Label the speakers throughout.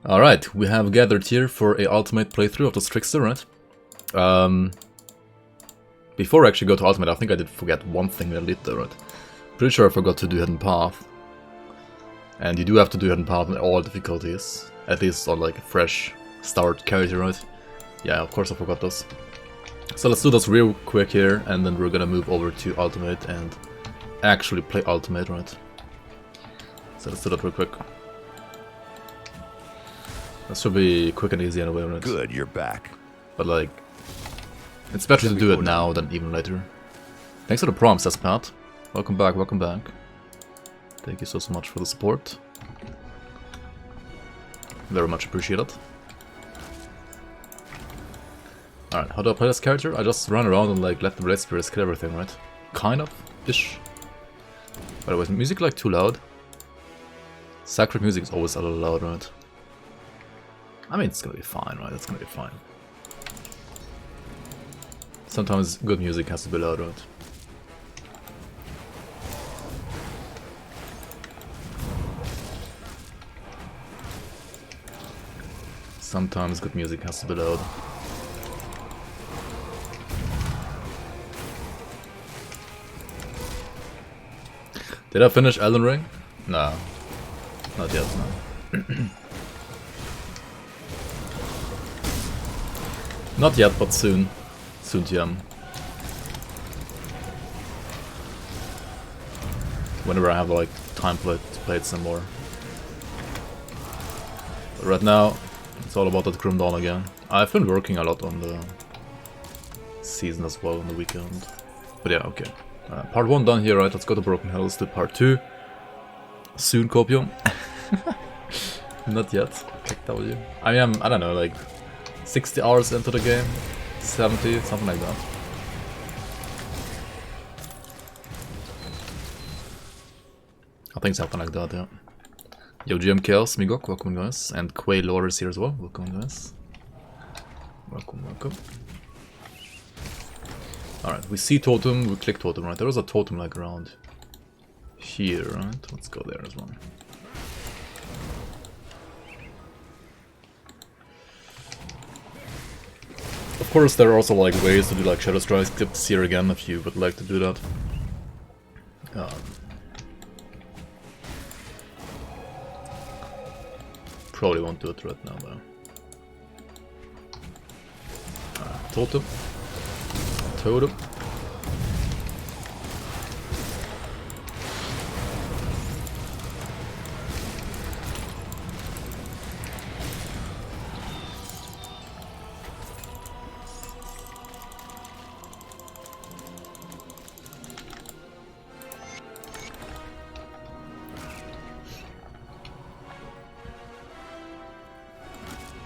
Speaker 1: Alright, we have gathered here for a ultimate playthrough of this Trickster, right? Before I actually go to ultimate, I think I did forget one thing a little, right? Pretty sure I forgot to do hidden path. And you do have to do hidden path in all difficulties. At least on like a fresh start character, right? Yeah, of course I forgot those. So let's do this real quick here, and then we're gonna move over to ultimate and actually play ultimate, right? So let's do that real quick. That should be quick and easy anyway, right?
Speaker 2: Good, you're back.
Speaker 1: But like, it's better to do it now than even later. Thanks for the prompts, Pat. Welcome back, welcome back. Thank you so much for the support. Very much appreciated. Alright, how do I play this character? I just run around and like let the Blade Spirits kill everything, right? Kind of, ish. By the way, is music like too loud? Sacred music is always a little loud, right? I mean, it's gonna be fine, right? It's gonna be fine. Sometimes good music has to be loud, right? Sometimes good music has to be loud. Did I finish Elden Ring? No. Not yet, no. Not yet, but soon. Soon to whenever I have like time to play it some more. But right now, it's all about that Grim Dawn again. I've been working a lot on the season as well on the weekend. But yeah, okay. Part 1 done here, right? Let's go to Broken Hills to part 2. Soon, Copium. Not yet. W. I am, I don't know, like 60 hours into the game. 70, something like that. I think something like that, yeah. Yo, GM Chaos, Migok, welcome guys. And Quay Lore is here as well, welcome guys. Welcome, welcome. Alright, we see totem, we click totem, right? There was a totem like around here, right? Let's go there as well. Of course, there are also like ways to do like Shadow Strike clips here again if you would like to do that. Probably won't do it right now though. Totem. Totem.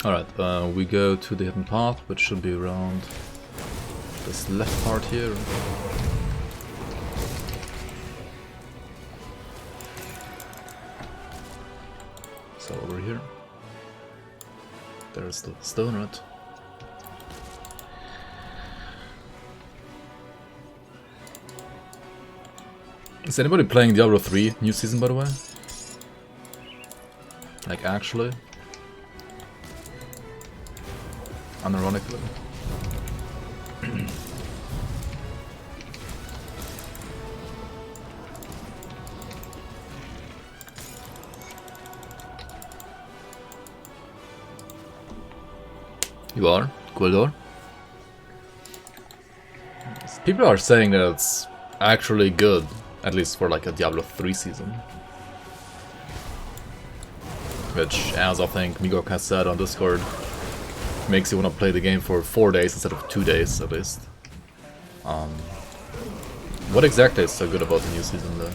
Speaker 1: Alright, we go to the hidden path, which should be around this left part here. So over here. There's the stone, right? Is anybody playing Diablo 3 new season, by the way? Like, actually? Unironically. You are? Quildor? People are saying that it's actually good, at least for like a Diablo 3 season. Which, as I think Migok has said on Discord, makes you want to play the game for 4 days instead of 2 days at least. What exactly is so good about the new season though?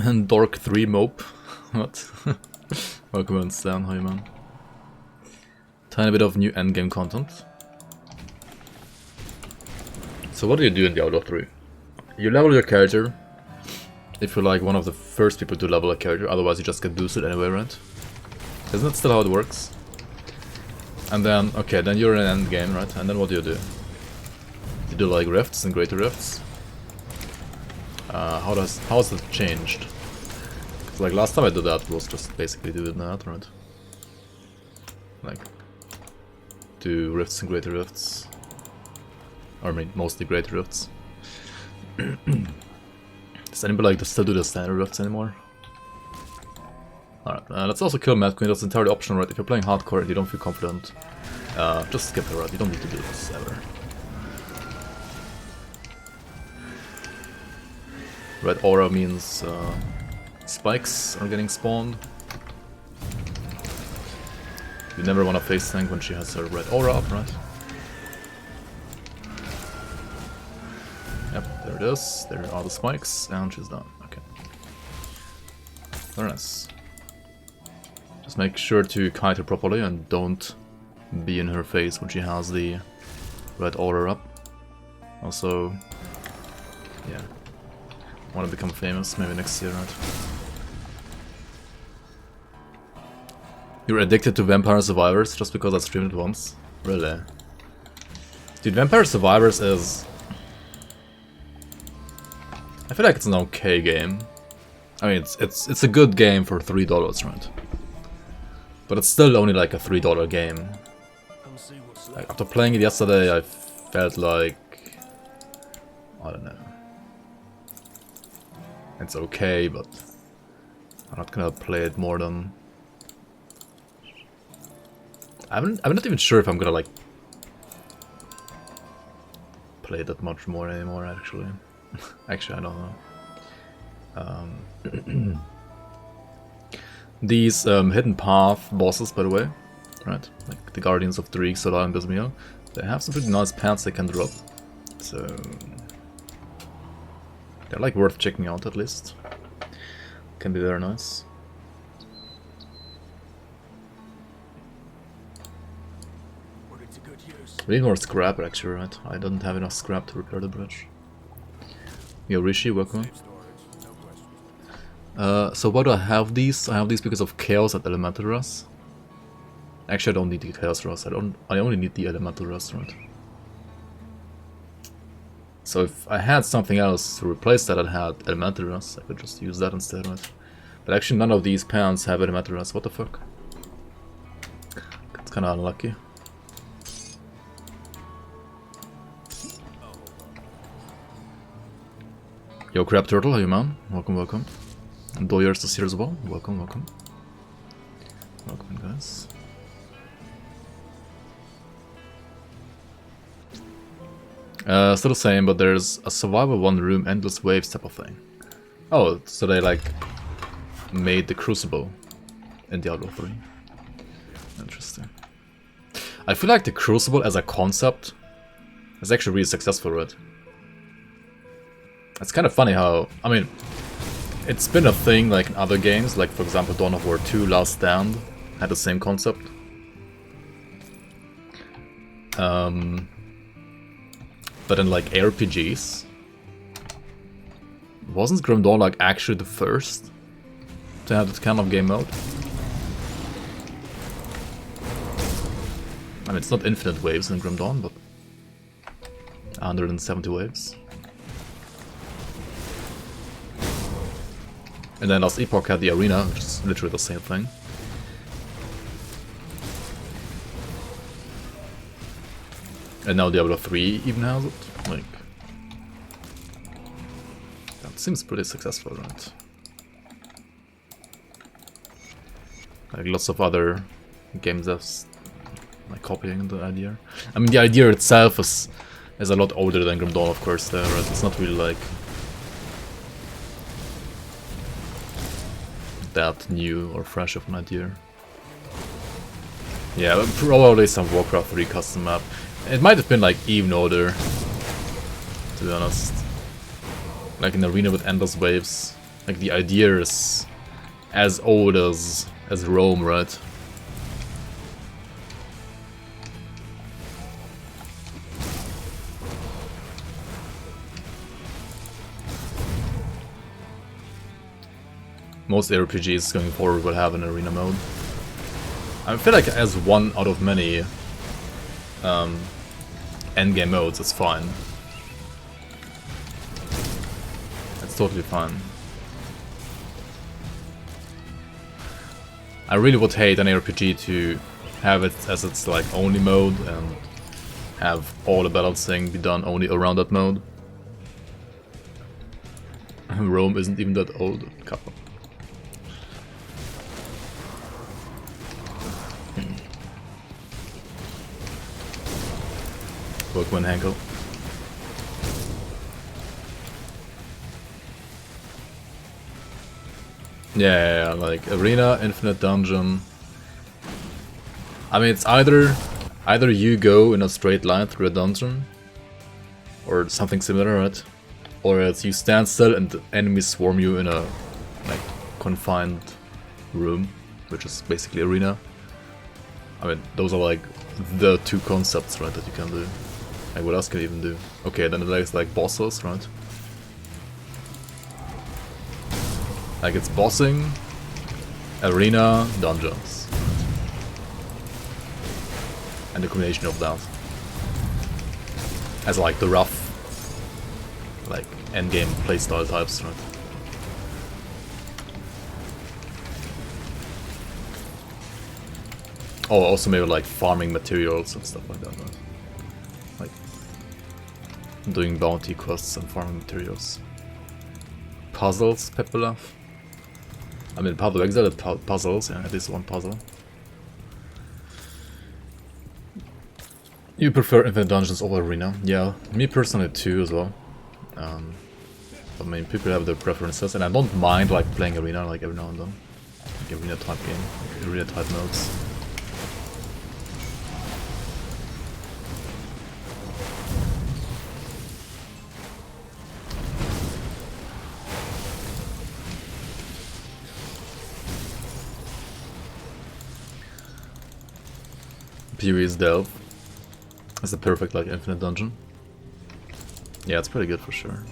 Speaker 1: And Dork 3 Mope. What? Welcome on Stan, how you man? Tiny bit of new endgame content. So what do you do in Diablo 3? you level your character if you're like one of the first people to level a character, otherwise you just get boosted anyway, right? Isn't that still how it works? And then, okay, then you're in an end game, right? And then what do? You do like rifts and greater rifts. How has it changed? 'Cause like last time I did that was just basically doing that, right? Like do rifts and greater rifts. Or I mean, mostly greater rifts. Does anybody like to still do the standard rifts anymore? Alright, let's also kill Mad Queen. That's entirely optional, right? If you're playing hardcore and you don't feel confident, just skip it, right? You don't need to do this ever. Red aura means spikes are getting spawned. You never want to face tank when she has her red aura up, right? Yep, there it is. There are the spikes, and she's done. Okay. Very nice. Just make sure to kite her properly and don't be in her face when she has the red aura up. Also, yeah. Want to become famous, maybe next year, right? You're addicted to Vampire Survivors just because I streamed it once? Really? Dude, Vampire Survivors is... I feel like it's an okay game. I mean, it's a good game for $3, right? But it's still only like a $3 game. Like, after playing it yesterday, I felt like... I don't know. It's okay, but I'm not gonna play it more than... I'm not even sure if I'm gonna like play that much more anymore, actually. Actually, I don't know. These hidden path bosses, by the way, right? Like the Guardians of Dreek, Solar and Bismil, they have some pretty nice pants they can drop. So they're like worth checking out at least. Can be very nice. We need more scrap actually, right? I don't have enough scrap to repair the bridge. Yo, Rishi, welcome. So why do I have these? I have these because of Chaos at Elemental Rust. Actually, I don't need the Chaos Rust. I only need the Elemental Rust, right? So if I had something else to replace that, I'd had Elemental Rust. I could just use that instead, right? But actually, none of these pants have Elemental Rust. What the fuck? It's kind of unlucky. Yo, Crab Turtle, how you, man? Welcome, welcome. And Doyers is here as well. Welcome, welcome. Welcome, guys. Still the same, but there's a survival one room, endless waves type of thing. Oh, so they like made the Crucible in Diablo 3. Interesting. I feel like the Crucible as a concept is actually really successful, right? It's kind of funny how, I mean, it's been a thing like in other games, like for example Dawn of War 2 Last Stand had the same concept. But in like RPGs, wasn't Grim Dawn like actually the first to have that kind of game mode? I mean, it's not infinite waves in Grim Dawn, but 170 waves. And then Last Epoch had the arena, which is literally the same thing. And now Diablo 3 even has it. Like, that seems pretty successful, right? Like lots of other game devs like copying the idea. I mean, the idea itself is a lot older than Grim Dawn, of course. There, right? It's not really like that new or fresh of an idea. Yeah, probably some Warcraft 3 custom map. It might have been like even older, to be honest. Like an arena with endless waves. Like the idea is as old as Rome, right? most RPGs going forward will have an arena mode. I feel like as one out of many endgame modes, it's fine. It's totally fine. I really would hate an RPG to have it as its like only mode and have all the balancing be done only around that mode. Rome isn't even that old. Couple. Workman Hankel. Yeah, like arena, infinite dungeon. I mean, it's either you go in a straight line through a dungeon, or something similar, right? Or else you stand still and the enemies swarm you in a like confined room, which is basically arena. I mean, those are like the two concepts, right, that you can do. Like, what else can you even do? Okay, then there's like bosses, right? Like, it's bossing, arena, dungeons. And the combination of that. As like the rough, like, endgame playstyle types, right? Oh, also maybe like farming materials and stuff like that, right? Like, doing bounty quests and farming materials. Puzzles, Pepela. I mean, Path of Exile had puzzles, yeah, this one puzzle. You prefer Infinite Dungeons over Arena? Yeah, me personally too as well. I mean, people have their preferences, and I don't mind like playing Arena like every now and then. Like Arena type game, like Arena type modes. Piri's Delve. That's the perfect like infinite dungeon. Yeah, it's pretty good for sure.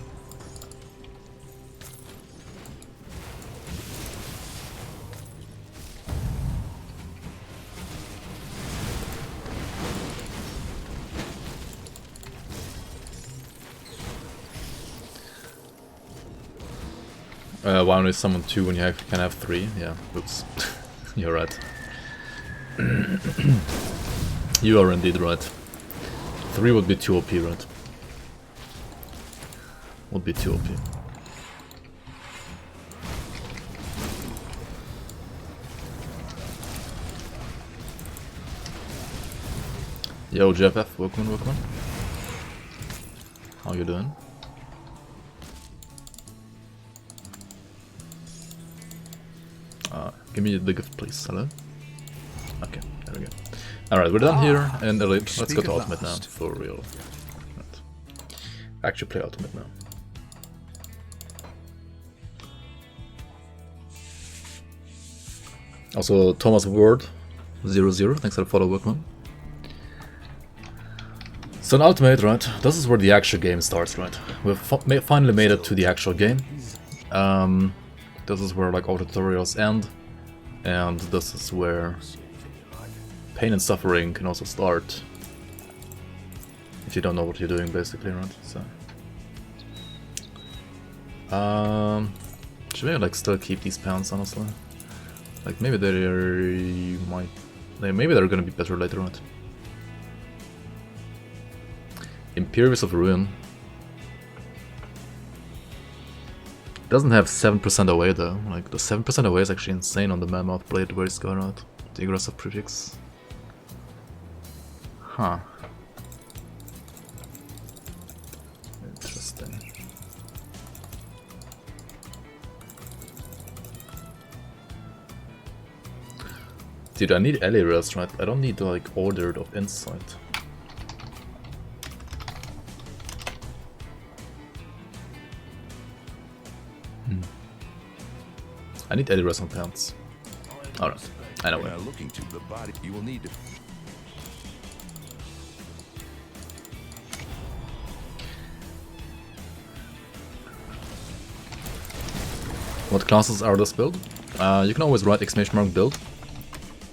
Speaker 1: Why only summon 2 when you can have 3? Yeah, oops. You're right. You are indeed right. 3 would be too OP, right? Would be too OP. Yo, GFF, welcome. How you doing? Give me the gift, please. Hello? Okay, there we go. Alright, we're done here, and Elite. Let's go to Ultimate now, for real. Right. Actually play Ultimate now. Also, Thomas Ward 00, thanks for the follow, Workman. So in Ultimate, right, this is where the actual game starts, right? We've finally made it to the actual game. This is where like all the tutorials end, and this is where pain and suffering can also start if you don't know what you're doing, basically, right? So, should we like still keep these pounds, honestly? Like maybe maybe they're gonna be better later on. Imperious of Ruin doesn't have 7% away though. Like the 7% away is actually insane on the Mammoth Blade where it's going out. The aggressive prefix. Huh. Interesting. Dude, I need Ellie Rest, right? I don't need like Ordered of Insight. I need Ellie Rest on pants. Alright, anyway.
Speaker 2: Looking to the body, you will need to.
Speaker 1: What classes are this build? You can always write !build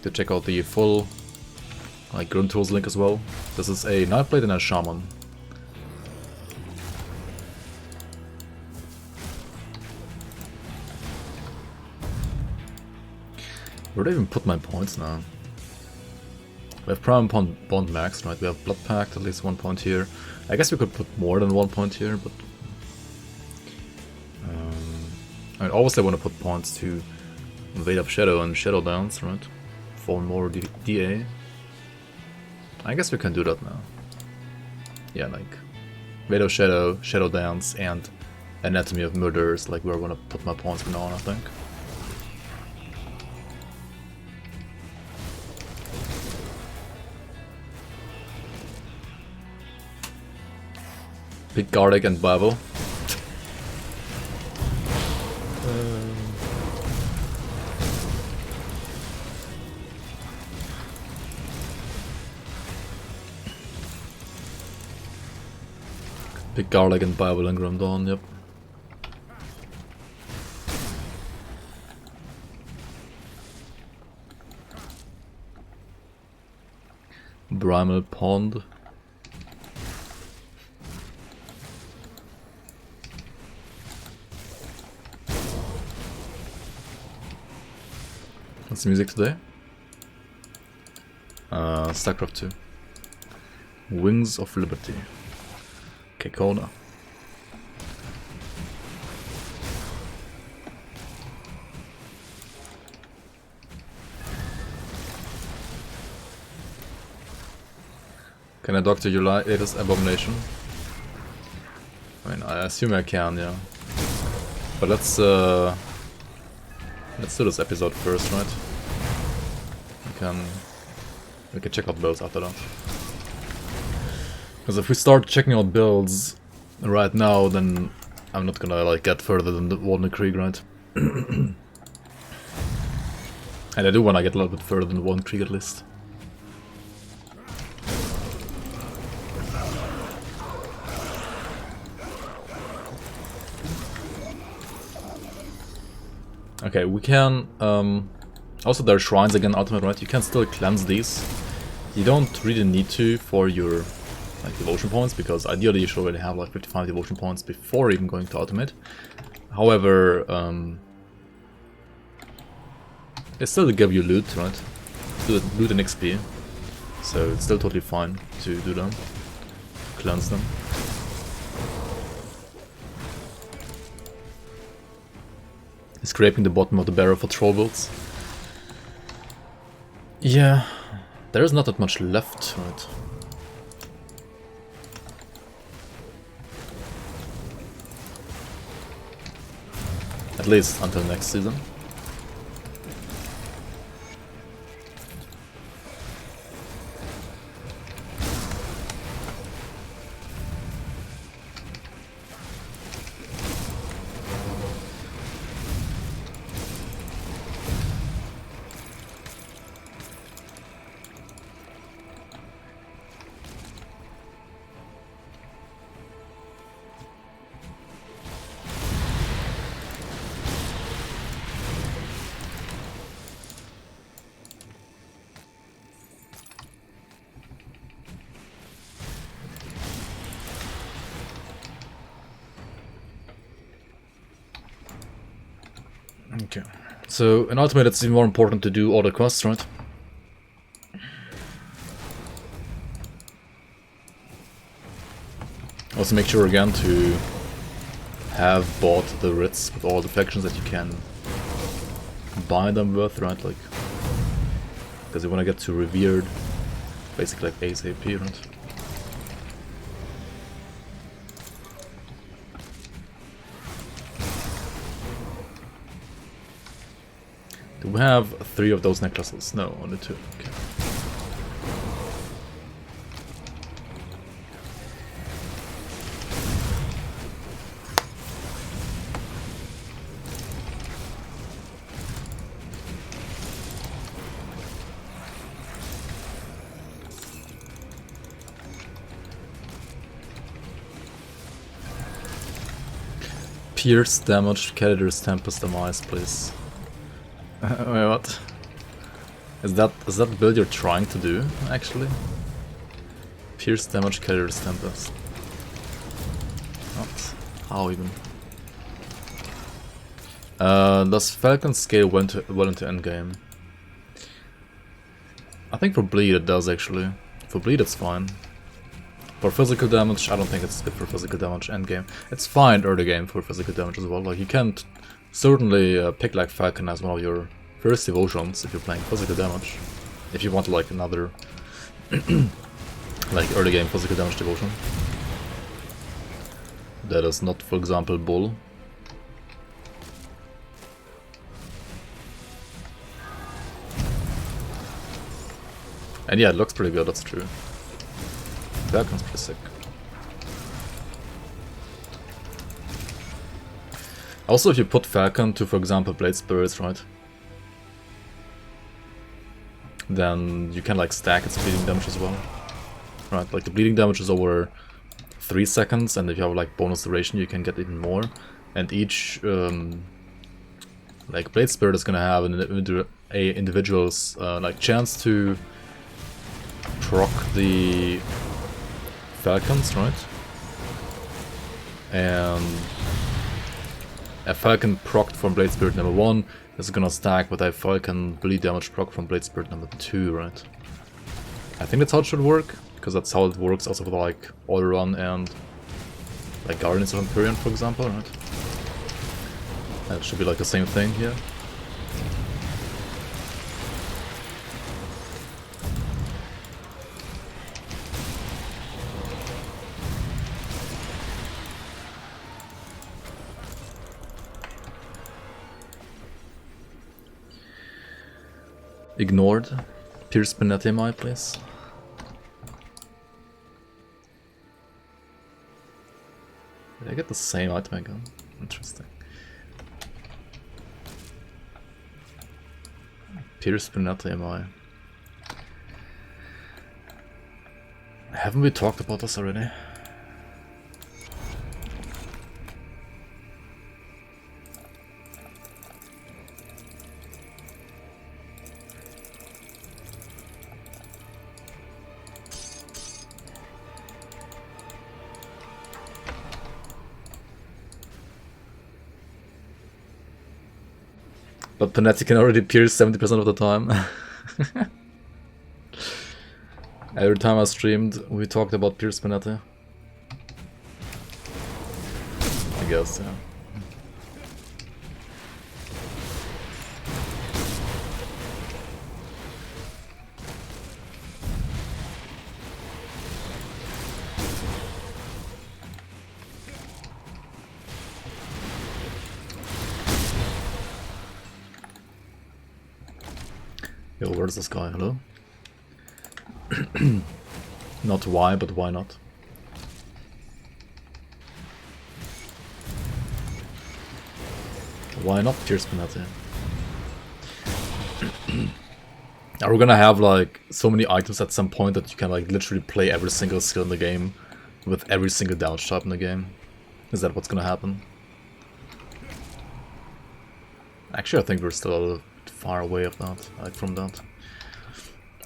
Speaker 1: to check out the full like GRIMTOOLS link as well. This is a Nightblade and a Shaman. Where do I even put my points now? We have Prime Bond maxed, right? We have Blood Pact, at least 1 point here. I guess we could put more than 1 point here, but... I mean, obviously I want to put points to Veil of Shadow and Shadow Dance, right? For more DA. I guess we can do that now. Yeah, like... Veil of Shadow, Shadow Dance, and Anatomy of Murder is like where I want to put my points from now on, I think. Big Garlic and Bible. Big Garlic and Bible and Grim Dawn, yep. Brimel Pond. What's the music today? StarCraft 2. Wings of Liberty. Kekona. Can I doctor your latest abomination? I mean, I assume I can, yeah. But let's do this episode first, right? We can check out builds after that. Because if we start checking out builds right now, then I'm not gonna like get further than the Warden Krieg, right? And I do want to get a little bit further than the Warden Krieg at least. Okay, we can... also there are shrines again, ultimate, right? You can still cleanse these. You don't really need to for your like devotion points, because ideally you should already have like 55 devotion points before even going to ultimate. However, it still give you loot, right? Loot and XP. So it's still totally fine to do them. Cleanse them. Scraping the bottom of the barrel for troll builds. Yeah, there's not that much left, right? At least until next season. Okay, so in Ultimate it's even more important to do all the quests, right? Also make sure again to have bought the writs with all the factions that you can buy them with, right? Like, because you want to get to Revered, basically like ASAP, right? Do we have 3 of those necklaces? No, only 2. Okay. Pierce damage, Caterpillar's Tempest Demise, please. Wait, what? Is that the build you're trying to do, actually? Pierce damage, Caterpillar's Tempest. What? How even? Does Falcon scale well into endgame? I think for bleed it does, actually. For bleed it's fine. For physical damage, I don't think it's good for physical damage endgame. It's fine early game for physical damage as well. Like, you can't certainly pick like Falcon as one of your first devotions if you're playing physical damage. If you want like another like early game physical damage devotion. That is not, for example, Bull. And yeah, it looks pretty good, that's true. Falcon's pretty sick. Also, if you put Falcon to, for example, Blade Spirits, right? Then you can like stack its bleeding damage as well. Right, like the bleeding damage is over 3 seconds, and if you have like bonus duration you can get even more. And each like Blade Spirit is gonna have an individual's like chance to proc the Falcons, right? And a Falcon procced from Blade Spirit number 1 is gonna stack with a Falcon bleed damage proc from Blade Spirit number 2, right? I think that's how it should work, because that's how it works also with like Auto-Run and like Guardians of Empyrean, for example, right? And it should be like the same thing here. Ignored. Pierce Penetemi, please. Did I get the same item again? Interesting. Pierce Penetemi. Haven't we talked about this already? But Panetti can already pierce 70% of the time. Every time I streamed, we talked about Pierce Panetti. I guess, yeah. Yo, where's this guy? Hello? Not why, but why not? Why not Pierce Panetti? Are we gonna have like so many items at some point that you can like literally play every single skill in the game with every single damage type in the game? Is that what's gonna happen? Actually, I think we're still a little far away of that, like from that.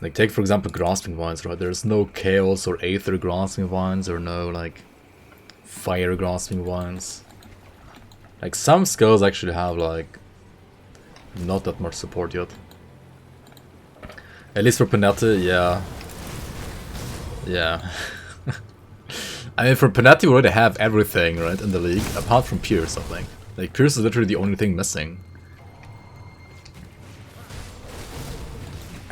Speaker 1: Like take for example Grasping Vines, right? There's no Chaos or Aether Grasping Vines or no like Fire Grasping Vines. Like some skills actually have like not that much support yet. At least for Panetti, yeah. Yeah. I mean for Panetti we already have everything, right, in the league, apart from Pierce, I think. Like Pierce is literally the only thing missing.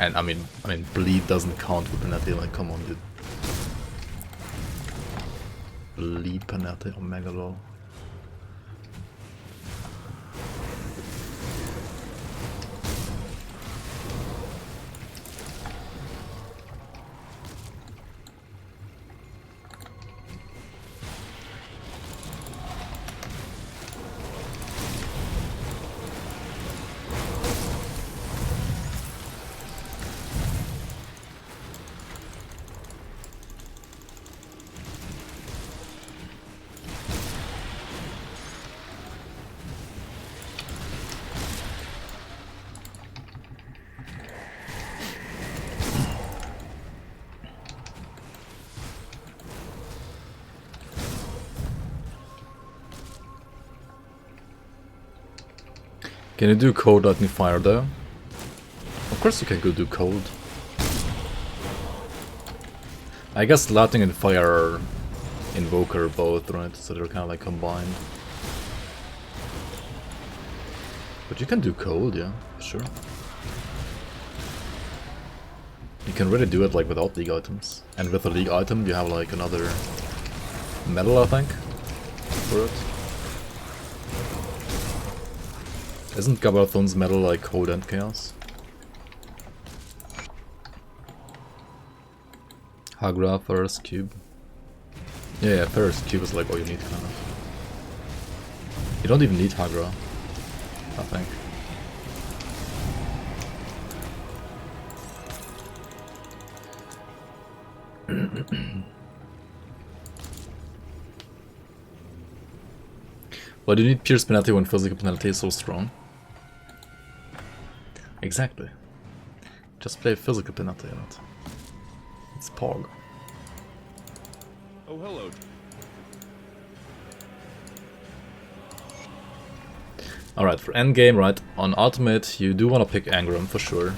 Speaker 1: And I mean, bleed doesn't count for Panetti, like, come on, dude. Bleed Panetti, Omega Low. Can you do cold lightning fire though? Of course you can go do cold. I guess lightning and fire are invoker both, right? So they're kind of like combined. But you can do cold, yeah, sure. You can really do it like without league items. And with a league item you have like another metal, I think, for it. Isn't Gabathon's metal like cold and chaos? Hagra, Ferris Cube. Yeah, Ferris Cube is like all you need, kind of. You don't even need Hagra, I think. Why do you need Pierce penalty when physical penalty is so strong? Exactly. Just play physical penalty on it. It's Pog.
Speaker 2: Oh, hello.
Speaker 1: Alright, for endgame, right, on ultimate you do want to pick Angram for sure.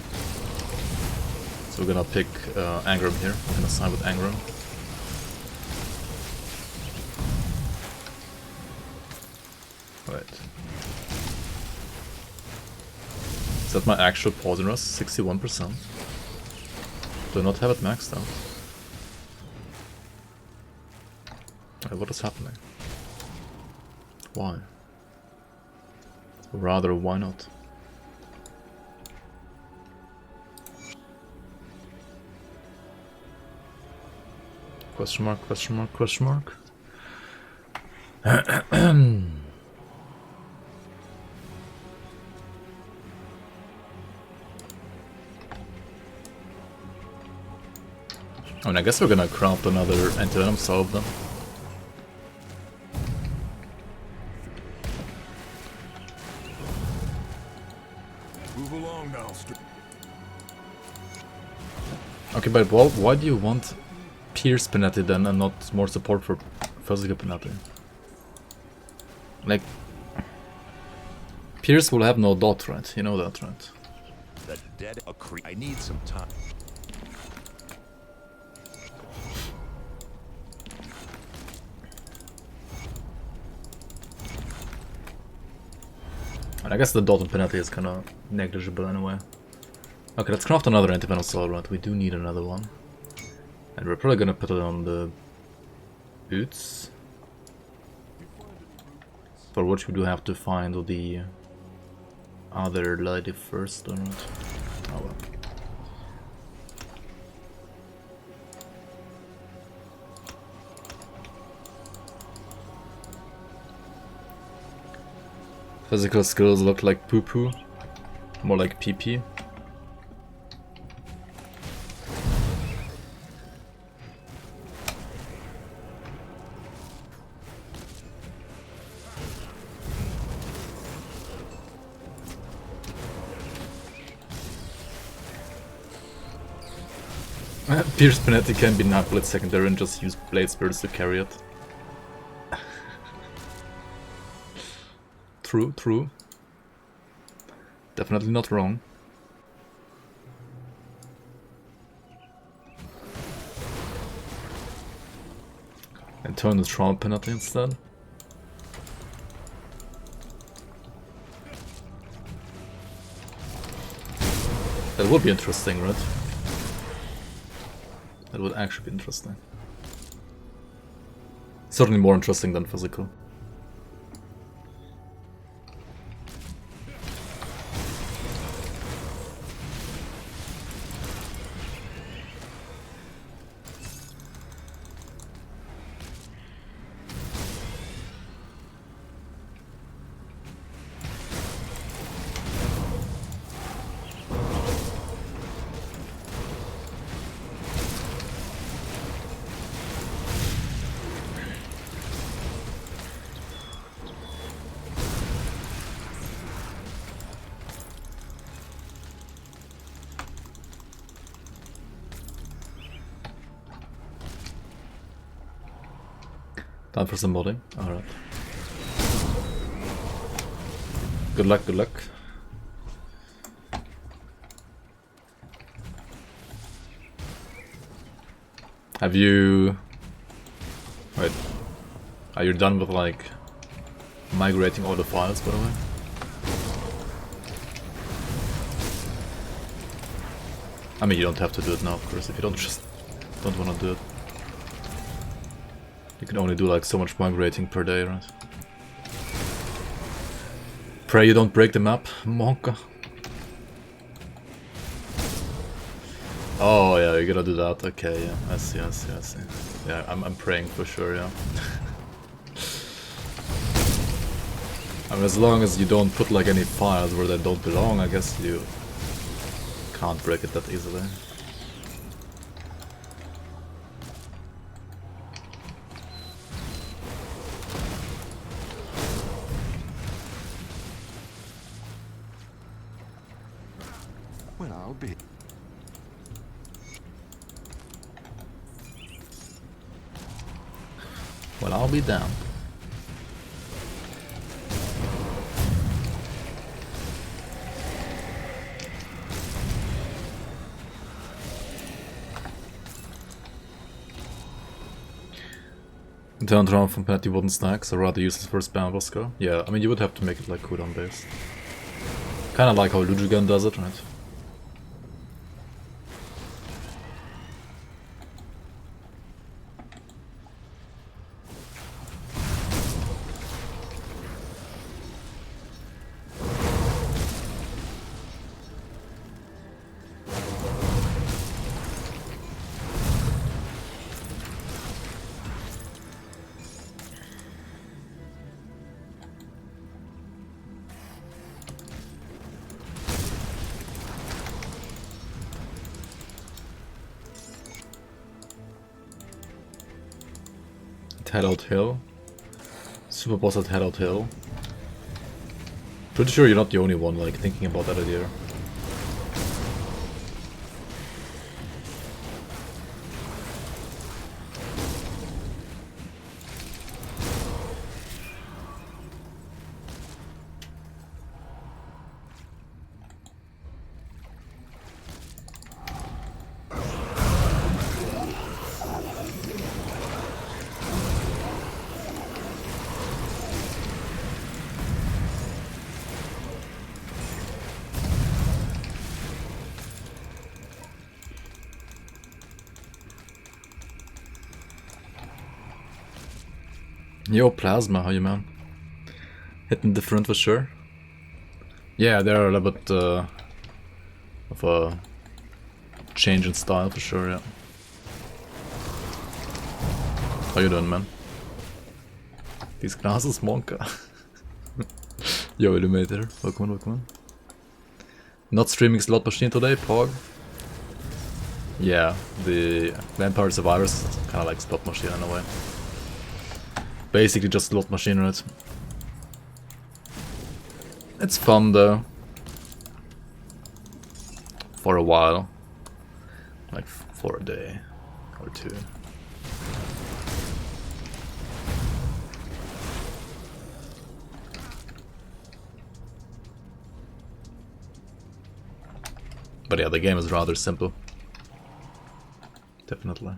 Speaker 1: So we're gonna pick Angram here. We're gonna side with Angram. Right. Is that my actual poison rust? 61%. Do not have it maxed out. What is happening? Why? Rather, why not? Question mark, question mark, question mark. I mean, I guess we're gonna craft another anti-venom salve then.
Speaker 2: Move along now,
Speaker 1: Okay, but why do you want Pierce penalty then and not more support for physical penalty? Like, Pierce will have no dot, right? You know that, right?
Speaker 2: The dead I need some time.
Speaker 1: And I guess the dot and penalty is kind of negligible anyway. Okay, let's craft another anti-venom salve, right? We do need another one. And we're probably gonna put it on the boots. For which we do have to find the other lady first, or not? Oh well. Physical skills look like poo-poo, more like pee-pee. Pierce penalty can be not blitz secondary and just use blade spirits to carry it. True, true. Definitely not wrong. And turn the trauma penalty instead. That would be interesting, right? That would actually be interesting. Certainly more interesting than physical. Time for some modding. Alright. Good luck, good luck. Have you... Wait. Are you done with like migrating all the files, by the way? I mean, you don't have to do it now, of course, if you don't want to do it. You can only do like so much migrating per day, right? Pray you don't break the map, Monka. Oh yeah, you're gonna do that. Okay, yeah, I see. Yeah, I'm praying for sure, yeah. I mean, as long as you don't put like any files where they don't belong, I guess you can't break it that easily.
Speaker 2: Well, I'll be.
Speaker 1: Well, I'll be down. Turn around from petty wooden snacks, or rather useless for spam Bosco. Yeah, I mean, you would have to make it like cooldown based. Kinda like how Lujugan does it, right? Headout Hill. Super boss at Headout Hill. Pretty sure you're not the only one like thinking about that idea. Yo, Plasma, how you man? Hitting different for sure. Yeah, they're a little bit of a change in style for sure, yeah. How you doing, man? These glasses, Monka. Yo, Illuminator, welcome on. Not streaming Slot Machine today, Pog. Yeah, the Vampire Survivors is kinda like Slot Machine in a way. Basically just slot machine, right? It's fun though. For a while. Like for a day or two. But yeah, the game is rather simple. Definitely.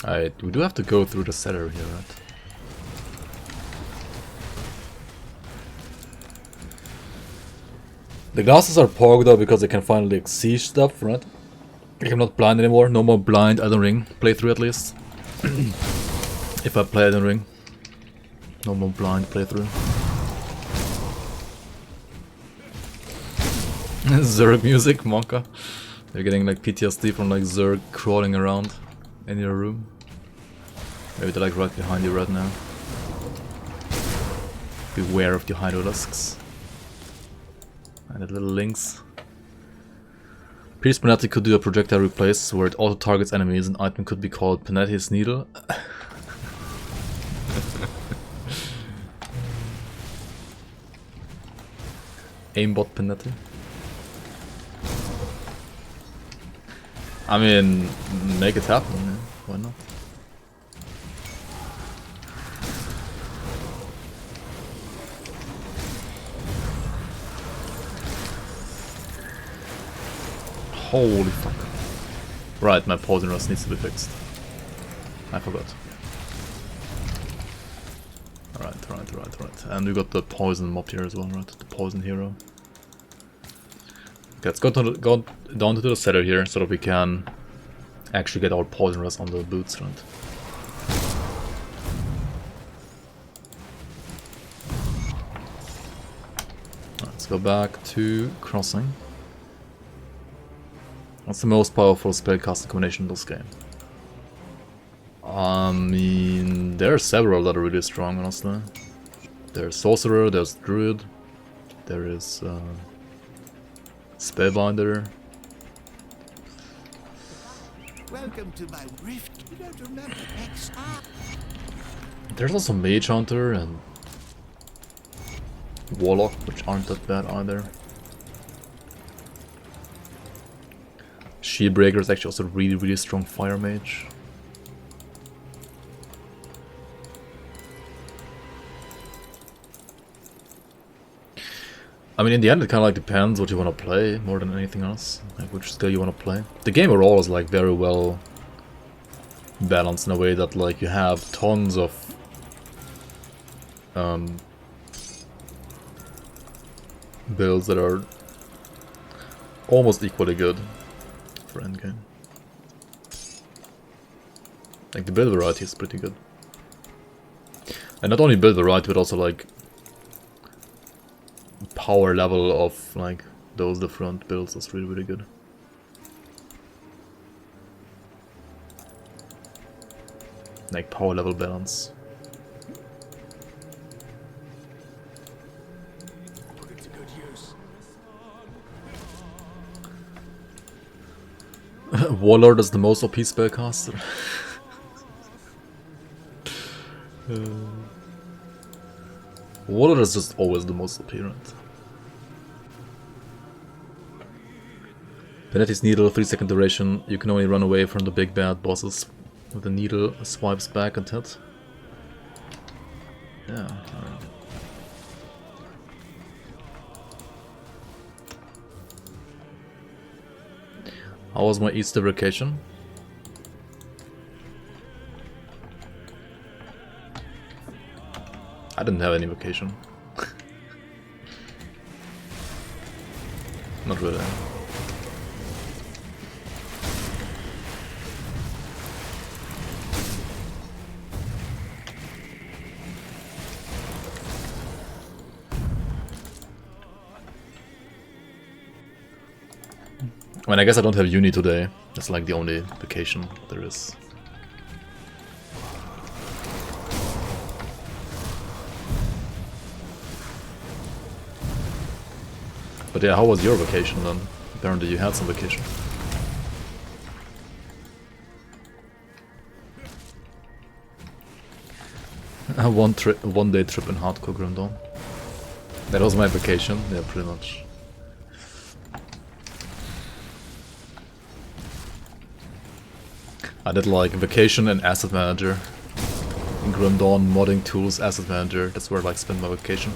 Speaker 1: Alright, we do have to go through the cellar here, right? The glasses are Pog though because they can finally see stuff, right? I'm not blind anymore, no more blind Elden Ring playthrough at least. If I play Elden Ring. No more blind playthrough. Zerg music, Monka. You're getting like PTSD from like Zerg crawling around in your room. Maybe they're like right behind you right now. Beware of the Hydralisks. And the little links. Pierce Panetti could do a projectile replace where it auto targets enemies. An item could be called Panetti's Needle. Aimbot Panetti. I mean, make it happen, yeah. Why not? Holy fuck. Right, my poison rust needs to be fixed. I forgot. Right. And we got the poison mob here as well, right? The poison hero. Okay, let's go down to the cellar here so that we can actually get our poison rust on the boots, right? Let's go back to crossing. What's the most powerful spellcasting combination in this game? I mean, there are several that are really strong, honestly. There's Sorcerer, there's Druid, there is Spellbinder.
Speaker 3: Welcome to my rift. You don't remember next time.
Speaker 1: There's also Mage Hunter and Warlock, which aren't that bad either. Shieldbreaker is actually also really strong Fire Mage. I mean, in the end, it kind of like depends what you want to play more than anything else, like which skill you want to play. The game overall is like very well balanced in a way that like you have tons of builds that are almost equally good for endgame. Like the build variety is pretty good, and not only build variety, but also like power level of like those different builds is really good. Like power level balance.
Speaker 3: Put it to good use.
Speaker 1: Warlord is the most OP spellcaster. Warlord is just always the most OP, right? Benetti's needle, 3-second duration. You can only run away from the big bad bosses with the needle swipes back and hit. Yeah, alright. How was my Easter vacation? I didn't have any vacation. Not really. I mean, I guess I don't have uni today. That's like the only vacation there is. But yeah, how was your vacation then? Apparently you had some vacation. One day trip in hardcore Grim Dawn. That was my vacation, yeah, pretty much. I did like vacation and asset manager. In Grim Dawn, modding tools, asset manager, that's where I like spend my vacation.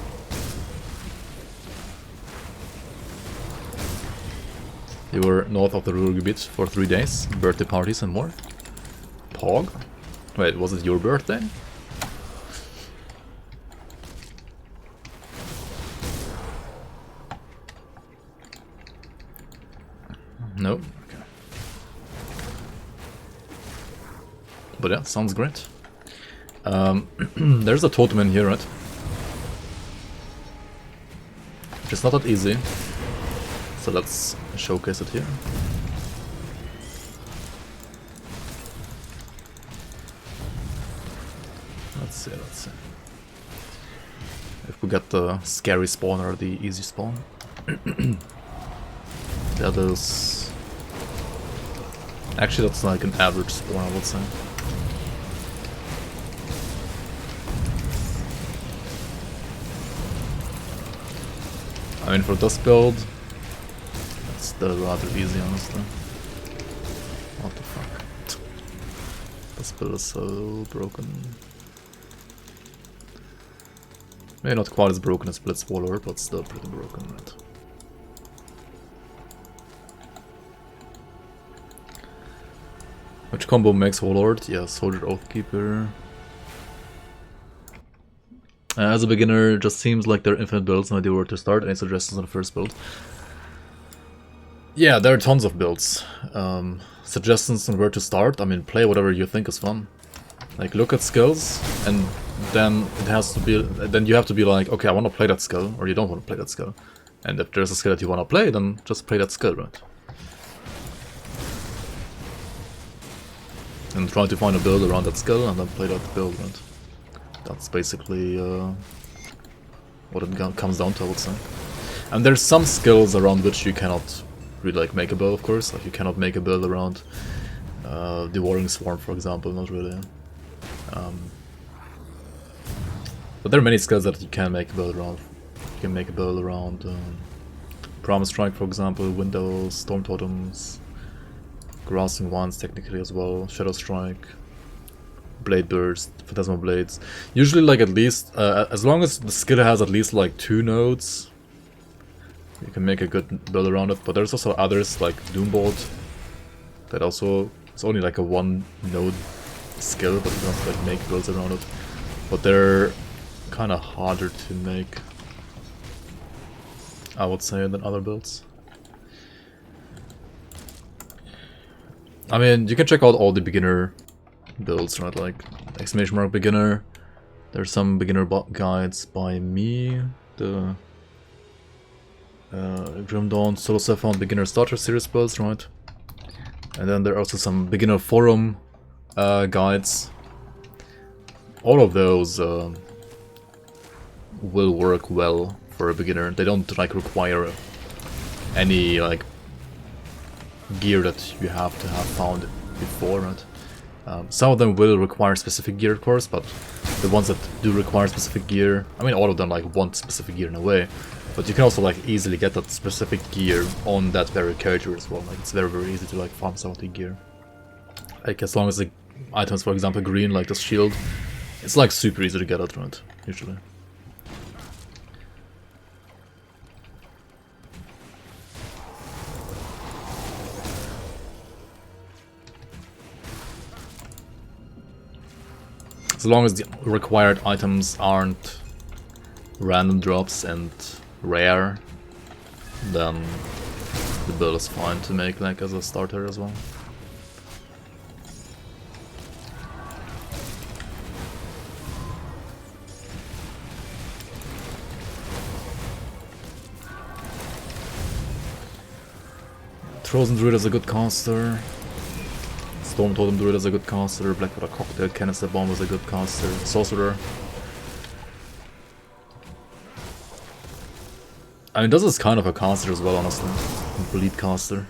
Speaker 1: You were north of the Ruhrgebiet for 3 days, birthday parties and more. Pog? Wait, was it your birthday? No? Okay. But yeah, sounds great. There's a totem in here, right? Which is not that easy. So let's showcase it here. Let's see. If we get the scary spawn or the easy spawn. That is... Actually, that's like an average spawn, I would say. I mean, for this build, it's still rather easy, honestly. What the fuck? This build is so broken. Maybe not quite as broken as Blitz Warlord, but still pretty broken, right? Which combo makes Warlord? Yeah, Soldier Oathkeeper. As a beginner, it just seems like there are infinite builds. No idea where to start. Any suggestions on the first build? Yeah, there are tons of builds. Suggestions on where to start? I mean, play whatever you think is fun. Like, look at skills, and then it has to be. Then you have to be like, okay, I want to play that skill, or you don't want to play that skill. And if there's a skill that you want to play, then just play that skill, right? And try to find a build around that skill, and then play that build, right? That's basically what it comes down to, I would say. And there's some skills around which you cannot really like make a build, of course. Like you cannot make a build around Devouring Swarm, for example, not really. But there are many skills that you can make a build around. You can make a build around Promise Strike, for example, Windows, Storm Totems, Grasping Wands technically as well, Shadow Strike, Blade Burst, Phantasmal Blades. Usually like at least, as long as the skill has at least like 2 nodes, you can make a good build around it. But there's also others like Doombolt, that also, it's only like a 1 node skill, but you can also like make builds around it. But they're kind of harder to make, I would say, than other builds. I mean, you can check out all the beginner builds, right? Like ! beginner. There's some beginner guides by me. The Grim Dawn, Solo Sephon beginner starter series builds, right? And then there are also some beginner forum guides. All of those will work well for a beginner. They don't like require any like gear that you have to have found before, right? Some of them will require specific gear, of course, but the ones that do require specific gear, I mean, all of them like want specific gear in a way, but you can also like easily get that specific gear on that very character as well. Like it's very, very easy to like farm some of the gear. Like as long as the items, for example, green, like the shield, it's like super easy to get it, right? Usually. As long as the required items aren't random drops and rare, then the build is fine to make like as a starter as well. Frozen Druid is a good caster. Storm Totem Druid is a good caster. Blackwater Cocktail Canister Bomb is a good caster. Sorcerer. I mean, this is kind of a caster as well, honestly. Complete caster.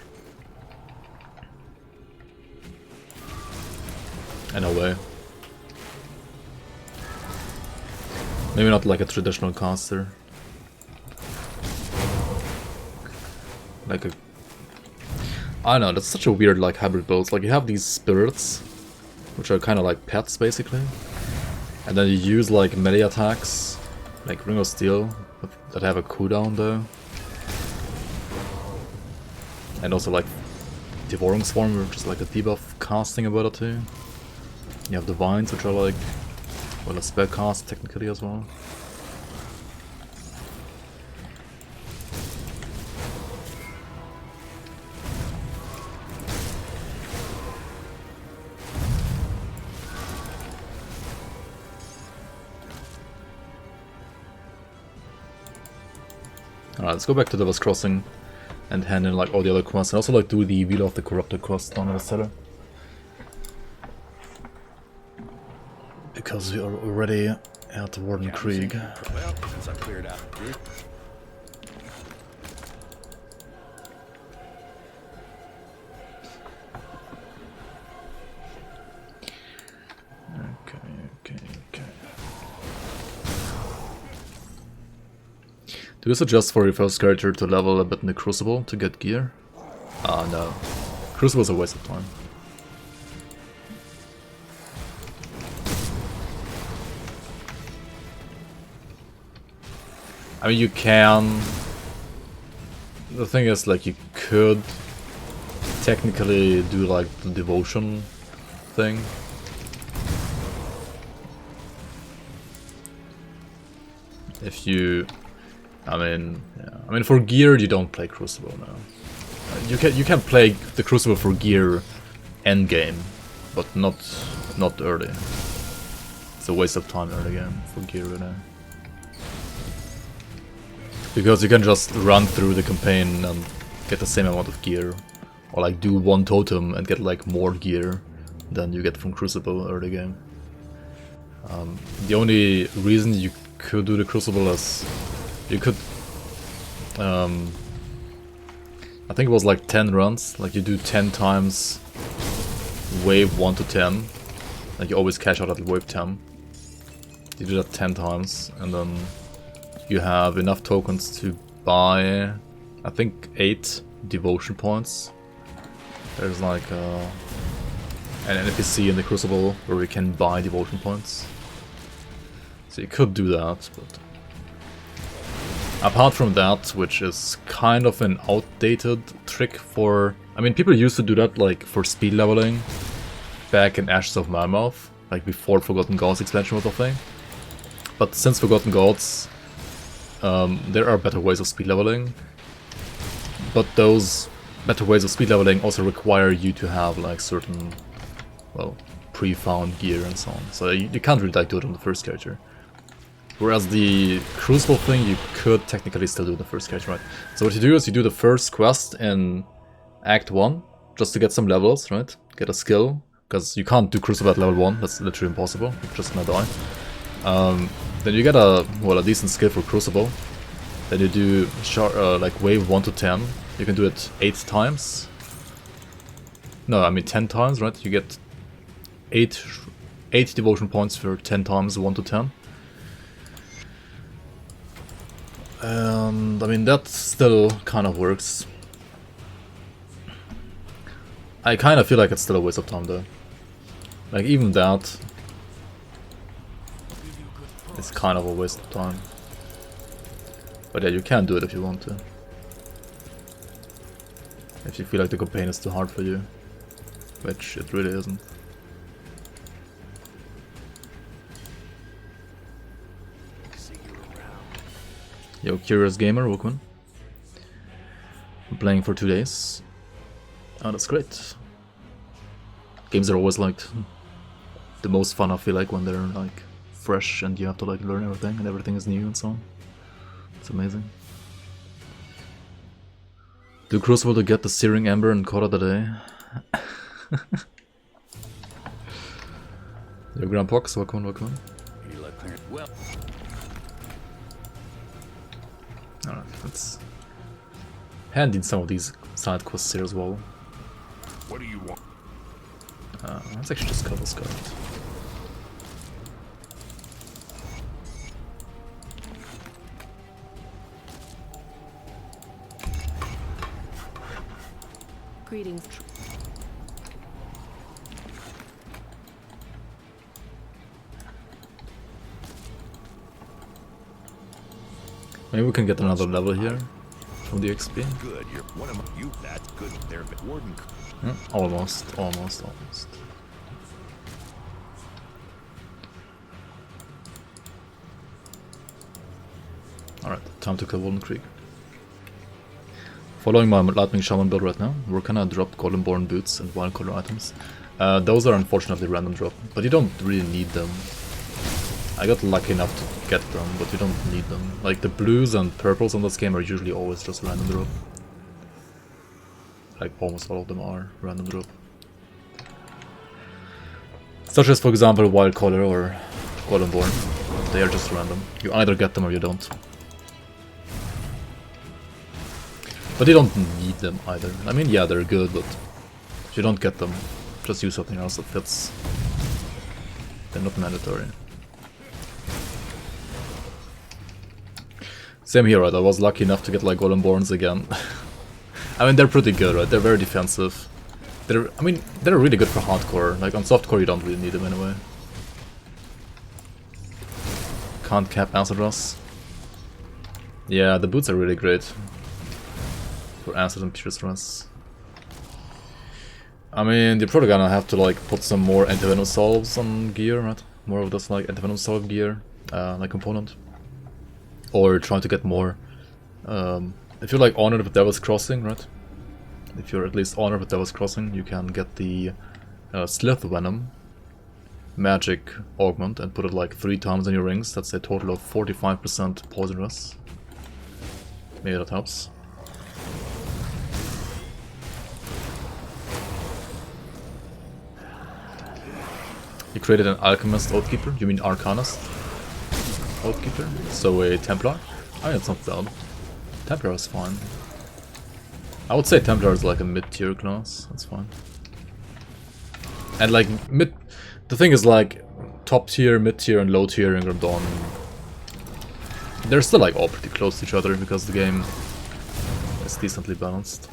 Speaker 1: In a way. Maybe not like a traditional caster. Like a... I don't know, that's such a weird like hybrid build. Like you have these spirits, which are kind of like pets basically, and then you use like melee attacks, like Ring of Steel, that have a cooldown though, and also like Devouring Swarm, which is like a debuff casting ability. You have the Vines, which are like, well, a spell cast technically as well. Alright, let's go back to Devil's Crossing and hand in like all the other quests, and also like do the Wheel of the Corrupted quest down in the cellar. Because we are already at Warden Krieg.
Speaker 2: Well, since I cleared out here.
Speaker 1: Okay. Do you suggest for your first character to level a bit in the Crucible to get gear? No. Crucible is a waste of time. I mean, you can... The thing is, like, you could technically do, like, the Devotion thing. If you, I mean, for gear you don't play Crucible now. You can play the Crucible for gear end game, but not early. It's a waste of time early game for gear really. Because you can just run through the campaign and get the same amount of gear, or like do one totem and get like more gear than you get from Crucible early game. The only reason you could do the Crucible is you could, I think it was like 10 runs, like you do 10 times wave 1 to 10, and you always cash out at wave 10. You do that 10 times, and then you have enough tokens to buy, I think, 8 devotion points. There's like an NPC in the Crucible where we can buy devotion points. So you could do that, but apart from that, which is kind of an outdated trick for... I mean, people used to do that like for speed leveling back in Ashes of Mammoth, like before Forgotten Gods expansion was a thing. But since Forgotten Gods, there are better ways of speed leveling. But those better ways of speed leveling also require you to have like certain, well, pre-found gear and so on. So you can't really like do it on the first character. Whereas the Crucible thing, you could technically still do the first character, right? So what you do is you do the first quest in Act 1, just to get some levels, right? Get a skill, because you can't do Crucible at level 1, that's literally impossible, you're just gonna die. Then you get a decent skill for Crucible. Then you do like wave 1 to 10, you can do it 8 times. No, I mean 10 times, right? You get 8 devotion points for 10 times 1 to 10. And I mean, that still kind of works. I kind of feel like it's still a waste of time though. Like even that is kind of a waste of time. But yeah, you can do it if you want to. If you feel like the campaign is too hard for you. Which it really isn't. Yo, Curious Gamer, welcome. I'm playing for 2 days. Oh, that's great. Games are always like the most fun, I feel like, when they're like fresh and you have to like learn everything and everything is new and so on. It's amazing. Do Crucible to get the Searing Ember and call it a day. Yo, Grandpox, welcome, welcome.
Speaker 2: Well,
Speaker 1: Alright, let's hand in some of these side quests here as well.
Speaker 2: what do you want?
Speaker 1: Let's actually just cover Scout.
Speaker 4: Greetings.
Speaker 1: Maybe we can get another level here from the XP.
Speaker 2: Good, you're one of you. That's good. There, Warden.
Speaker 1: Yeah, almost. Alright, time to kill Golden Creek. Following my Lightning Shaman build right now, we're gonna drop Goldenborn boots and wild color items. Those are unfortunately random drop, but you don't really need them. I got lucky enough to get them, but you don't need them. Like the blues and purples on this game are usually always just random drop. Like almost all of them are random drop. Such as, for example, Wild Color or Goldenborn. They are just random. You either get them or you don't. But you don't need them either. I mean, yeah, they're good, but if you don't get them, just use something else that fits. They're not mandatory. Same here, right? I was lucky enough to get like Goldenborns again. I mean, they're pretty good, right? They're very defensive. I mean, they're really good for hardcore. Like on softcore, you don't really need them anyway. Can't cap Acid Rush. Yeah, the boots are really great for Acid and Pierce Rush. I mean, you're probably gonna have to like put some more anti-venom salves on gear, right? More of this like anti-venom salve gear, like component. Or trying to get more. If you're like honored with Devil's Crossing, right? If you're at least honored with Devil's Crossing, you can get the Slith Venom magic augment and put it like 3 times in your rings. That's a total of 45% poisonous. Maybe that helps. You created an Alchemist Oathkeeper? You mean Arcanist Oathkeeper? So a Templar? I mean, it's not bad. Templar is fine. I would say Templar is like a mid-tier class. That's fine. And like the thing is like top tier, mid tier, and low tier in Grim Dawn. They're still like all pretty close to each other because the game is decently balanced.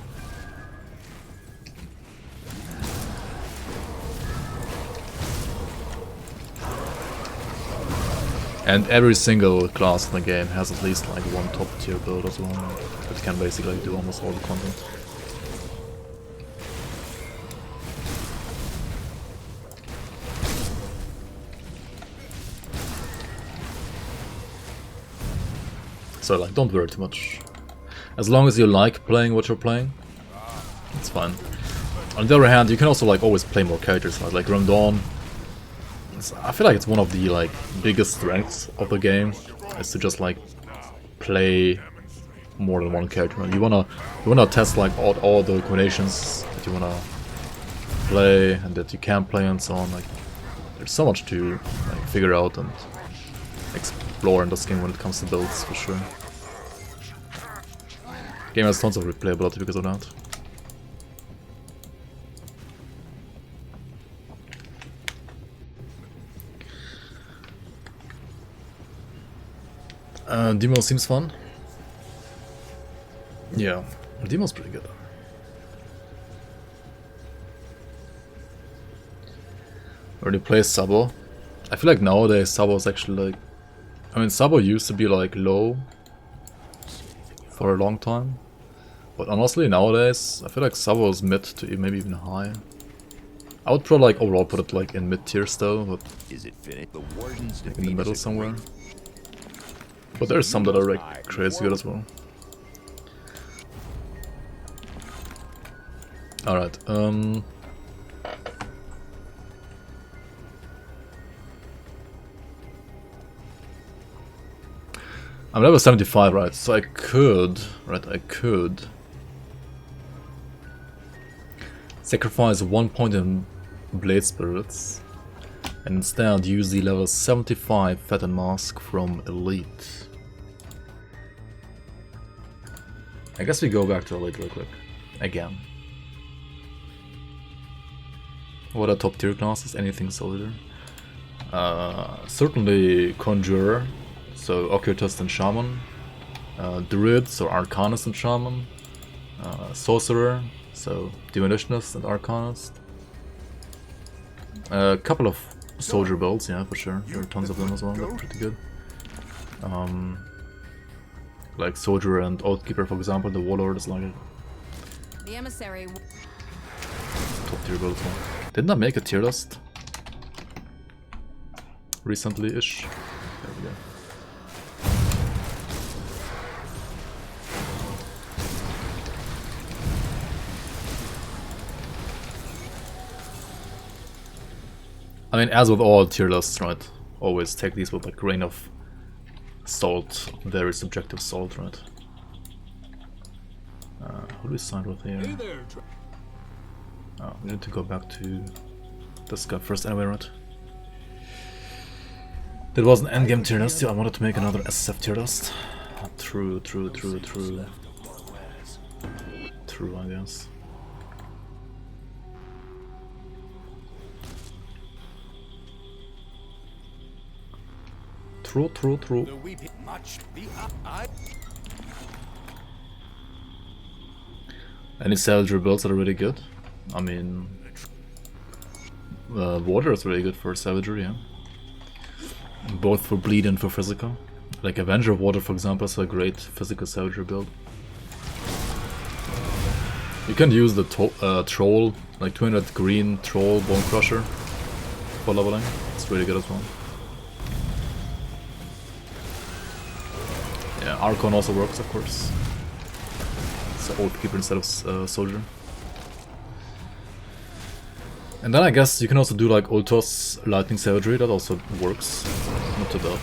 Speaker 1: And every single class in the game has at least like one top tier build as well that can basically do almost all the content. So like, don't worry too much. As long as you like playing what you're playing, it's fine. On the other hand, you can also like always play more characters, right? Like Grim Dawn. I feel like it's one of the like biggest strengths of the game is to just like play more than one character. You wanna test like all the combinations that you wanna play and that you can play and so on. Like there's so much to like figure out and explore in this game when it comes to builds for sure. Game has tons of replayability because of that. Demo seems fun. Yeah, Demo's pretty good. Already play Sabo. I feel like nowadays Sabo is actually like... I mean, Sabo used to be like low for a long time. But honestly, nowadays, I feel like Sabo is mid to maybe even high. I would probably like overall put it like in mid tier still, but
Speaker 2: Is it finished? The warden's
Speaker 1: like in the middle somewhere. But there's some that are like crazy good as well. Alright, I'm level 75, right? So I could sacrifice 1 point in Blade Spirits and instead use the level 75 Fatten Mask from Elite. I guess we go back to Elite real quick. Again. What are top tier classes? Anything soldier? Certainly Conjurer, so Occultist and Shaman. Druid, so Arcanist and Shaman. Sorcerer, so Demolitionist and Arcanist. A couple of soldier builds, yeah, for sure. There are tons of them as well, they're pretty good. Like Soldier and Oathkeeper, for example, the Warlord is like a
Speaker 4: The emissary.
Speaker 1: top tier build as well. Didn't I make a tier list? Recently-ish? There we go. I mean, as with all tier lists, right? Always take these with a grain of salt, very subjective salt, right? Who do we start with here? Oh, we need to go back to this guy first anyway, right? That was an endgame tier list, yeah, I wanted to make another SSF tier list. True, I guess. True. Any savagery builds that are really good? I mean... water is really good for savagery, yeah. Both for bleed and for physical. Like Avenger of Water, for example, is a great physical savagery build. You can use the troll, like 200 green troll bone crusher for leveling. It's really good as well. Yeah, Archon also works, of course. It's an old keeper instead of soldier. And then I guess you can also do like Ultos Lightning Savagery, that also works. Not too bad.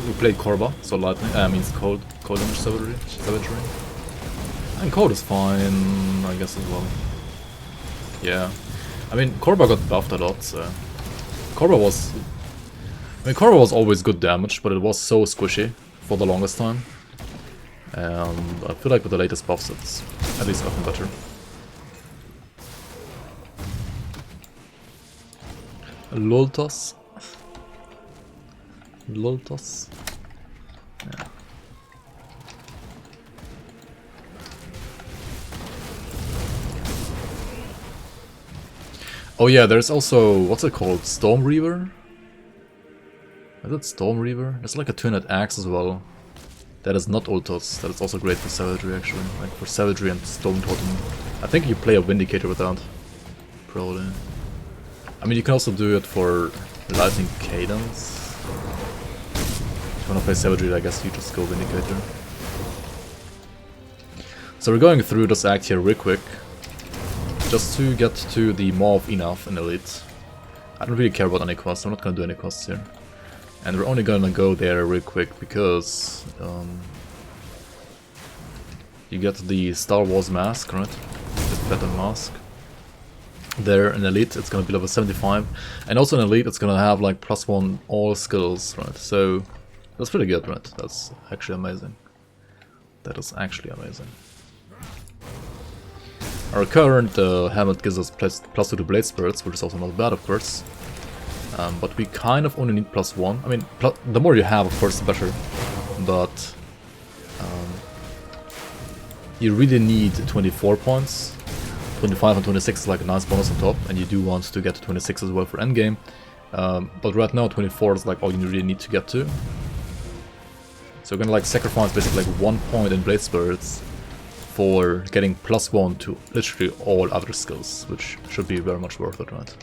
Speaker 1: We played Korba, so lightning means cold damage savagery. And cold is fine, I guess as well. Yeah. I mean Korba got buffed a lot, so Korba was always good damage, but it was so squishy for the longest time. And I feel like with the latest buffs it's at least gotten better. Loltos. Loltos. Yeah. Oh yeah, there's also, what's it called? Storm Reaver? Is it Storm Reaver? There's like a 200 axe as well. That is not Ultos, that is also great for savagery actually. Like for savagery and Stone Totem. I think you play a Vindicator with that. Probably. I mean you can also do it for Lightning Cadence. If you wanna play savagery, I guess you just go Vindicator. So we're going through this act here real quick. Just to get to the Maw of Enough in Elite. I don't really care about any quests, I'm not gonna do any quests here. And we're only gonna go there real quick because you get the Star Wars mask, right? The Tibetan mask. There in Elite it's gonna be level 75. And also in Elite it's gonna have like +1 all skills, right? So that's pretty good, right? That's actually amazing. That is actually amazing. Our current helmet gives us +2 to blade spirits, which is also not bad, of course. But we kind of only need +1. I mean, the more you have, of course, the better. But you really need 24 points. 25 and 26 is like a nice bonus on top, and you do want to get to 26 as well for endgame. But right now, 24 is like all you really need to get to. So you're gonna like sacrifice basically like 1 point in blade spirits for getting +1 to literally all other skills, which should be very much worth it, right?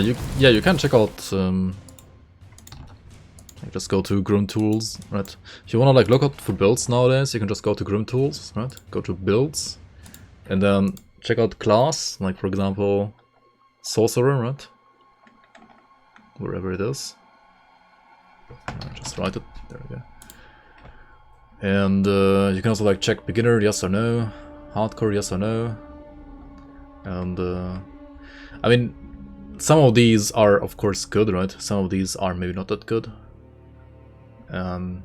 Speaker 1: You can check out. Just go to GRIMTOOls, right? If you wanna like look out for builds nowadays, you can just go to GRIMTOOls, right? Go to builds, and then check out class, like for example, sorcerer, right? Wherever it is. Just write it. There we go. And you can also like check beginner, yes or no, hardcore, yes or no. And I mean, some of these are of course good, right? Some of these are maybe not that good. That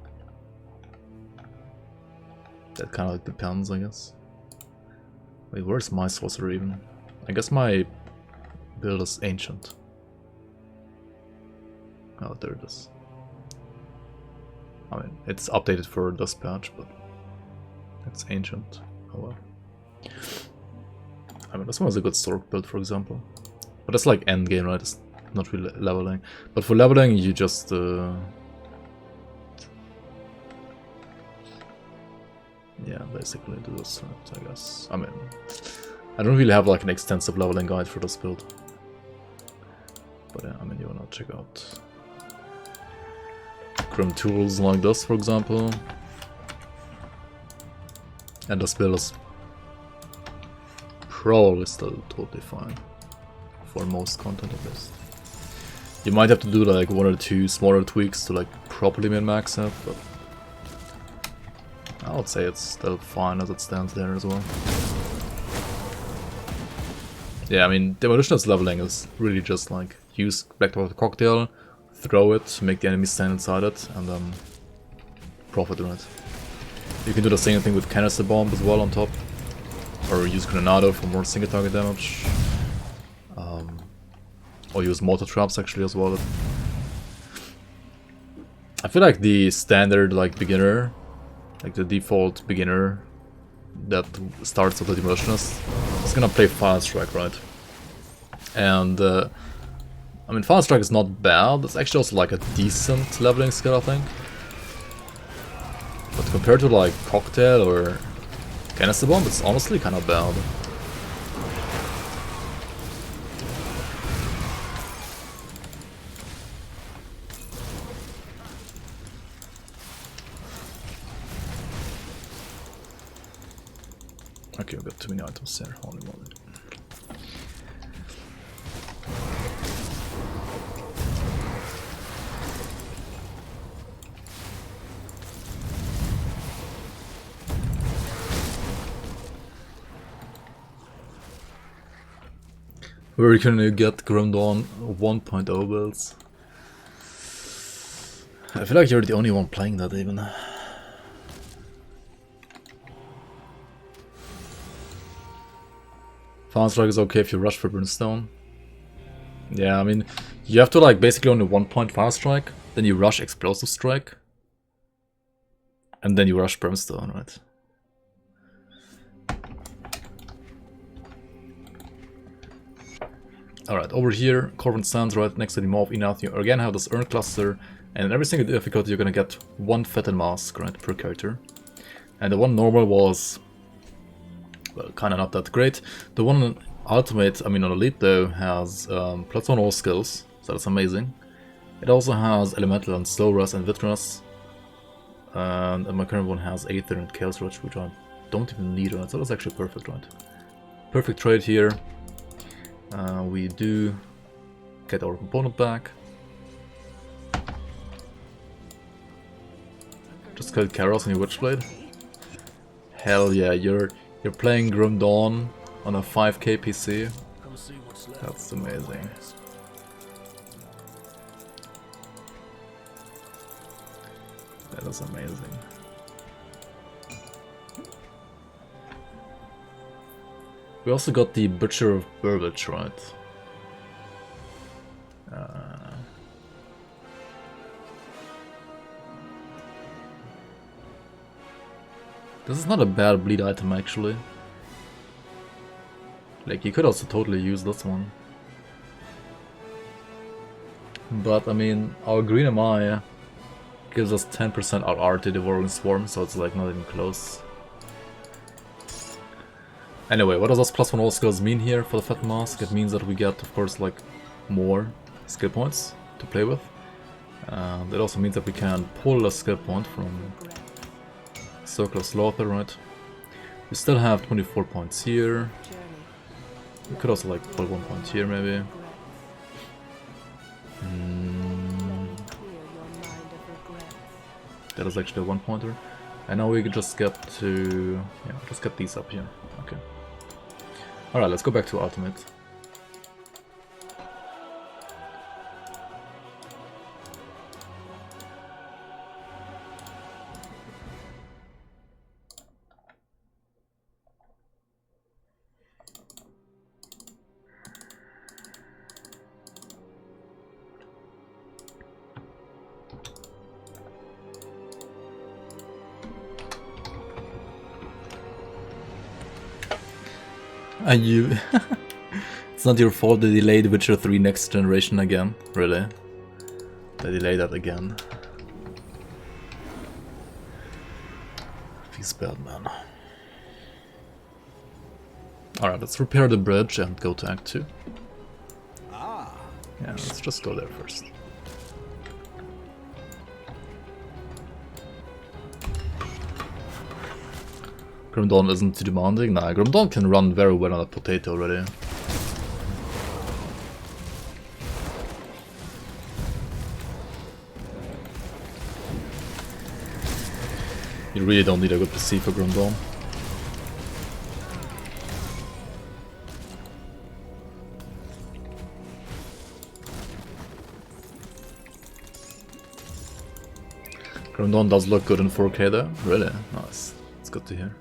Speaker 1: kind of like depends, I guess. Wait, where's my sorcerer even? I guess my build is ancient. Oh, there it is. I mean, it's updated for this patch, but it's ancient. Oh well. I mean, this one is a good Stork build, for example. But it's like endgame, right? It's not really leveling. But for leveling, you just... yeah, basically do this, right, I guess. I mean, I don't really have like an extensive leveling guide for this build. But yeah, I mean, you wanna check out GRIMTOOls like this, for example. And this build is probably still totally fine. For most content at least. You might have to do like 1 or 2 smaller tweaks to like properly min-max it, but I would say it's still fine as it stands there as well. Yeah, I mean, Demolitionist leveling is really just like use Black Water Cocktail, throw it, make the enemy stand inside it, and then profit on it. You can do the same thing with Canister Bomb as well on top. Or use Granado for more single target damage. Or use mortar traps actually as well. I feel like the standard like beginner, like the default beginner that starts with the Demolitionist is gonna play Fire Strike, right? And I mean, Fire Strike is not bad. It's actually also like a decent leveling skill, I think. But compared to like Cocktail or Canister Bomb, it's honestly kind of bad. Okay, we've got too many items here. Holy moly. Where can you get Grim Dawn 1.0 builds? I feel like you're the only one playing that even. Fire Strike is okay if you rush for Brimstone. Yeah, I mean, you have to like basically only 1 point Fire Strike, then you rush Explosive Strike, and then you rush Brimstone, right? Alright, over here, Corvin stands right next to the Maw of Enath. You again have this Urn Cluster, and in every single difficulty you're gonna get 1 Fetid Mask, right, per character. And the one normal was, well, kinda not that great. The one on Ultimate, I mean on Elite though, has plus 1 all skills, so that's amazing. It also has Elemental and Slow Rust and Vitrinous. And my current one has Aether and Chaos Rush, which I don't even need, right, so that's actually perfect, right? Perfect trade here. We do get our component back. Just killed Karos on your Witchblade. Hell yeah, you're playing Grim Dawn on a 5k PC. That's amazing. That is amazing. We also got the Butcher of Burbage, right? This is not a bad bleed item actually. Like, you could also totally use this one. But I mean, our Green MI gives us 10% RR to Devouring Swarm, so it's like not even close. Anyway, what does this plus 1 all skills mean here for the Fat Mask? It means that we get, of course, like more skill points to play with. It also means that we can pull a skill point from Circle of Slaughter, right? We still have 24 points here. We could also like pull 1 point here, maybe. That is actually a 1 pointer. And now we can just get to, yeah, just get these up here. Okay. Alright, let's go back to Ultimate. And you... It's not your fault they delayed Witcher 3 Next Generation again, really? They delayed that again. Feels bad, man. Alright, let's repair the bridge and go to Act 2. Yeah, let's just go there first. Grim Dawn isn't too demanding. Nah, Grim Dawn can run very well on a potato already. You really don't need a good PC for Grim Dawn. Grim Dawn does look good in 4K though. Really? Nice. It's good to hear.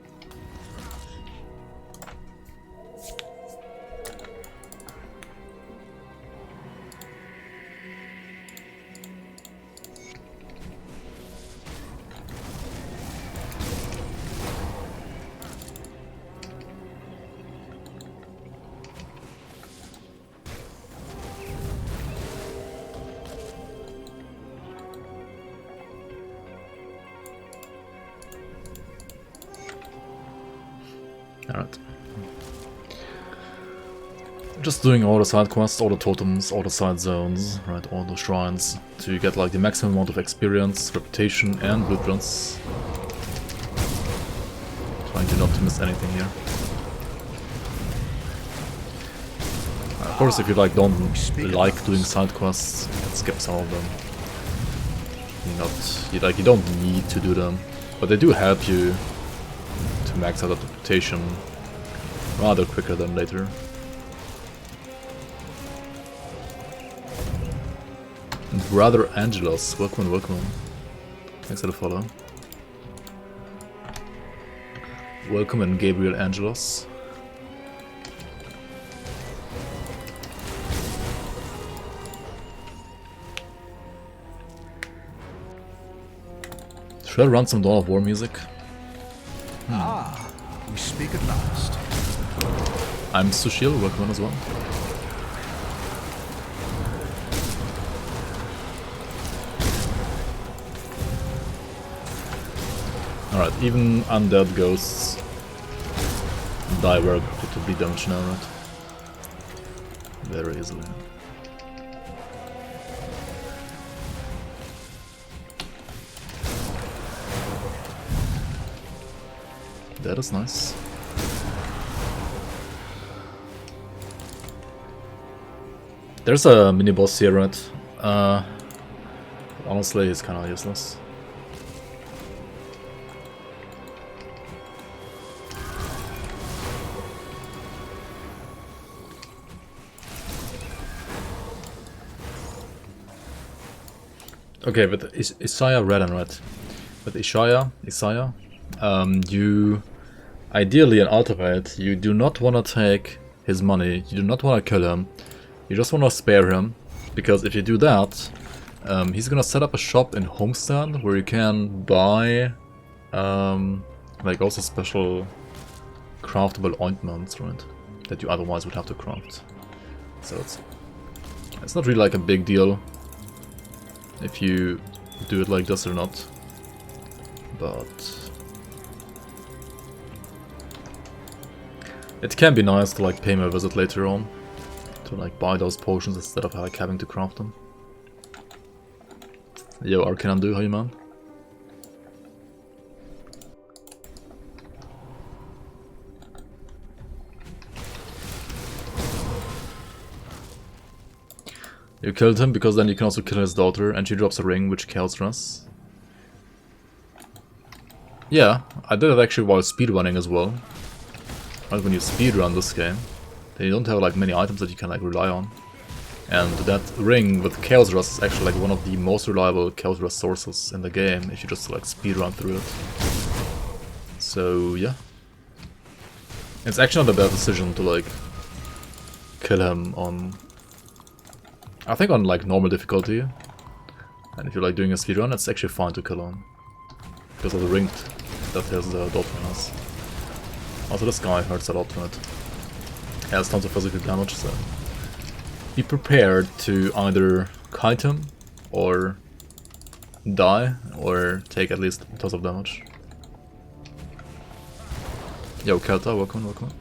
Speaker 1: Alright. Just doing all the side quests, all the totems, all the side zones, right, all the shrines, to get like the maximum amount of experience, reputation and blueprints. Trying to not to miss anything here. Of course, if you like don't like doing side quests, you can skip some of them. You don't need to do them, but they do help you to max out that reputation rather quicker than later. And Brother Angelos, welcome, welcome. Thanks for the follow. Welcome and Gabriel Angelos. Should I run some Dawn of War music?
Speaker 2: Ah, we speak at last.
Speaker 1: I'm Sushil, welcome as well. Alright, even undead ghosts die very quickly to bleed damage now, right? Very easily. That is nice. There's a mini boss here, right? Honestly, he's kind of useless. Okay, with Isaiah Redden, right? With Isaiah, you ideally in Ultimate, you do not want to take his money, you do not want to kill him, you just want to spare him, because if you do that, he's gonna set up a shop in Homestead where you can buy like also special craftable ointments, right? That you otherwise would have to craft. So it's not really like a big deal if you do it like this or not, but it can be nice to like pay me a visit later on to like buy those potions instead of like having to craft them. Yo, Arcanandu, how you man? You killed him because then you can also kill his daughter and she drops a ring which kills Russ. Yeah, I did it actually while speedrunning as well. Right, when you speedrun this game, then you don't have like many items that you can like rely on. And that ring with Chaos Rust is actually like one of the most reliable Chaos Rust sources in the game if you just like speedrun through it. So yeah. It's actually not a bad decision to like kill him on, I think on like normal difficulty. And if you're like doing a speedrun, it's actually fine to kill him. Because of the ring that his daughter has. Also this guy hurts a lot from it. He has tons of physical damage, so be prepared to either kite him or die or take at least tons of damage. Yo, Kelta, welcome, welcome.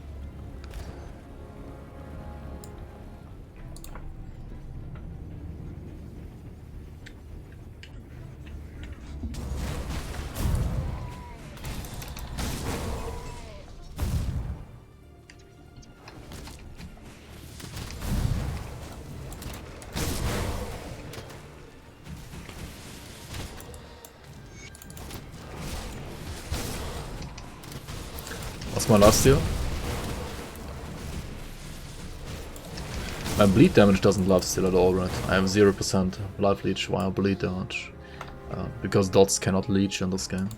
Speaker 1: What's my last steal? My bleed damage doesn't life steal at all, right? I have 0% life leech while bleed damage. Because dots cannot leech in this game.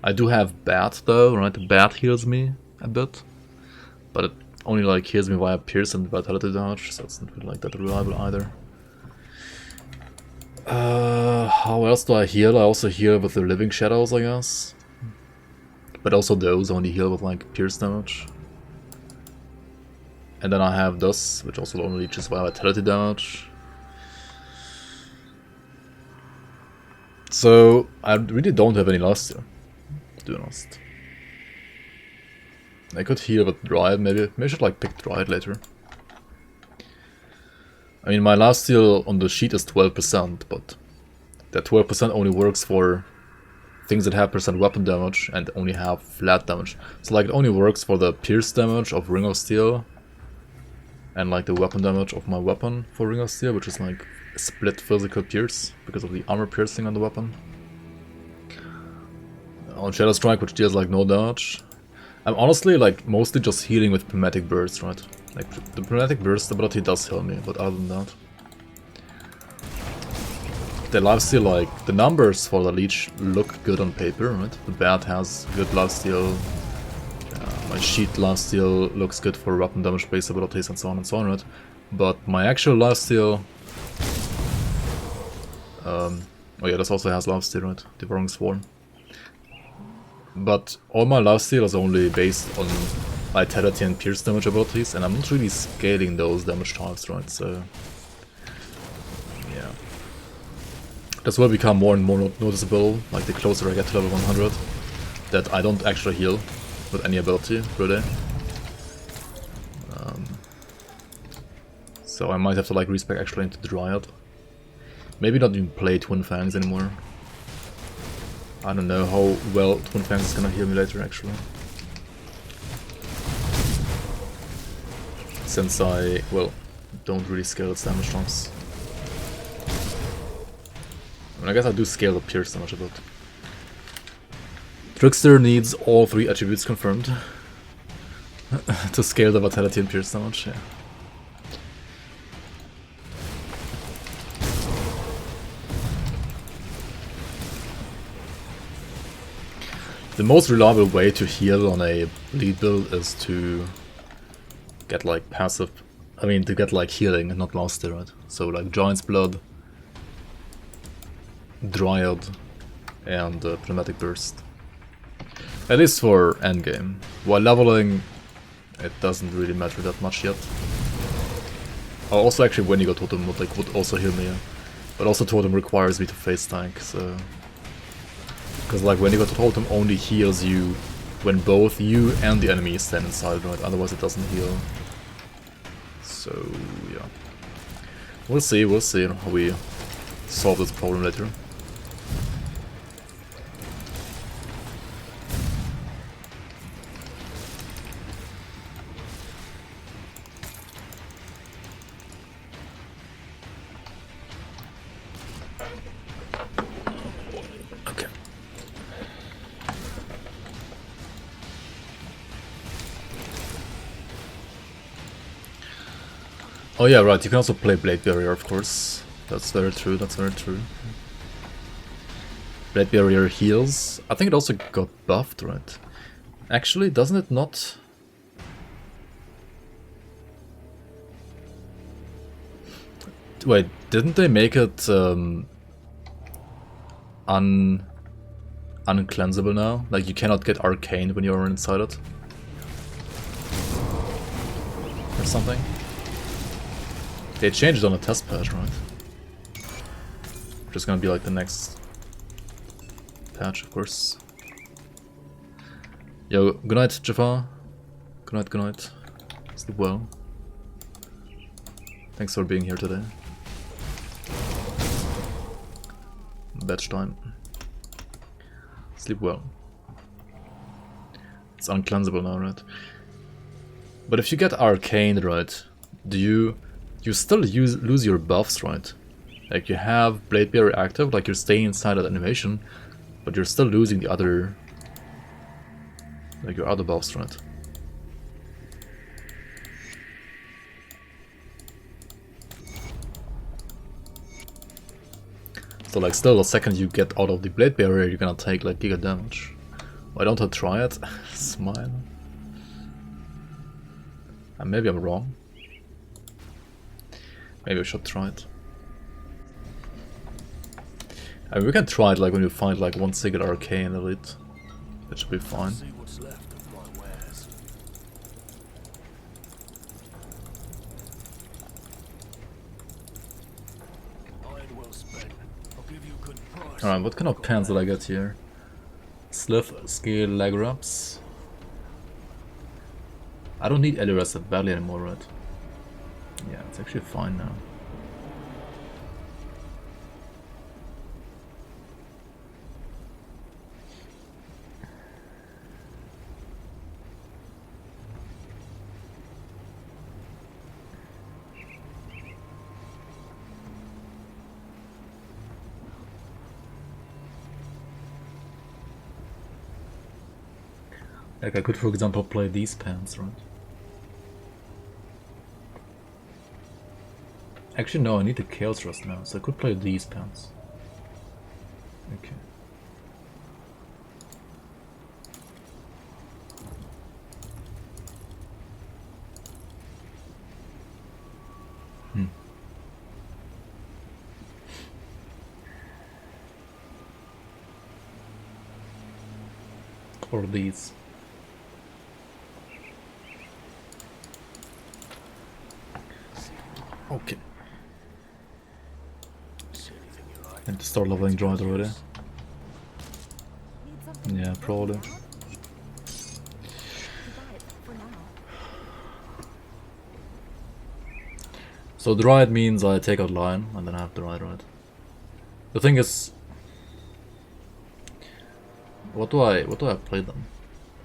Speaker 1: I do have bat though, right? Bat heals me a bit. But it only like heals me via pierce and vitality damage, so it's not really like that reliable either. How else do I heal? I also heal with the living shadows, I guess. But also those only heal with like pierce damage. And then I have this, which also only leeches via vitality damage. So I really don't have any last here, to be honest. I could heal with Dryad, maybe I should like pick Dryad later. I mean, my lifesteal on the sheet is 12%, but that 12% only works for things that have percent weapon damage and only have flat damage. So like it only works for the pierce damage of Ring of Steel and like the weapon damage of my weapon for Ring of Steel, which is like a split physical pierce because of the armor piercing on the weapon. On Shadow Strike, which deals like no damage. I'm honestly like mostly just healing with Pneumatic Burst, right? Like the Pneumatic Burst ability does heal me, but other than that, the lifesteal, like the numbers for the leech look good on paper, right? The bat has good lifesteal. My sheet lifesteal looks good for weapon damage based abilities and so on, right? But my actual lifesteal, oh yeah, this also has lifesteal, right? Devouring Swarm. But all my lifesteal is only based on Vitality and Pierce damage abilities, and I'm not really scaling those damage types, right? So yeah, this will become more and more noticeable, like the closer I get to level 100, that I don't actually heal with any ability, really. So I might have to like respec actually into Dryad. Maybe not even play Twin Fangs anymore. I don't know how well Twin Fangs is gonna heal me later, actually. Since I, well, don't really scale its damage chunks. I mean, I guess I do scale the pierce damage a bit. Trickster needs all 3 attributes confirmed to scale the vitality and pierce damage, yeah. The most reliable way to heal on a lead build is to get like passive, I mean to get like healing and not master, right? So like Giant's Blood, Dryad, and Pneumatic Burst. At least for endgame. While leveling, it doesn't really matter that much yet. Oh, also actually Wendigo Totem would also heal me, yeah. But also Totem requires me to face tank, so... Because like Wendigo Totem only heals you when both you and the enemy stand inside, right? Otherwise it doesn't heal. So yeah. We'll see how we solve this problem later. Oh yeah, right, you can also play Blade Barrier, of course. That's very true, that's very true. Blade Barrier heals. I think it also got buffed, right? Actually, doesn't it not? Wait, didn't they make it uncleansable now? Like you cannot get arcane when you're inside it? Or something? They changed it on a test patch, right? Which is gonna be like the next patch, of course. Yo, good night, Jafar. Good night, good night. Sleep well. Thanks for being here today. Batch time. Sleep well. It's uncleansable now, right? But if you get arcaned, right, do you still lose your buffs, right? Like you have Blade Barrier active, like you're staying inside that animation, but you're still losing the other, like your other buffs, right? So like still the second you get out of the Blade Barrier, you're gonna take like giga damage. Why don't I try it? Smile. And maybe I'm wrong. Maybe I should try it. I mean, we can try it like when you find like one single arcane elite. That should be fine. Alright, what kind of pants did I get here? Slith, scale, leg wraps. I don't need LRS at Valley anymore, right? Yeah, it's actually fine now. Like I could, for example, play these pants, right? Actually, no, I need the Chaos Rust now, so I could play these pants. Okay. Or these. Okay. And to start leveling Droid already. Yeah, probably. So Droid means I take out Lion and then I have Droid, right? The thing is, what do I play then?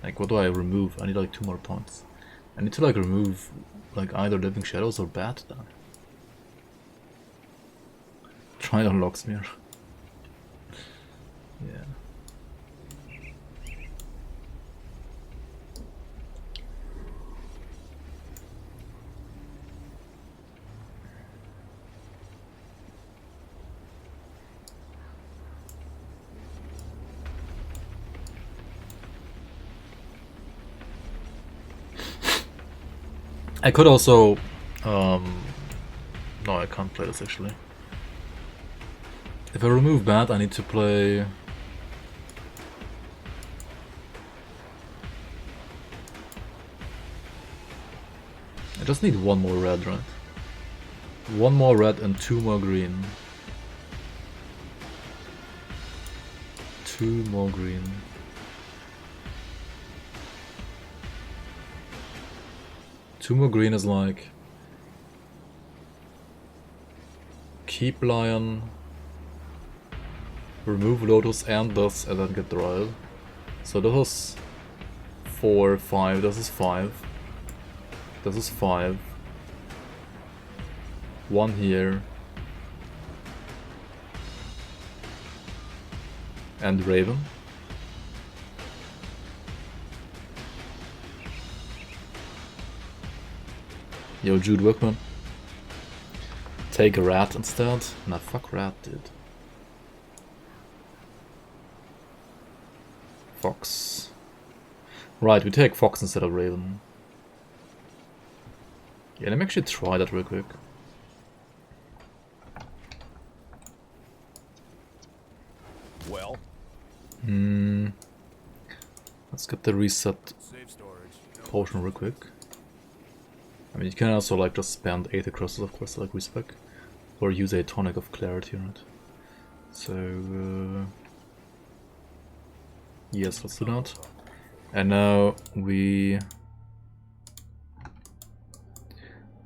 Speaker 1: Like, what do I remove? I need like 2 more points. I need to like remove like either Living Shadows or Bat then. Try it on Locksmere. Yeah. I could also no, I can't play this actually. If I remove Bat, I need to play... I just need 1 more red, right? 1 more red and 2 more green. 2 more green. Two more green is like... keep Lion, remove Lotus and this, and then get Droid. So this is 4, 5, this is 5. This is 5. 1 here. And Raven. Yo, Jude Workman. Take a rat instead? Nah, fuck rat, dude. Fox. Right, we take Fox instead of Raven. Yeah, let me actually try that real quick.
Speaker 2: Well.
Speaker 1: Let's get the reset potion real quick. I mean, you can also like just spend 80 crystals, of course, like respec, or use a tonic of clarity, right? So yes, let's do that. And now we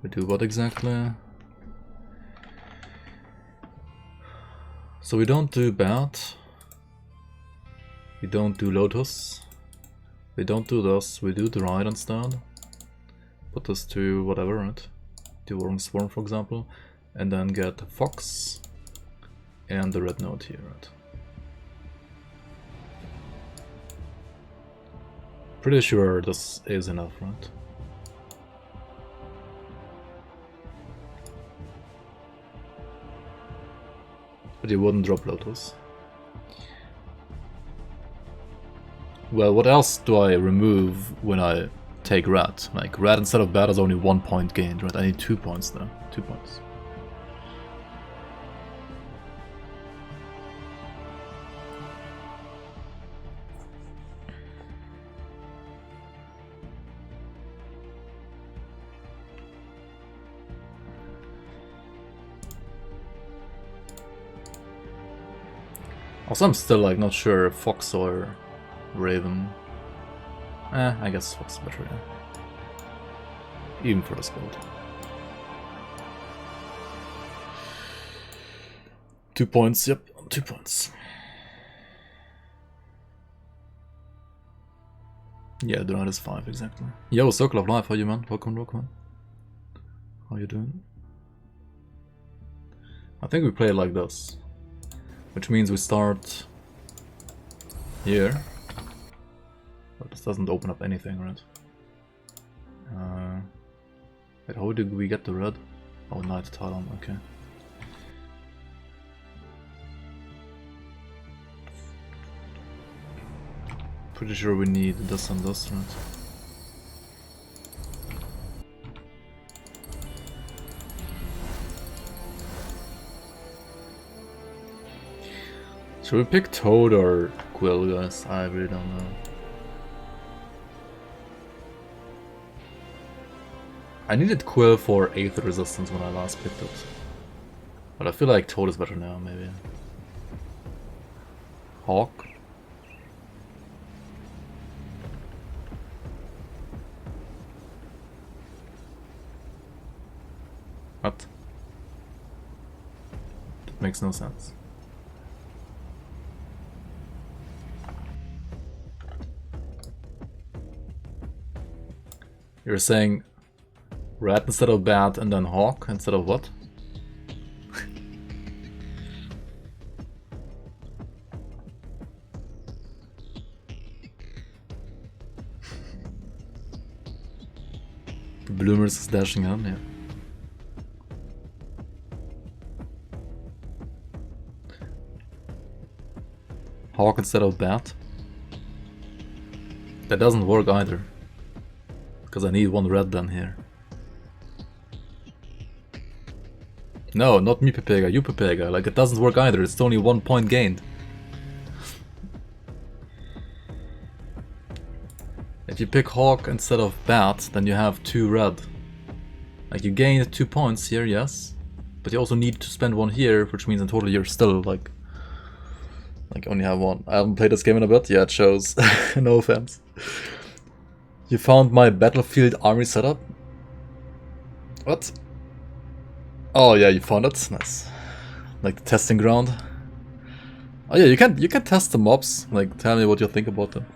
Speaker 1: do what exactly? So we don't do Bat, we don't do Lotus, we don't do this, we do the Ride instead. Put this to whatever, right? To Warring Swarm, for example, and then get Fox and the red node here, right? Pretty sure this is enough, right? But you wouldn't drop Lotus. Well, what else do I remove when I take red? Like, red instead of Bat is only 1 point gained, right? I need 2 points though. 2 points. Also, I'm still like not sure if Fox or Raven. I guess Fox is better, yeah. Even for the squad. 2 points, yep, 2 points. Yeah, the is 5, exactly. Yo, Circle of Life, how you, man? Welcome, welcome. How you doing? I think we play it like this. Which means we start here. But this doesn't open up anything, right? Wait, how did we get the red? Oh, Knight Talon, okay. Pretty sure we need this and this, right? Should we pick Toad or Quill, guys? I really don't know. I needed Quill for Aether resistance when I last picked it. But I feel like Toad is better now, maybe. Hawk. What? That makes no sense. You're saying red instead of bat and then hawk instead of what? The bloomers is dashing on, yeah. Hawk instead of bat. That doesn't work either. Because I need one red then here. No, not me Pepega, you Pepega. Like, it doesn't work either, it's only 1 point gained. If you pick Hawk instead of Bat, then you have 2 red. Like, you gain 2 points here, yes. But you also need to spend 1 here, which means in total you're still, like only have 1. I haven't played this game in a bit, yeah, it shows. No offense. You found my battlefield army setup? What? Oh yeah, you found it. Nice. Like the testing ground. Oh yeah, you can test the mobs. Like, tell me what you think about them.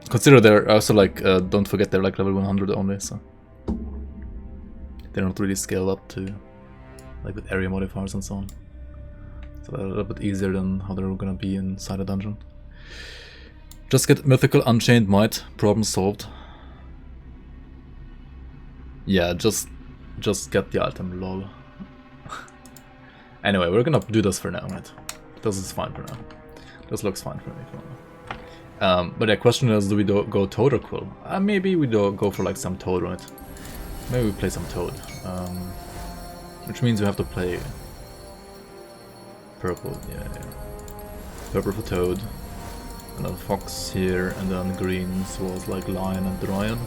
Speaker 1: Consider they're also like, don't forget they're like level 100 only, so they're not really scaled up to like with area modifiers and so on. So they're a little bit easier than how they're gonna be inside a dungeon. Just get Mythical Unchained Might, problem solved. Yeah, just get the item, lol. Anyway, we're gonna do this for now, right? This is fine for now. This looks fine for me for now. But the question is, do we go Toad or Quill? Maybe we go for like some Toad, right? Maybe we play some Toad. Which means we have to play purple, yeah. Purple for Toad. And then Fox here, and then greens was like Lion and Dryad.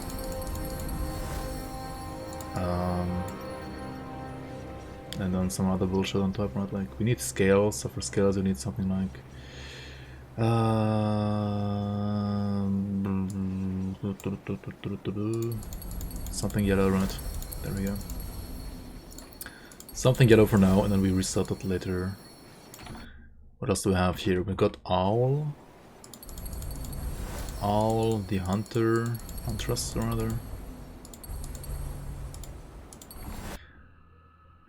Speaker 1: And then some other bullshit on top, right? Like, we need scales, so for scales we need something like... something yellow, right? There we go. Something yellow for now, and then we reset it later. What else do we have here? We got Owl. Owl, the Huntress rather.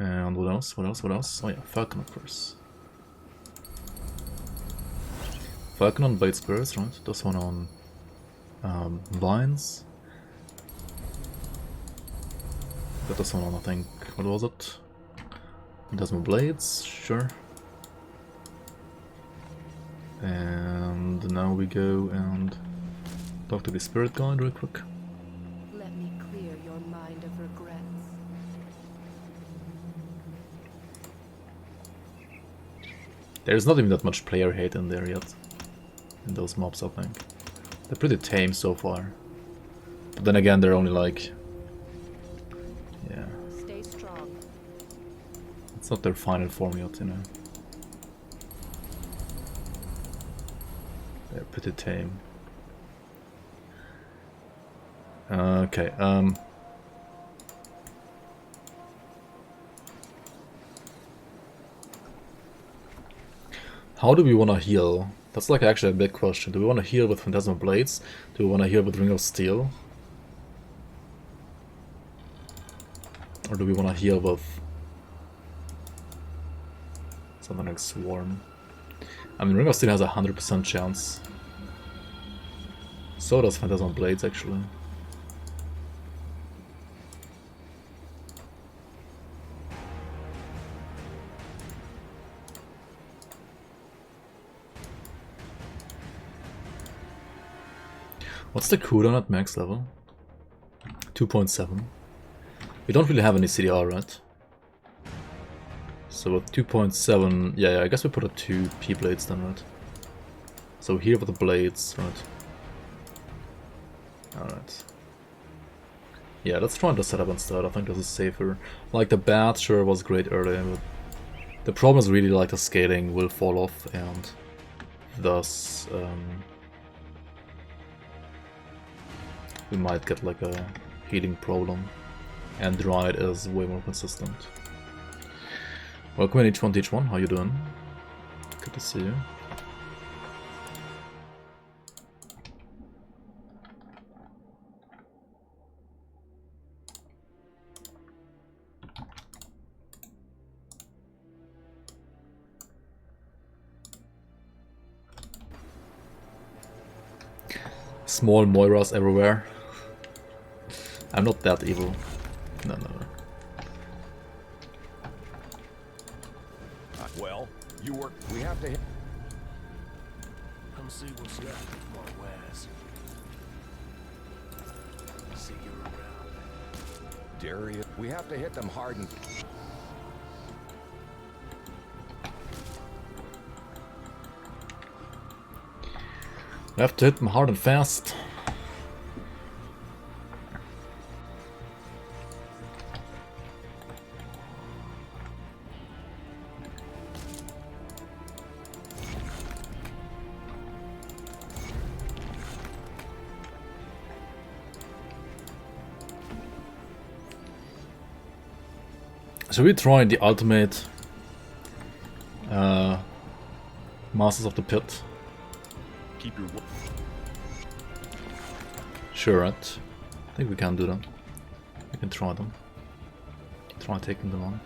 Speaker 1: And what else? What else? Oh yeah, Falcon of course. Falcon on Blade Spirits, right? This one on Vines. Got this one on, I think, what was it? Desmo Blades, sure. And now we go and talk to the Spirit Guide real quick.
Speaker 4: Let me clear your mind of regrets.
Speaker 1: There's not even that much player hate in there yet. In those mobs, I think. They're pretty tame so far. But then again, they're only like... yeah.
Speaker 4: Stay strong.
Speaker 1: It's not their final form yet, you know. They're pretty tame. Okay, how do we want to heal? That's like actually a big question. Do we want to heal with Phantasmal Blades? Do we want to heal with Ring of Steel? Or do we want to heal with something like Swarm? I mean, Ring of Steel has a 100% chance. So does Phantasmal Blades, actually. What's the cooldown at max level? 2.7. We don't really have any CDR, right? So with 2.7, yeah, I guess we put a 2 P-blades then, right? So here with the blades, right? Alright. Yeah, let's try this setup instead. I think this is safer. Like, the bat sure was great earlier, but the problem is really like the scaling will fall off, and thus we might get like a healing problem. And Dryad is way more consistent. Welcome in each one to each one. How you doing? Good to see you. Small Moiras everywhere. I'm not that evil. No.
Speaker 2: Well, you work. We have to hit.
Speaker 3: Come see what's up, my wares. See you around.
Speaker 2: Darius, we have to hit them hard and.
Speaker 1: We have to hit them hard and fast. Should we try the ultimate Masters of the Pit?
Speaker 2: Keep your.
Speaker 1: Sure, right? I think we can do that. We can try them. Try taking them on.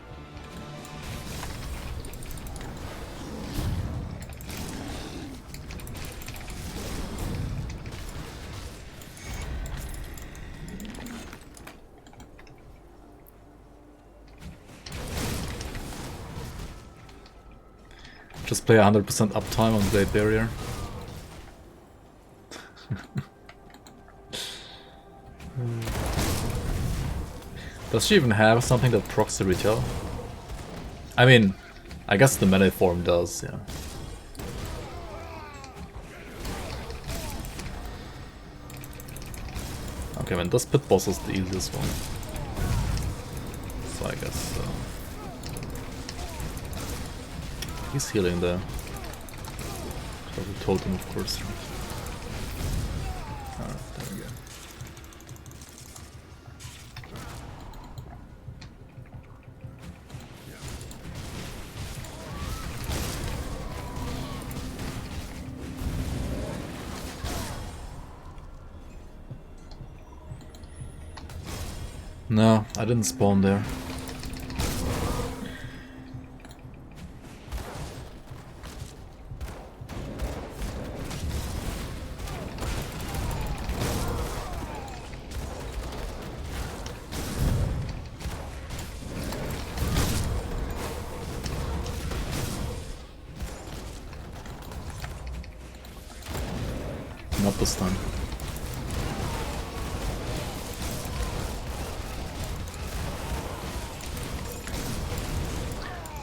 Speaker 1: Just play 100% uptime on Blade Barrier. Does she even have something that procs the retail? I mean, I guess the melee form does, yeah. Okay, man, this pit boss is the easiest one. So I guess he's healing there. The totem, of course. Alright, there we go. No, I didn't spawn there. Not this time.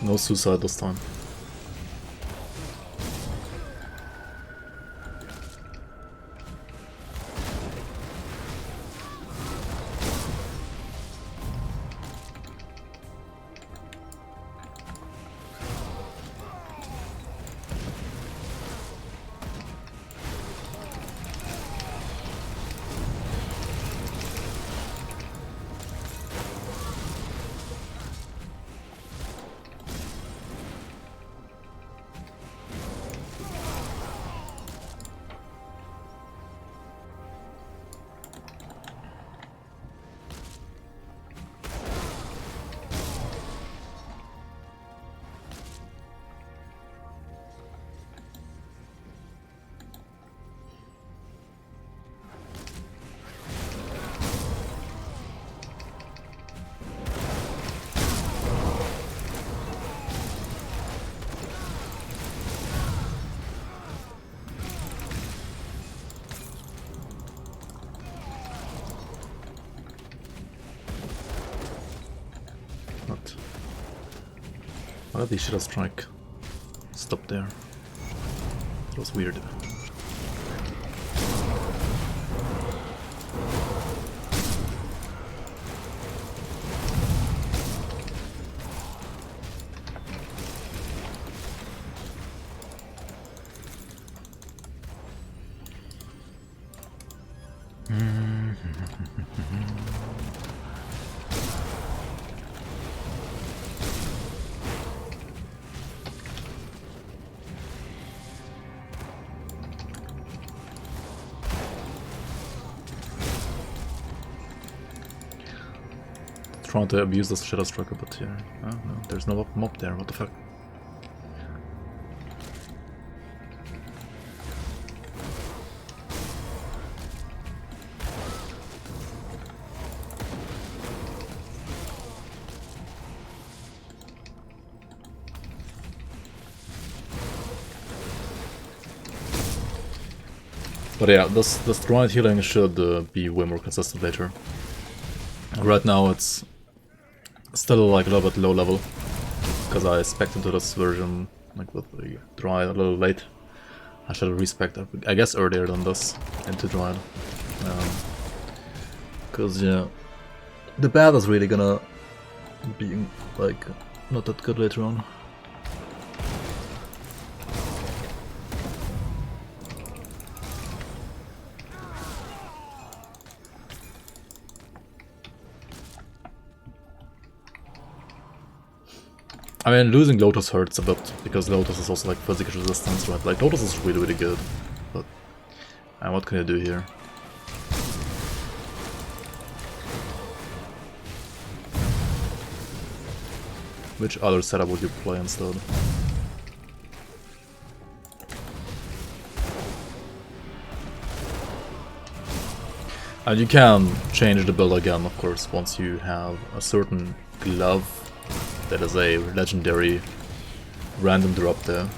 Speaker 1: No suicide this time. Why did the Shadow Strike stop there? That was weird. Trying to abuse this Shadow Striker, but here, oh no, there's no mob there, what the fuck? But yeah, this Druid healing should be way more consistent later. Right now it's still like a little bit low level, because I spec'd into this version like with the Druid a little late. I should have respec'd, I guess, earlier than this into Druid. Because yeah, the bad is really gonna be like not that good later on. I mean, losing Lotus hurts a bit, because Lotus is also like physical resistance, right? Like, Lotus is really, really good, but what can you do here? Which other setup would you play instead? And you can change the build again, of course, once you have a certain glove that is a legendary random drop there.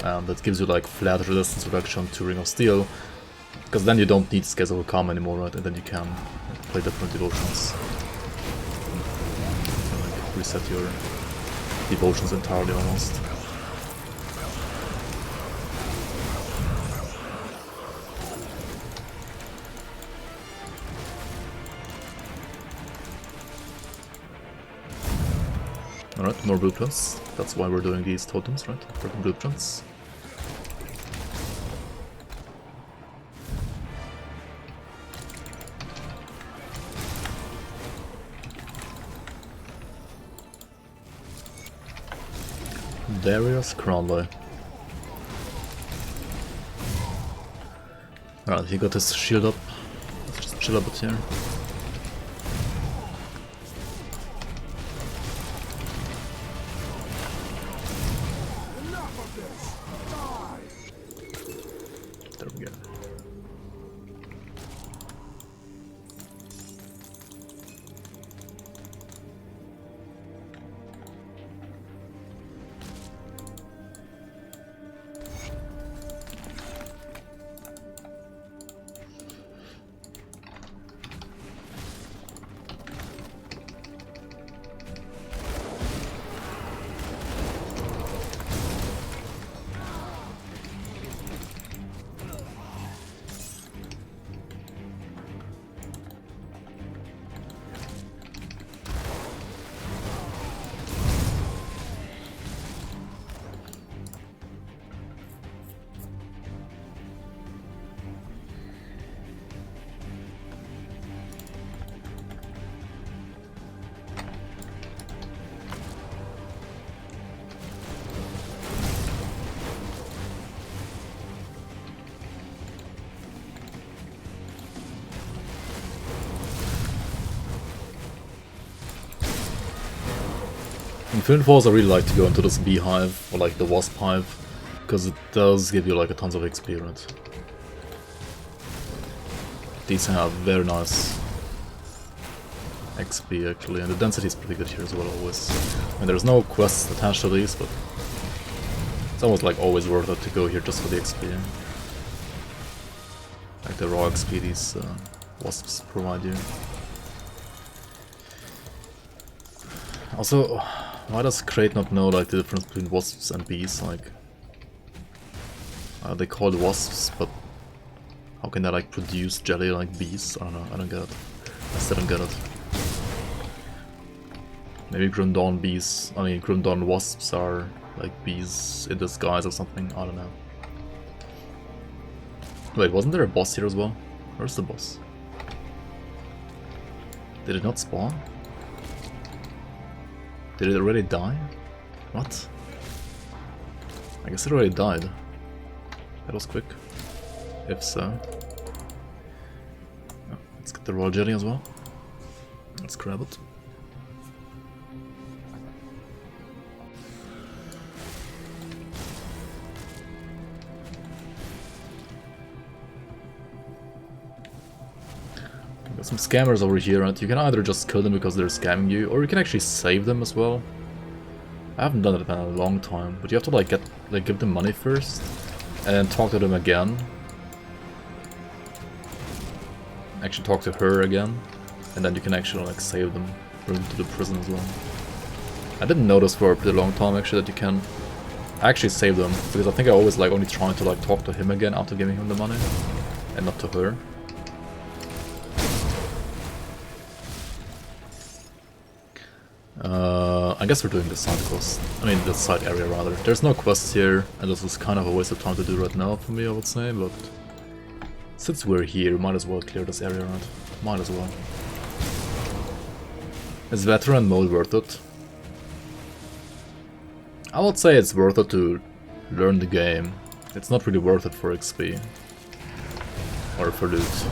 Speaker 1: That gives you like flat resistance reduction to Ring of Steel, because then you don't need Scales of Calm anymore, right? And then you can play different devotions. Like, reset your devotions entirely almost. Alright, more blueprints. That's why we're doing these totems, right? For the blueprints. Darius Cronley. Alright, he got his shield up. Let's just chill a bit here. There we go. In Flint Falls I really like to go into this beehive, or like the wasp hive, because it does give you like a tons of XP, right? These have very nice XP actually, and the density is pretty good here as well always. I mean, there's no quests attached to these, but it's almost like always worth it to go here just for the XP. Like the raw XP these wasps provide you. Also, Why does Crate not know like the difference between wasps and bees? Like, they call it wasps, but how can they like produce jelly like bees? I don't know. I don't get it. I still don't get it. Maybe Grim Dawn bees. I mean, Grim Dawn wasps are like bees in disguise or something. I don't know. Wait, wasn't there a boss here as well? Where's the boss? Did it not spawn? Did it already die? What? I guess it already died. That was quick. If so. Oh, let's get the raw jelly as well. Let's grab it. Got some scammers over here, and you can either just kill them because they're scamming you, or you can actually save them as well. I haven't done it in a long time, but you have to like give them money first, and then talk to them again. Actually talk to her again, and then you can actually like save them, bring them to the prison as well. I didn't notice for a pretty long time actually that you can actually save them, because I think I always like only trying to like talk to him again after giving him the money, and not to her. I guess we're doing the side quest. I mean, the side area rather. There's no quests here, and this is kind of a waste of time to do right now for me, I would say, but since we're here, might as well clear this area, right? Might as well. Is veteran mode worth it? I would say it's worth it to learn the game. It's not really worth it for XP. Or for loot.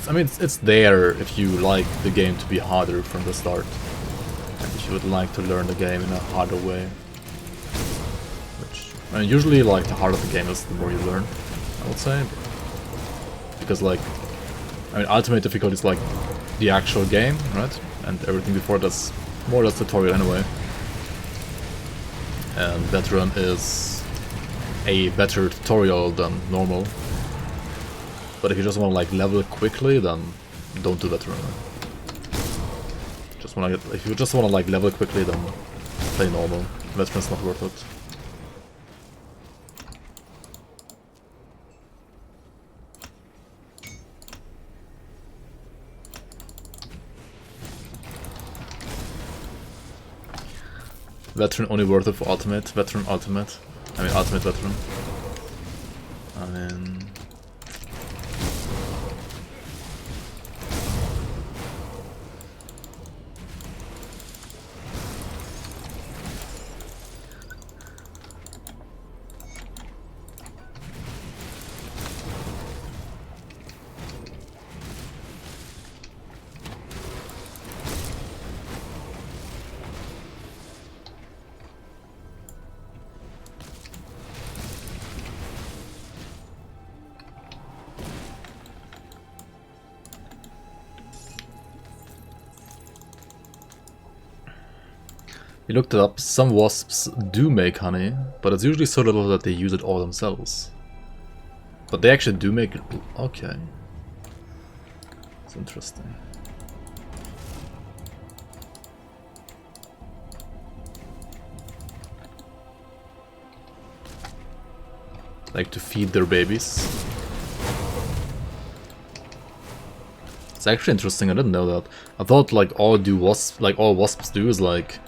Speaker 1: It's there if you like the game to be harder from the start. And if you would like to learn the game in a harder way. Which, I mean, usually like the harder the game is, the more you learn, I would say. Because like, I mean, ultimate difficulty is like the actual game, right? And everything before that's more or less tutorial anyway. And veteran is a better tutorial than normal. But if you just want to like level quickly, then don't do veteran. If you just want to like level quickly, then play normal. Veteran's not worth it. Veteran only worth it for ultimate. Veteran ultimate. I mean ultimate veteran. I mean. You looked it up, some wasps do make honey, but it's usually so little that they use it all themselves. But they actually do make it. Okay. That's interesting. Like to feed their babies. It's actually interesting, I didn't know that. I thought like all wasps do is like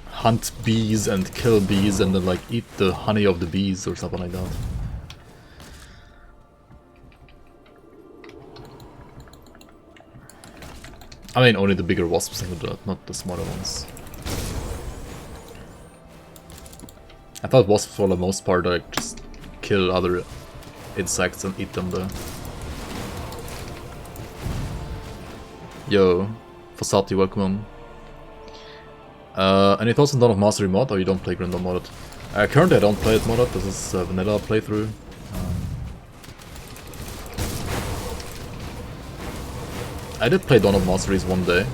Speaker 1: hunt bees and kill bees and then like eat the honey of the bees or something like that. I mean only the bigger wasps can do that, not the smaller ones. I thought wasps for the most part like just kill other insects and eat them though. Yo, Fossati, welcome on. Any thoughts on Dawn of Mastery mod, or you don't play Grim Dawn modded? Currently I don't play it modded, this is a vanilla playthrough. I did play Dawn of Masteries one day.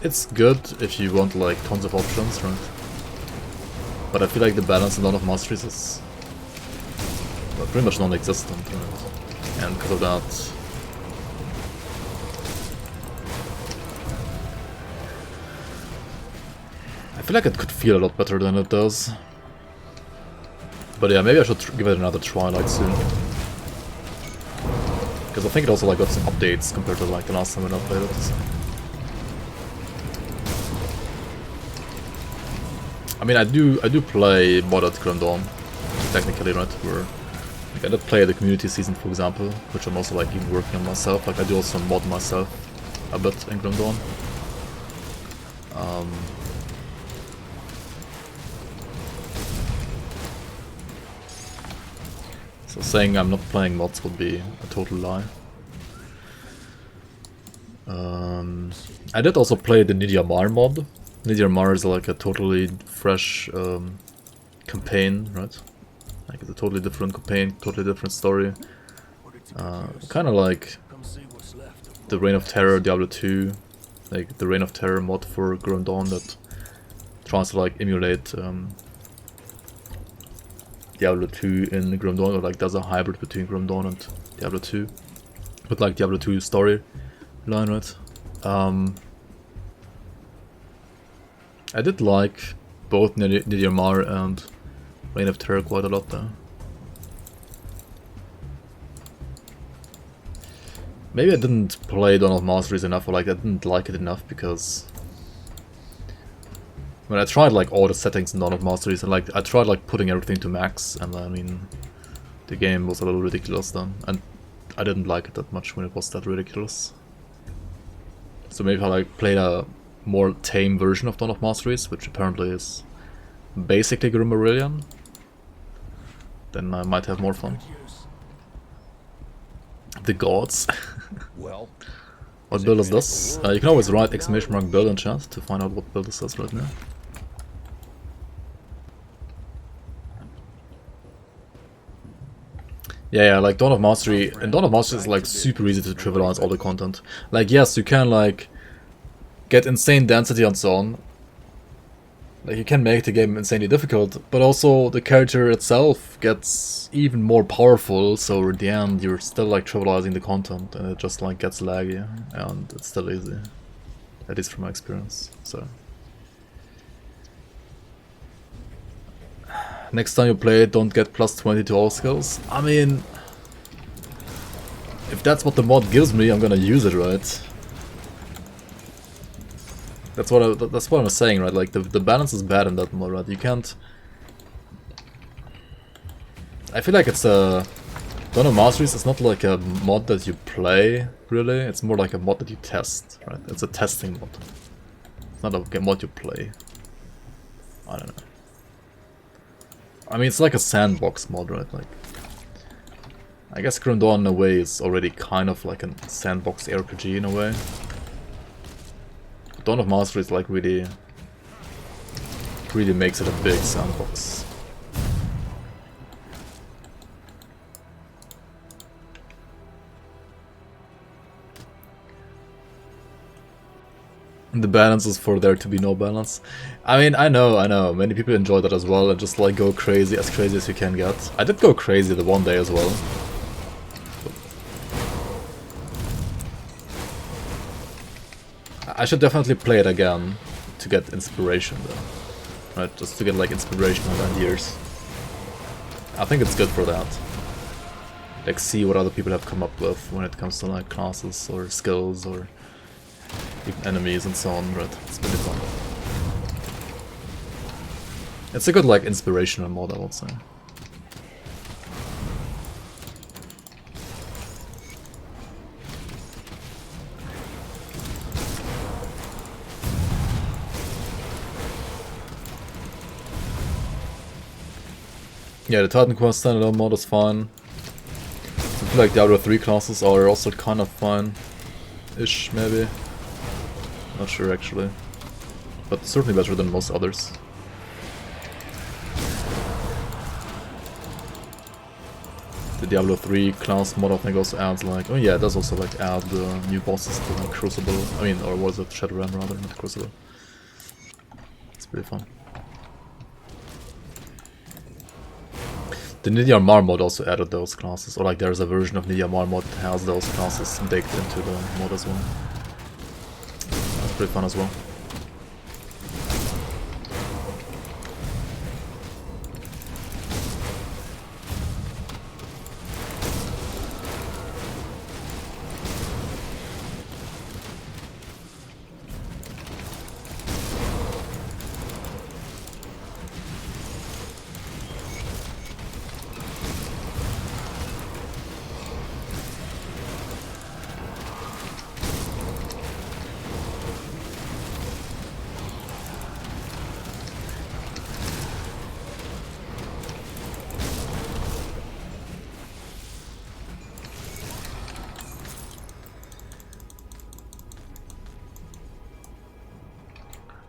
Speaker 1: It's good if you want like tons of options, right? But I feel like the balance in Dawn of Masteries is But pretty much non-existent, right? And because of that, I feel like it could feel a lot better than it does. But yeah, maybe I should give it another try like soon. Because I think it also like got some updates compared to like the last time when I played it. I mean, I do play modded Grim Dawn, technically, right? Where like, I did play the community season, for example, which I'm also like even working on myself. Like I do also mod myself a bit in Grim Dawn. So saying I'm not playing mods would be a total lie. I did also play the Nidia Mar mod. Nidia Mar is like a totally fresh campaign, right? Like it's a totally different campaign, totally different story. Kind of like the Reign of Terror Diablo 2, like the Reign of Terror mod for Grim Dawn that tries to like emulate Diablo 2 in Grim Dawn, or like does a hybrid between Grim Dawn and Diablo 2, with like Diablo 2 story line, right? I did like both Nidia Mar and Reign of Terror quite a lot though. Maybe I didn't play Dawn of Masteries enough, or like I didn't like it enough, because when I tried like all the settings in Dawn of Masteries, and like I tried like putting everything to max, and I mean the game was a little ridiculous then, and I didn't like it that much when it was that ridiculous. So maybe if I like played a more tame version of Dawn of Masteries, which apparently is basically Grim Aurelian, then I might have more fun. The gods.
Speaker 2: Well,
Speaker 1: What build is this? You can always write !build in chat to find out what build this is right now. Yeah, like Dawn of Mastery, and Dawn of Mastery is like super easy to trivialize all the content. Like yes, you can like get insane density and so on. Like you can make the game insanely difficult, but also the character itself gets even more powerful, so at the end you're still like trivializing the content, and it just like gets laggy, and it's still easy. At least from my experience, so. Next time you play it, don't get plus 20 to all skills. I mean, if that's what the mod gives me, I'm gonna use it, right? That's what I was saying, right? Like the balance is bad in that mod, right? You can't. I feel like it's a Dawn of Masteries is not like a mod that you play, really. It's more like a mod that you test, right? It's a testing mod. It's not a mod you play. I don't know. I mean, it's like a sandbox mod, right? Like, I guess Grim Dawn in a way is already kind of like a sandbox RPG in a way. Dawn of Mastery is like really makes it a big sandbox. The balance is for there to be no balance. I mean, I know, many people enjoy that as well and just like go crazy as you can get. I did go crazy the one day as well. I should definitely play it again to get inspiration though. Right, just to get like inspiration and ideas. I think it's good for that. Like see what other people have come up with when it comes to like classes or skills or even enemies and so on, right? It's really fun. It's a good like inspirational mod, I would say. Yeah, the Titan Quest standalone mod is fine. I feel like the other 3 classes are also kind of fine-ish, maybe. Not sure actually, but certainly better than most others. The Diablo 3 class mod I think also adds like, oh yeah, it does also like add new bosses to like Crucible. I mean, or was it Shadowrun rather, not Crucible. It's pretty fun. The Ninja Mar mod also added those classes, or like there's a version of Ninja Mar mod that has those classes baked into the mod as well. That's pretty fun as well.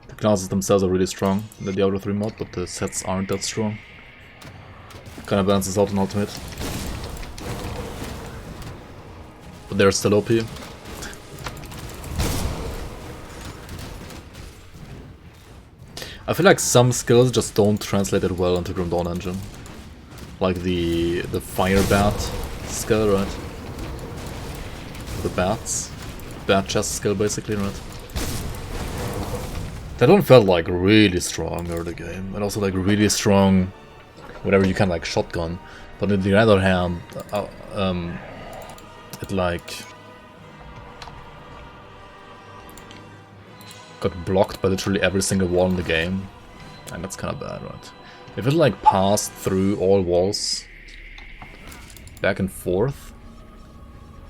Speaker 1: The classes themselves are really strong in the Diablo 3 mod, but the sets aren't that strong. Kinda balances out in Ultimate. But they're still OP. I feel like some skills just don't translate it well into Grim Dawn Engine. Like the fire bat skill, right? The bats. Bat chest skill basically, right? That one felt like really strong early game, and also like really strong whenever you can like shotgun. But on the other hand, it like got blocked by literally every single wall in the game, and that's kind of bad, right? If it like passed through all walls back and forth,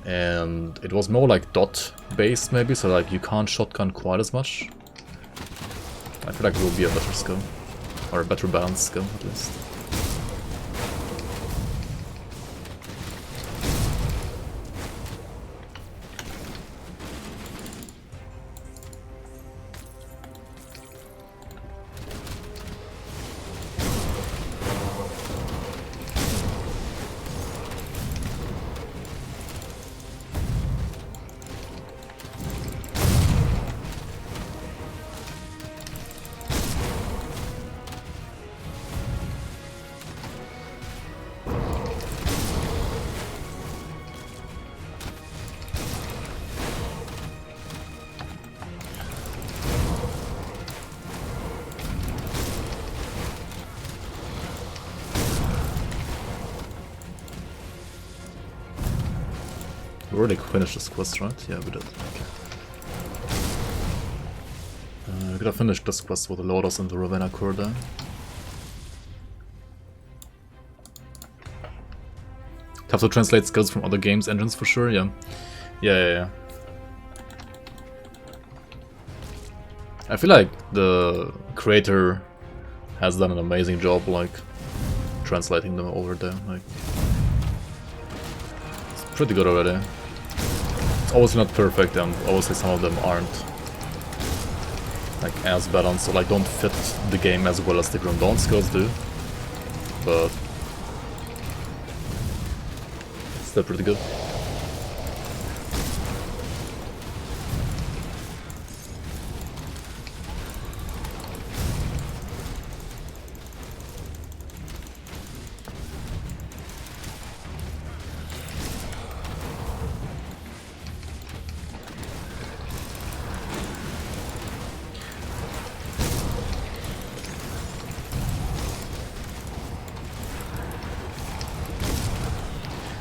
Speaker 1: and it was more like dot based maybe, so like you can't shotgun quite as much, I feel like it will be a better skill, or a better balanced skill at least. We already finished this quest, right? Yeah, we did. Okay. We gotta finish this quest with the Lotus and the Ravenna Corda. Have to translate skills from other games engines for sure, yeah. Yeah. I feel like the creator has done an amazing job, like, translating them over there, like... It's pretty good already. It's obviously not perfect, and obviously some of them aren't like as balanced, so like don't fit the game as well as the Grim Dawn skills do, but still pretty good.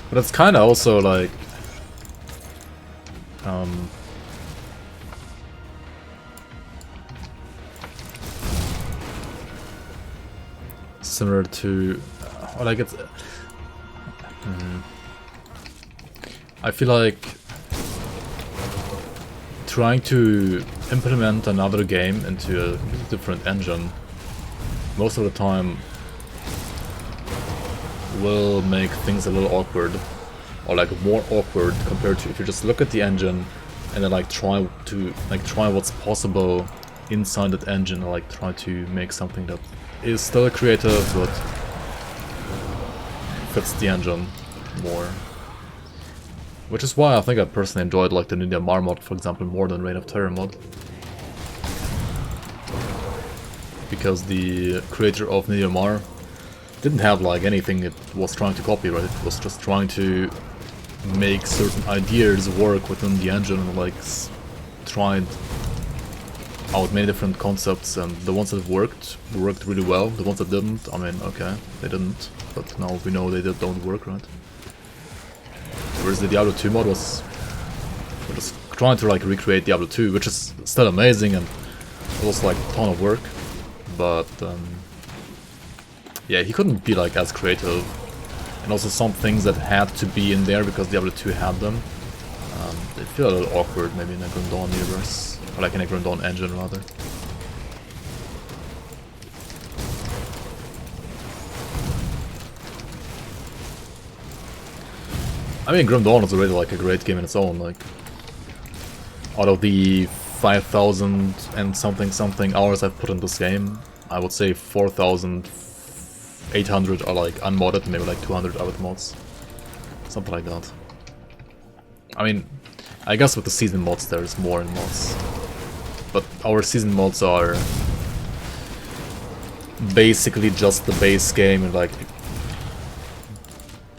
Speaker 1: But it's kind of also like similar to like it's I feel like trying to implement another game into a different engine most of the time will make things a little awkward, or like more awkward compared to if you just look at the engine and then like try what's possible inside that engine, or like try to make something that is still creative but fits the engine more. Which is why I think I personally enjoyed like the Ninja Mar mod, for example, more than Reign of Terror mod. Because the creator of Ninja Mar didn't have like anything it was trying to copy, right? It was just trying to make certain ideas work within the engine and like tried out many different concepts, and the ones that worked really well. The ones that didn't, I mean, okay, they didn't, but now we know they don't work, right? Whereas the Diablo 2 mod was just trying to like recreate Diablo 2, which is still amazing and it was like a ton of work, but yeah, he couldn't be like as creative, and also some things that had to be in there because Diablo 2 had them, they feel a little awkward maybe in a Grim Dawn universe, or like in a Grim Dawn engine rather. I mean, Grim Dawn is already like a great game in its own, like out of the 5,000 and something hours I've put in this game, I would say 4,800 are like unmodded, maybe like 200 are with mods. Something like that. I mean, I guess with the season mods there's more in mods. But our season mods are basically just the base game and like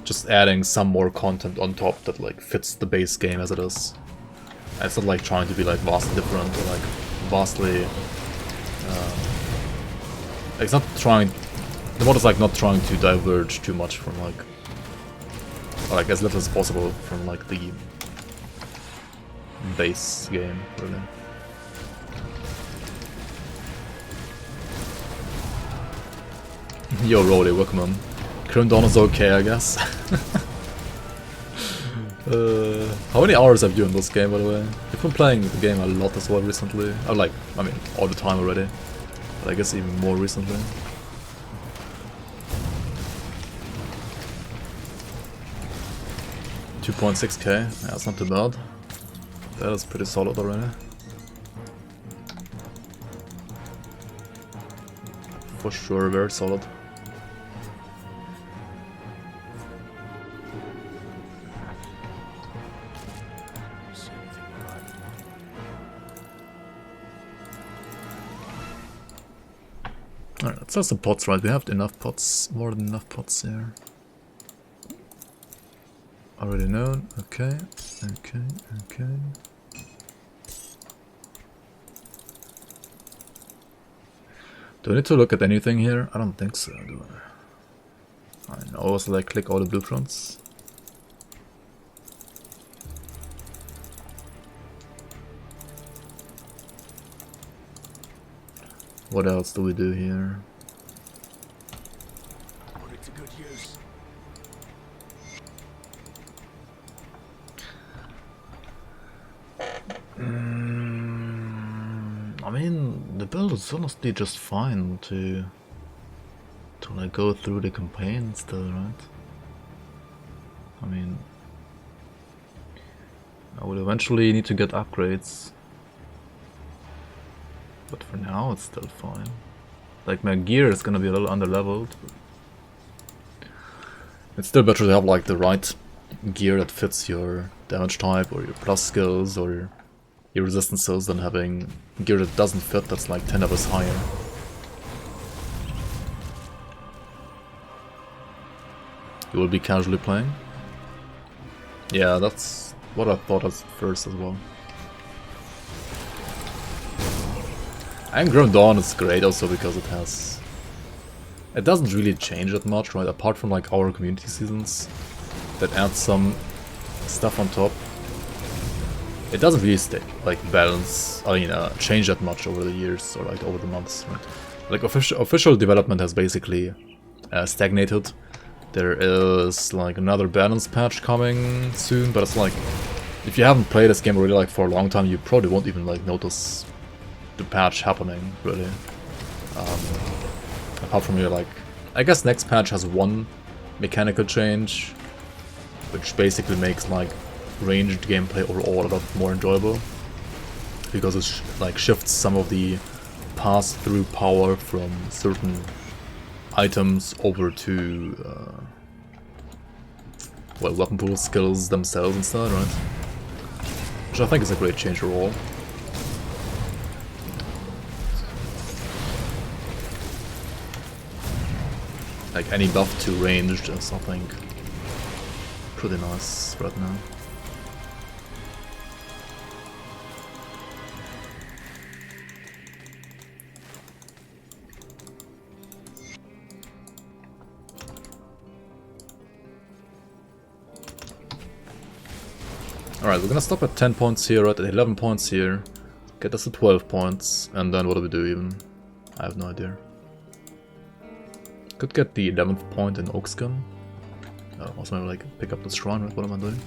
Speaker 1: just adding some more content on top that like fits the base game as it is. It's not like trying to be like vastly different or like vastly... it's not trying... The mod is like not trying to diverge too much from like... or like as little as possible from like the base game, really. Yo, Rolly, welcome on. Grim Dawn is okay, I guess. How many hours have you in this game, by the way? You've been playing the game a lot as well recently. I mean, all the time already. But I guess even more recently. $2.6k, yeah, that's not too bad. That is pretty solid already. For sure, very solid. Alright, let's have some pots, right? We have enough pots, more than enough pots here. Already known, okay, okay, okay. Do I need to look at anything here? I don't think so, do I? I always like click all the blueprints. What else do we do here?
Speaker 3: Put it to good use.
Speaker 1: I mean, the build is honestly just fine to like go through the campaign still, right? I mean, I will eventually need to get upgrades, but for now it's still fine. Like my gear is gonna be a little under-leveled, but it's still better to have like the right gear that fits your damage type or your plus skills or your resistances than having gear that doesn't fit that's like 10 levels higher. You will be casually playing? Yeah, that's what I thought at first as well. And Grim Dawn is great also because it doesn't really change that much, right? Apart from like our community seasons that add some stuff on top. It doesn't really change that much over the years or like over the months, right? Like official development has basically stagnated. There is like another balance patch coming soon, but it's like if you haven't played this game already like for a long time, you probably won't even like notice the patch happening, really. Apart from your like, I guess next patch has one mechanical change, which basically makes like ranged gameplay overall a lot more enjoyable, because it like shifts some of the pass-through power from certain items over to well, weapon pool skills themselves instead, right? Which I think is a great change overall. Like any buff to ranged or something. Pretty nice right now. Alright, we're gonna stop at 10 points here, at 11 points here. Get us to 12 points, and then what do we do even? I have no idea. Could get the 11th point in Oakskin. Also maybe like pick up the shrine, right? What am I doing?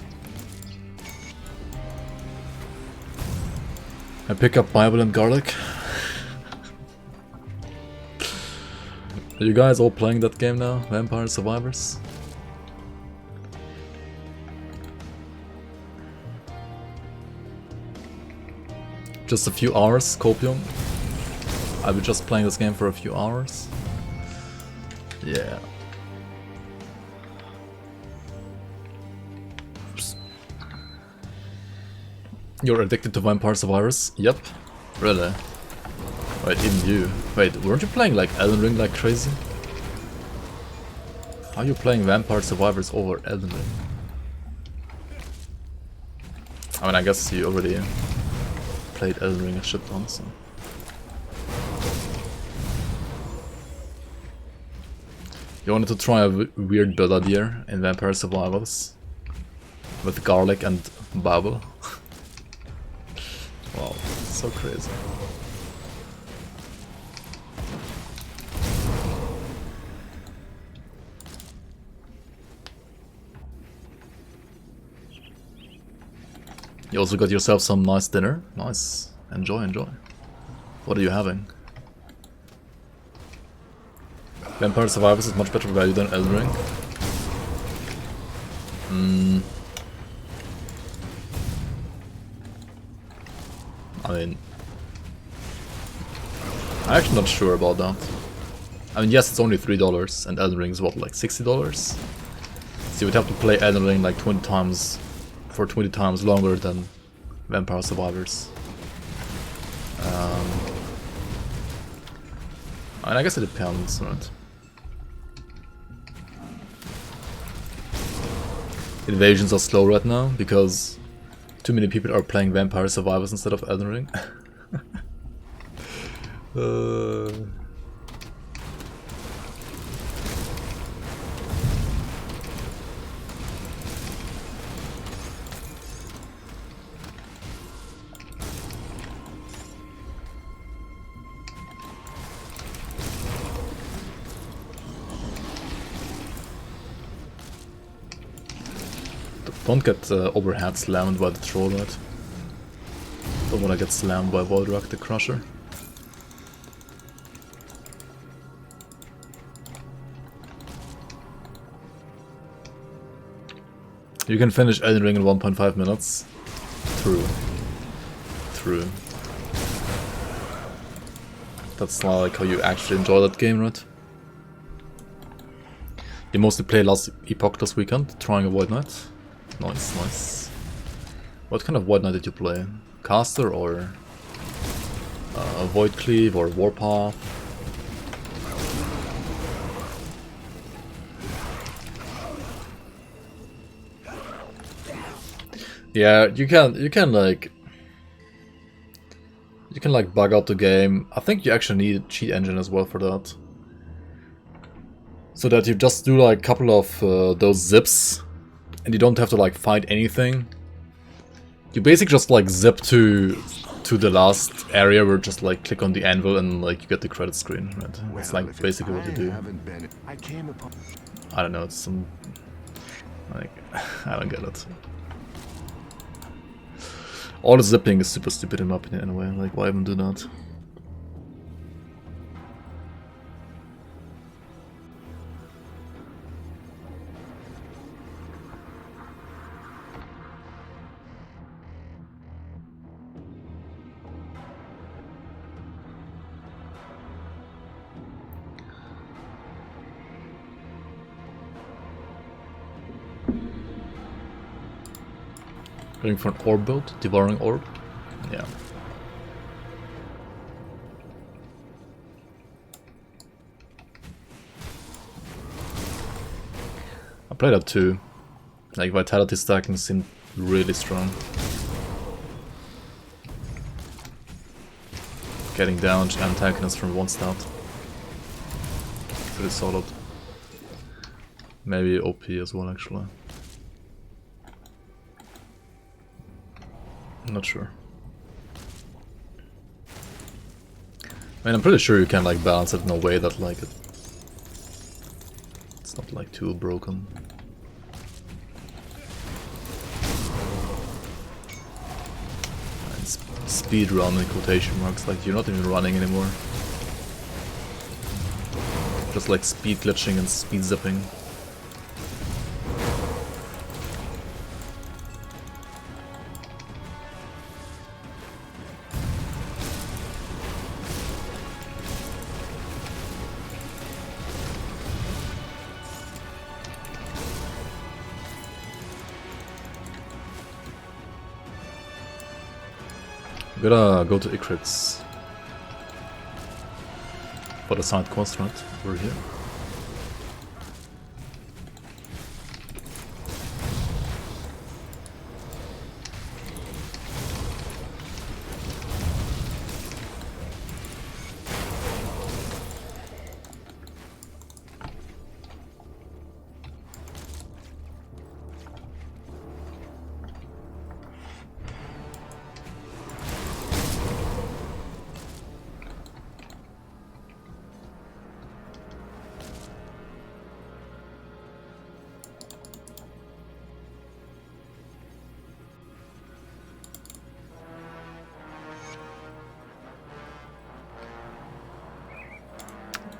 Speaker 1: I pick up Bible and garlic. Are you guys all playing that game now? Vampire Survivors? Just a few hours, Copium. I'll be just playing this game for a few hours. Yeah. Oops. You're addicted to Vampire Survivors? Yep. Really? Wait, even you. Wait, weren't you playing like Elden Ring like crazy? How are you playing Vampire Survivors over Elden Ring? I mean, I guess you already played Elden Ring a shit ton, so... You wanted to try a weird build idea in Vampire Survivors? With garlic and Bible? Wow, so crazy. You also got yourself some nice dinner. Nice. Enjoy, enjoy. What are you having? Vampire Survivors is much better value than Elden Ring. I mean... I'm actually not sure about that. I mean, yes, it's only $3, and Elden Ring is what, like $60? So you would have to play Elden Ring like 20 times, for 20 times longer than Vampire Survivors. And I guess it depends, right? Invasions are slow right now because too many people are playing Vampire Survivors instead of Elden Ring. Don't get overhead slammed by the troll, right? Don't wanna get slammed by Voidrak the Crusher. You can finish Elden Ring in 1.5 minutes. True. True. That's not like how you actually enjoy that game, right? You mostly play Last Epoch this weekend, trying a Void Knight. Nice, nice. What kind of Void Knight did you play? Caster or Void Cleave or Warpath? Yeah, you can like bug out the game. I think you actually need a cheat engine as well for that. So that you just do like a couple of those zips and you don't have to like fight anything. You basically just like zip to the last area where just like click on the anvil and like you get the credit screen, right? It's like basically what you do. I don't know, it's some like I don't get it. All the zipping is super stupid in my opinion anyway, like why even do that? Going for an orb build? Devouring orb? Yeah. play that too. Like, vitality stacking seemed really strong. Getting down antagonists from one start. Pretty solid. Maybe OP as well, actually. Not sure. I mean, I'm pretty sure you can like balance it in a way that like it's not like too broken. And speed run in quotation marks, like you're not even running anymore. Just like speed glitching and speed zipping. I'm gonna go to Icrits for the side quest, right? Over here.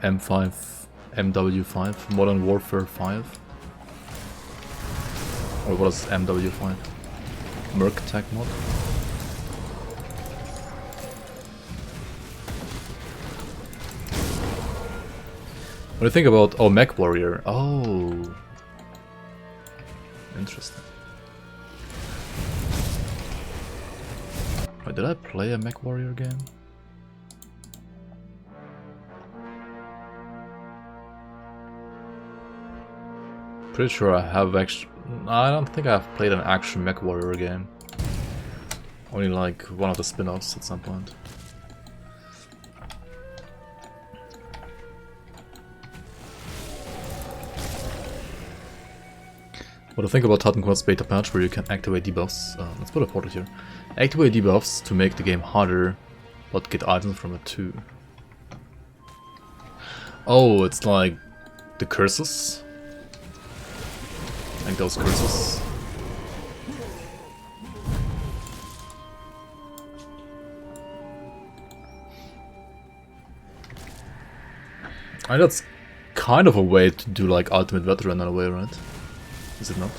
Speaker 1: M5, MW5, Modern Warfare 5. Or what is MW5? Merc Tech mod? What do you think about... oh, Mech Warrior. Oh. Interesting. Wait, did I play a Mech Warrior game? Pretty sure I have actually... I don't think I've played an actual Mech Warrior game. Only like one of the spin-offs at some point. What do you think about Titan Quest beta patch where you can activate debuffs? Let's put a portrait here. Activate debuffs to make the game harder, but get items from it too. Oh, it's like the curses? Like those curses. That's kind of a way to do like Ultimate Veteran in a way, right? Is it not?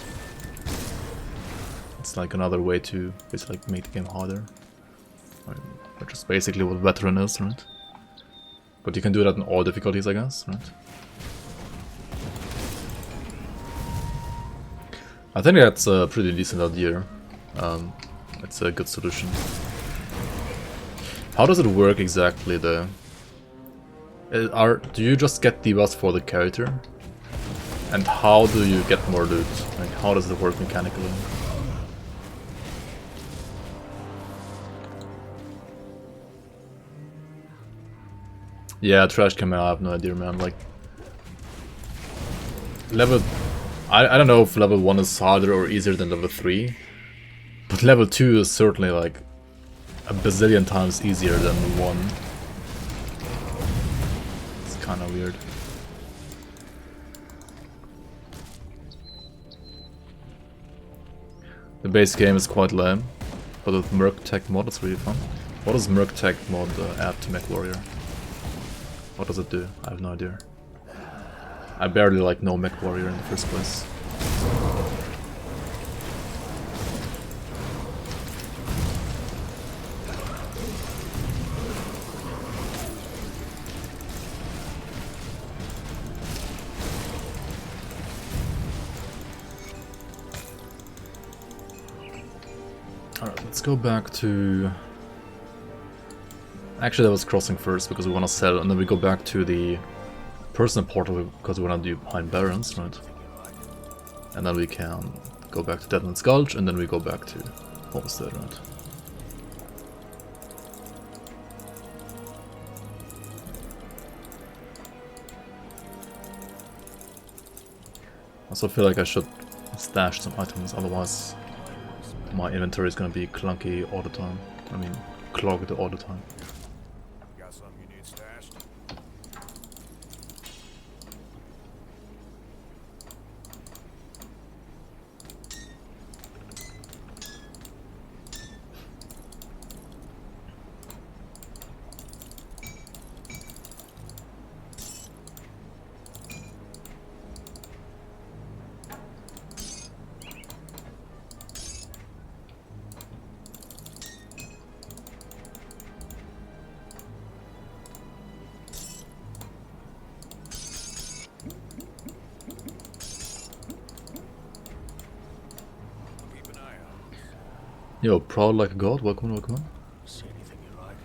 Speaker 1: It's like another way to basically like make the game harder. Which is basically what Veteran is, right? But you can do that in all difficulties, I guess, right? I think that's a pretty decent idea. It's a good solution. How does it work exactly though? Do you just get debuffs for the character? And how do you get more loot? Like, how does it work mechanically? Yeah, trash can, I have no idea, man. Like, level... I don't know if level 1 is harder or easier than level 3. But level 2 is certainly like a bazillion times easier than 1. It's kinda weird. The base game is quite lame, but with Merc Tech mod it's really fun. What does Merc Tech mod add to Mech Warrior? What does it do? I have no idea. I barely like know Mech Warrior in the first place. Alright, let's go back to... Actually, that was crossing first because we want to sell, and then we go back to the personal portal because we want to do behind Barons, right? And then we can go back to Deadman's Gulch, and then we go back to Homestead, right? Also feel like I should stash some items, otherwise my inventory is gonna be clunky all the time. I mean, clogged all the time.
Speaker 2: Got something you need stashed?
Speaker 1: Yo, proud like a god, welcome, welcome.
Speaker 2: See anything you like?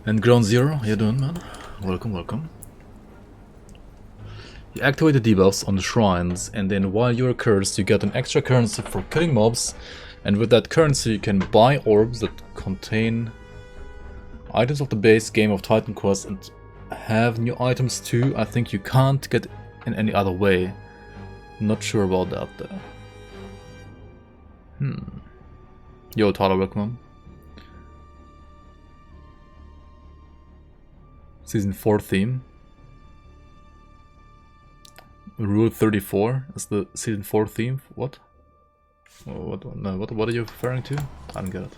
Speaker 1: And Ground Zero, how you doing, man? Welcome, welcome. You activate the debuffs on the shrines, and then while you're cursed, you get an extra currency for killing mobs, and with that currency you can buy orbs that contain items of the base game of Titan Quest and have new items too. I think you can't get in any other way. Not sure about that though. Yo, Tyler, welcome. Season 4 theme. Rule 34 is the Season 4 theme. What? What are you referring to? I don't get it.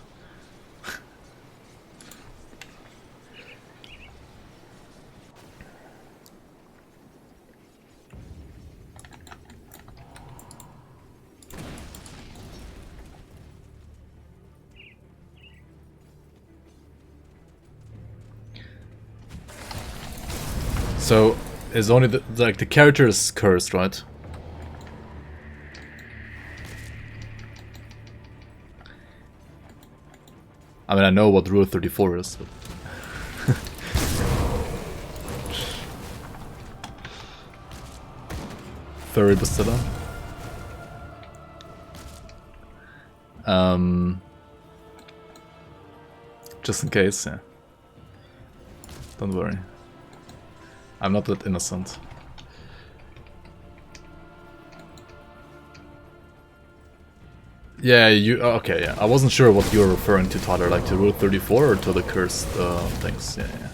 Speaker 1: So, is only the character is cursed, right? I mean, I know what Rule 34 is, but... Furry Bastilla. Just in case, yeah. Don't worry. I'm not that innocent. Yeah, you... okay, yeah. I wasn't sure what you were referring to, Tyler. Like to Rule 34 or to the cursed things. Yeah, yeah.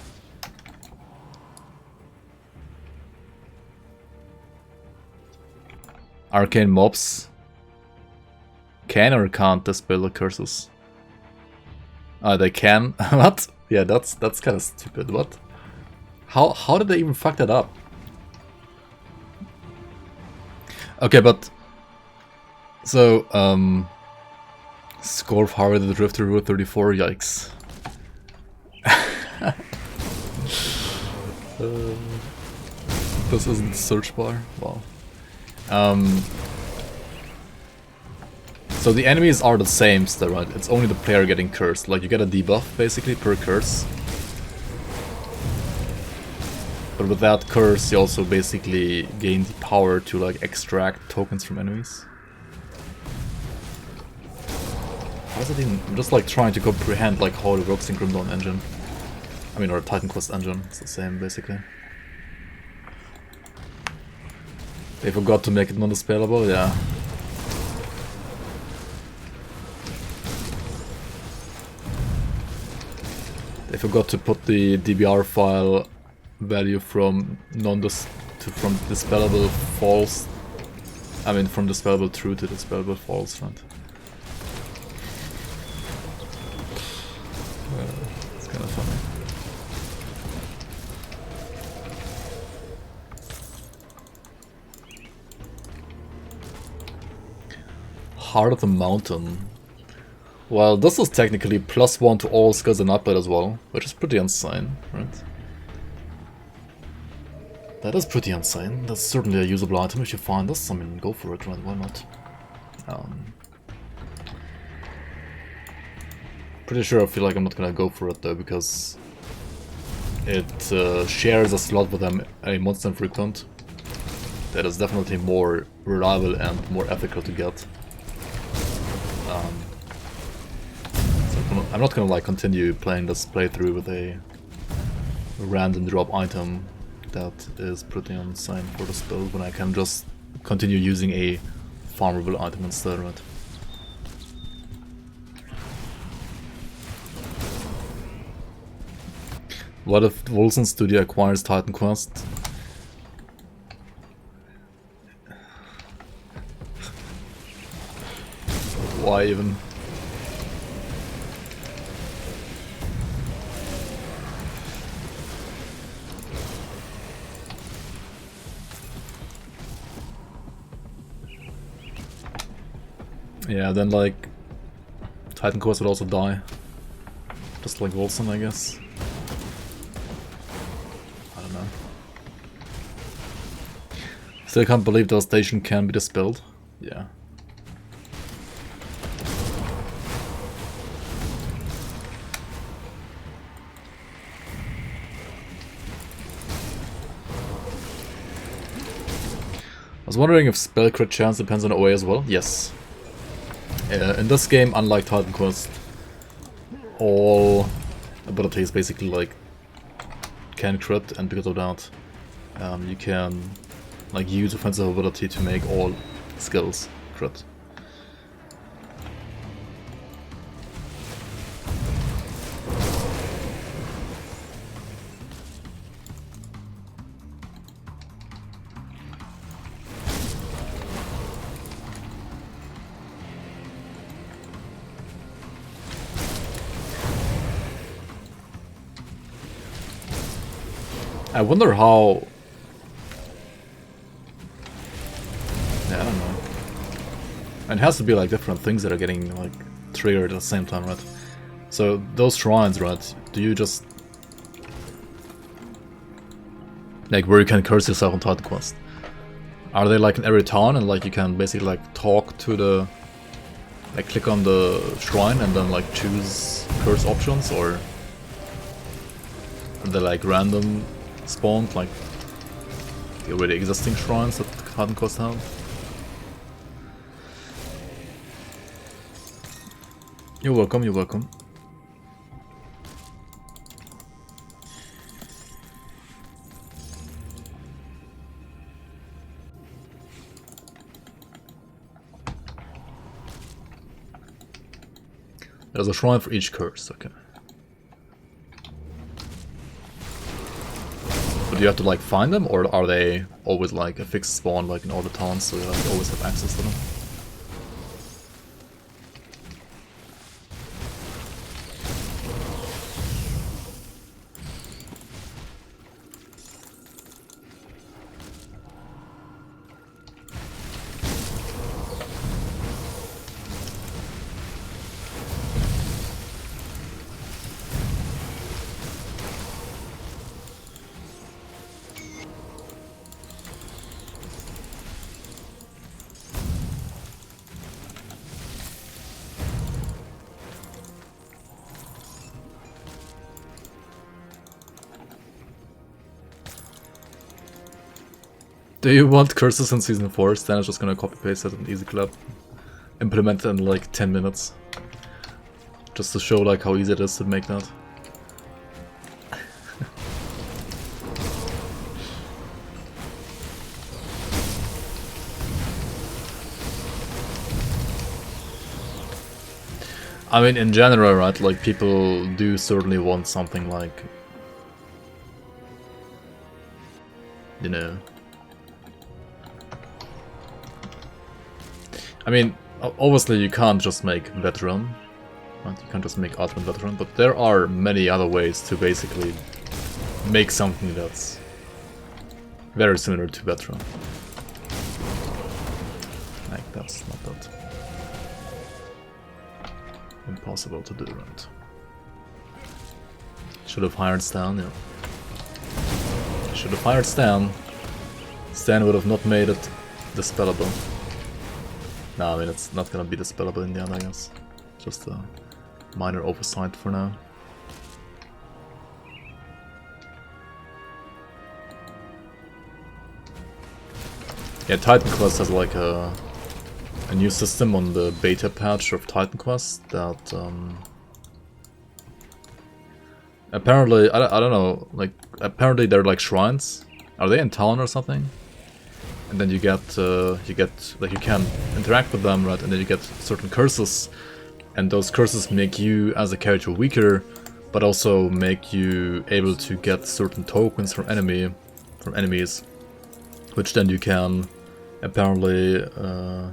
Speaker 1: Arcane mobs can or can't dispel the curses? They can? What? Yeah, that's kind of stupid. What? How did they even fuck that up? Okay, but so score of Harvey the Drifter Rule 34. Yikes. This isn't the search bar. Wow. So the enemies are the same still, right? It's only the player getting cursed. Like you get a debuff basically per curse. But with that curse, you also basically gain the power to like extract tokens from enemies. How is it even? I'm just like trying to comprehend like how it works in Grim Dawn engine. I mean, or Titan Quest engine. It's the same basically. They forgot to make it non-dispellable, yeah. They forgot to put the DBR file value from from dispellable false. I mean, from dispellable true to dispellable false, right? It's kind of funny. Heart of the Mountain. Well, this is technically +1 to all skills and upgrade as well, which is pretty insane, right? That is pretty insane. That's certainly a usable item if you find this. I mean, go for it, right? Why not? Pretty sure I feel like I'm not gonna go for it though, because it shares a slot with a monster frequent. that is definitely more reliable and more ethical to get. So I'm not gonna like continue playing this playthrough with a random drop item that is pretty insane for this build when I can just continue using a farmable item instead, right? What if Wilson Studio acquires Titan Quest? Why even? Yeah, then like Titan Quest would also die. Just like Wilson, I guess. I don't know. Still can't believe Devastation can be dispelled. Yeah. I was wondering if spell crit chance depends on OA as well. Yes. In this game, unlike Titan Quest, all abilities basically like can crit, and because of that, you can like use offensive ability to make all skills crit. I wonder how... Yeah, I don't know. And it has to be like different things that are getting like triggered at the same time, right? So those shrines, right? Do you just... like where you can curse yourself on Titan Quest? Are they like in every town and like you can basically like talk to the... like click on the shrine and then like choose curse options, or... are they like random spawned, like the already existing shrines that Titan Quest have? You're welcome, you're welcome. There's a shrine for each curse, okay. But do you have to like find them, or are they always like a fixed spawn like in all the towns, so you like, always have access to them? Do you want curses in Season 4? Stan is just gonna copy paste it in Easy Club. Implement it in like 10 minutes. Just to show like how easy it is to make that. I mean, in general, right, like people do certainly want something like, you know, I mean, obviously you can't just make veteran, right? You can't just make ultimate veteran, but there are many other ways to basically make something that's very similar to veteran. Like, that's not that impossible to do, right? Should have hired Stan, yeah. Should have hired Stan. Stan would have not made it dispellable. No, I mean, it's not gonna be dispellable in the end, I guess. Just a minor oversight for now. Yeah, Titan Quest has like a new system on the beta patch of Titan Quest that apparently, I don't know, like apparently they're like shrines. Are they in town or something? And then you get like you can interact with them, right? And then you get certain curses, and those curses make you as a character weaker, but also make you able to get certain tokens from enemies, which then you can apparently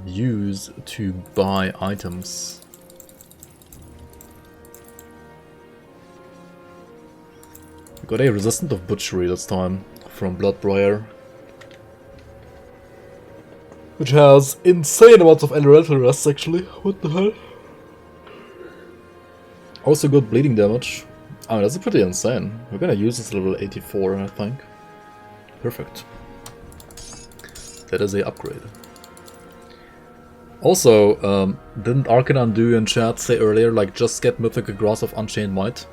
Speaker 1: use to buy items. We got a resistant of butchery this time from Bloodbriar, which has insane amounts of elemental rest actually. What the hell? Also good bleeding damage. I mean, that's pretty insane. We're gonna use this level 84, I think. Perfect. That is a upgrade. Also, didn't Arcanon do in chat say earlier, like, just get Mythical Grasp of Unchained Might?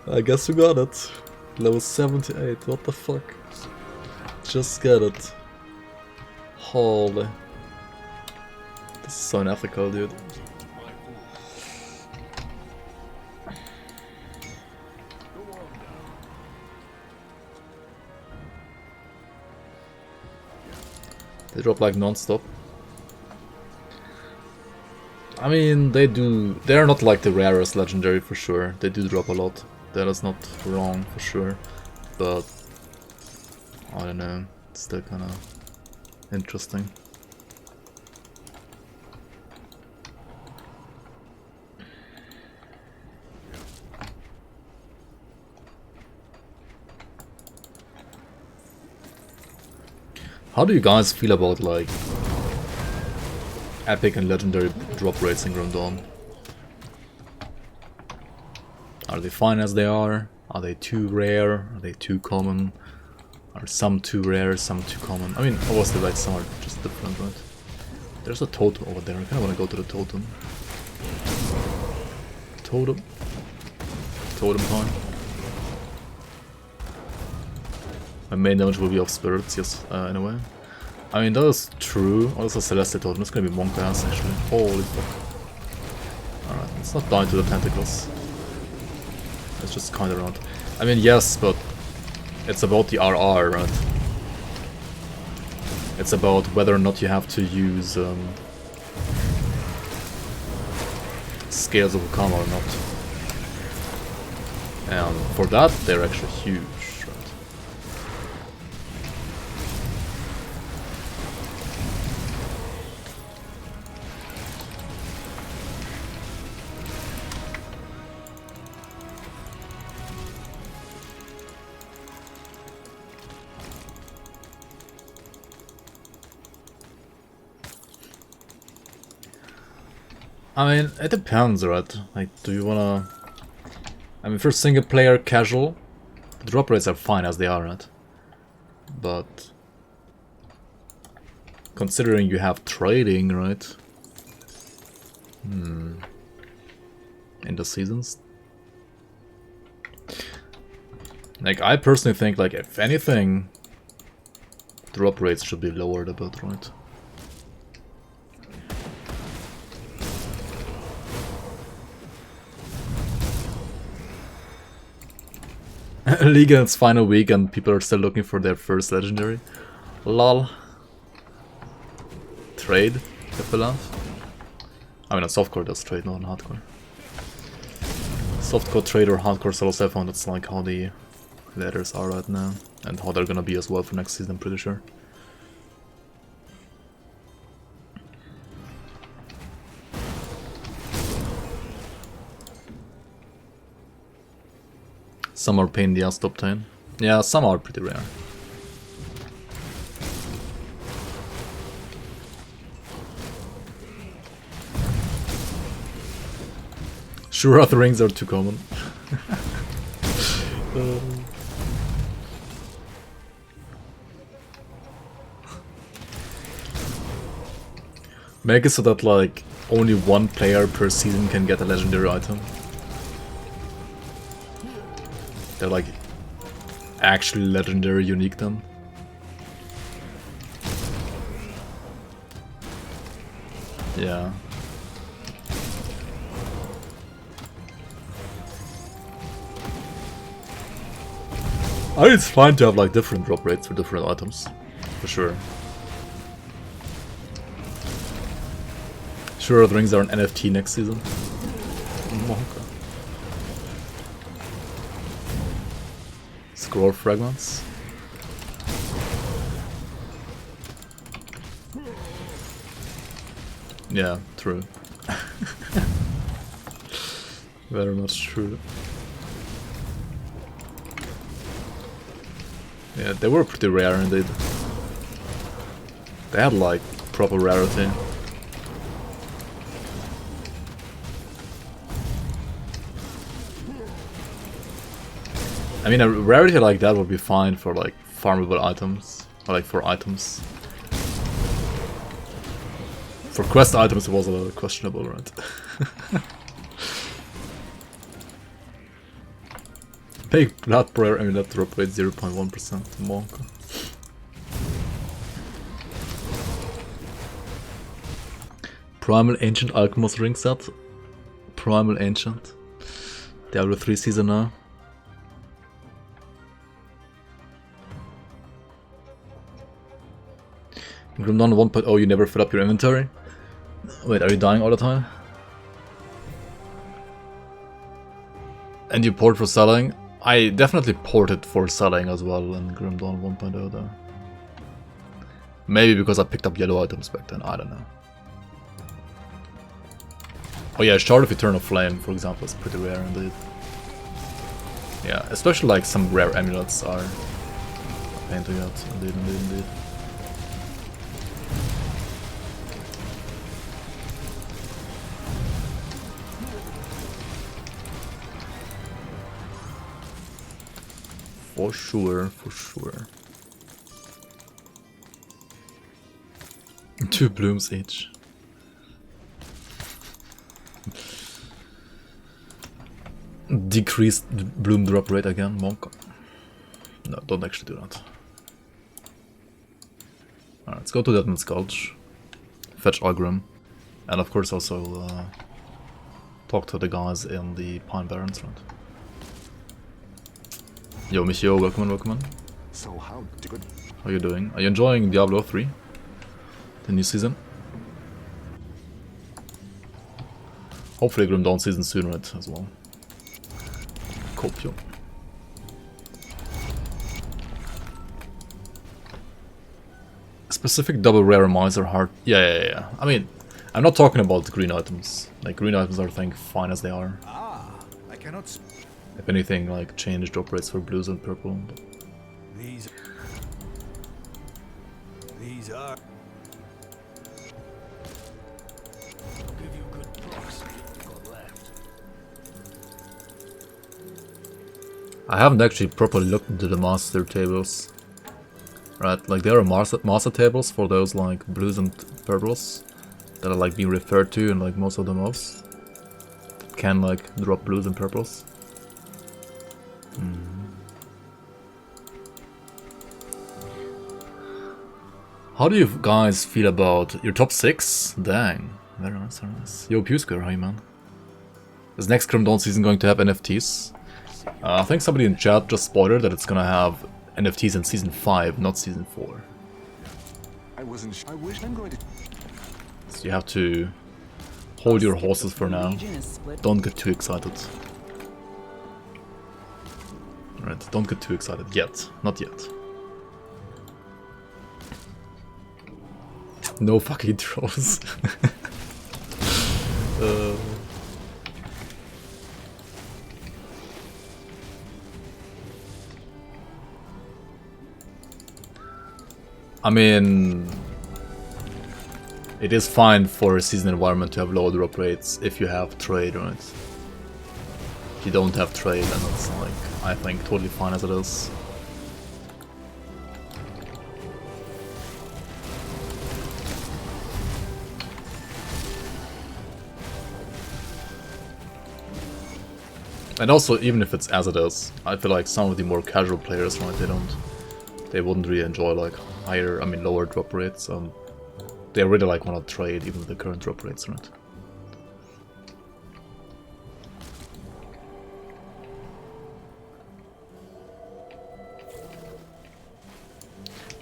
Speaker 1: I guess we got it. Level 78, what the fuck? Just get it. Holy. This is so unethical, dude. They drop like non-stop. I mean, they're not like the rarest legendary for sure. They do drop a lot. That is not wrong for sure. But I don't know, it's still kinda interesting. How do you guys feel about like epic and legendary drop rates in Grim Dawn? Are they fine as they are? Are they too rare? Are they too common? Are some too rare, some too common? I mean, obviously like some are just different, right? There's a totem over there, I kinda wanna go to the totem. Totem. Totem time. My main damage will be off spirits, yes, in a way. I mean, that is true. Oh, that's a Celestial Totem. It's gonna be Monk ass, actually. Holy fuck. Alright, let's not die to the tentacles. Let's just kind around. I mean, yes, but it's about the RR, right? It's about whether or not you have to use Scales of Okama or not. And for that, they're actually huge. I mean, it depends, right? Like, do you wanna... I mean, for single player casual, the drop rates are fine as they are, right? But... considering you have trading, right? In the seasons? Like, I personally think, like, if anything, drop rates should be lowered a bit, right? League in its final week and people are still looking for their first legendary. Lol. Trade, if you laugh. I mean, on softcore does trade, not on hardcore. Softcore trade or hardcore solo F1, that's like how the letters are right now. And how they're gonna be as well for next season, I'm pretty sure. Some are pain in the ass to obtain. Yeah, some are pretty rare. Shurath rings are too common. Make it so that like only one player per season can get a legendary item. They're like actually legendary unique then. Yeah. I think it's fine to have like different drop rates for different items, for sure. Sure, the rings are an NFT next season. Okay. Scroll fragments. Yeah, true. Very much true. Yeah, they were pretty rare indeed. They had like proper rarity. I mean, a rarity like that would be fine for like farmable items, or like for items. For quest items it was a little questionable, right? Big blood prayer, I mean that drop rate 0.1% monk. Primal Ancient Alchemist ring set. Primal Ancient. Diablo 3 season now. Grimdawn 1.0, you never fill up your inventory? Wait, are you dying all the time? And you port for selling? I definitely ported for selling as well in Grimdawn 1.0 though. Maybe because I picked up yellow items back then, I don't know. Oh yeah, Shard of Eternal Flame, for example, is pretty rare indeed. Yeah, especially like some rare amulets are a pain to get, indeed. For sure, for sure. 2 blooms each. Decreased bloom drop rate again, monk. No, don't actually do that. Alright, let's go to Deadman's Gulch. Fetch Algrim. And of course also talk to the guys in the Pine Barrens, right? Yo, Michio, welcome.
Speaker 2: So how good?
Speaker 1: How you doing? Are you enjoying Diablo 3? The new season? Hopefully Grimdawn season soon, right, as well. Copio. Specific double rare mines are hard. Yeah. I mean, I'm not talking about green items. Like, green items are, I think, fine as they are.
Speaker 2: I cannot.
Speaker 1: If anything, like, change drop rates for blues and purple. But...
Speaker 2: These are. I'll give you a good proxy if you've got left.
Speaker 1: I haven't actually properly looked into the master tables. Right, like there are master tables for those like blues and purples that are like being referred to in like most of the mobs. That can like drop blues and purples. How do you guys feel about your top 6? Dang, very nice, very nice. Yo, Pewsquare, how you man? Is next Grimdawn season going to have NFTs? I think somebody in chat just spoiled that it's gonna have NFTs in season 5, not season 4.
Speaker 2: I wish I'm going to.
Speaker 1: So you have to hold your horses for now. Don't get too excited. Alright, don't get too excited yet. Not yet. No fucking trolls. I mean, it is fine for a season environment to have low drop rates if you have trade, right? If you don't have trade, then it's like, I think, totally fine as it is. And also, even if it's as it is, I feel like some of the more casual players, right, they wouldn't really enjoy like lower drop rates. They really like wanna trade even with the current drop rates, right?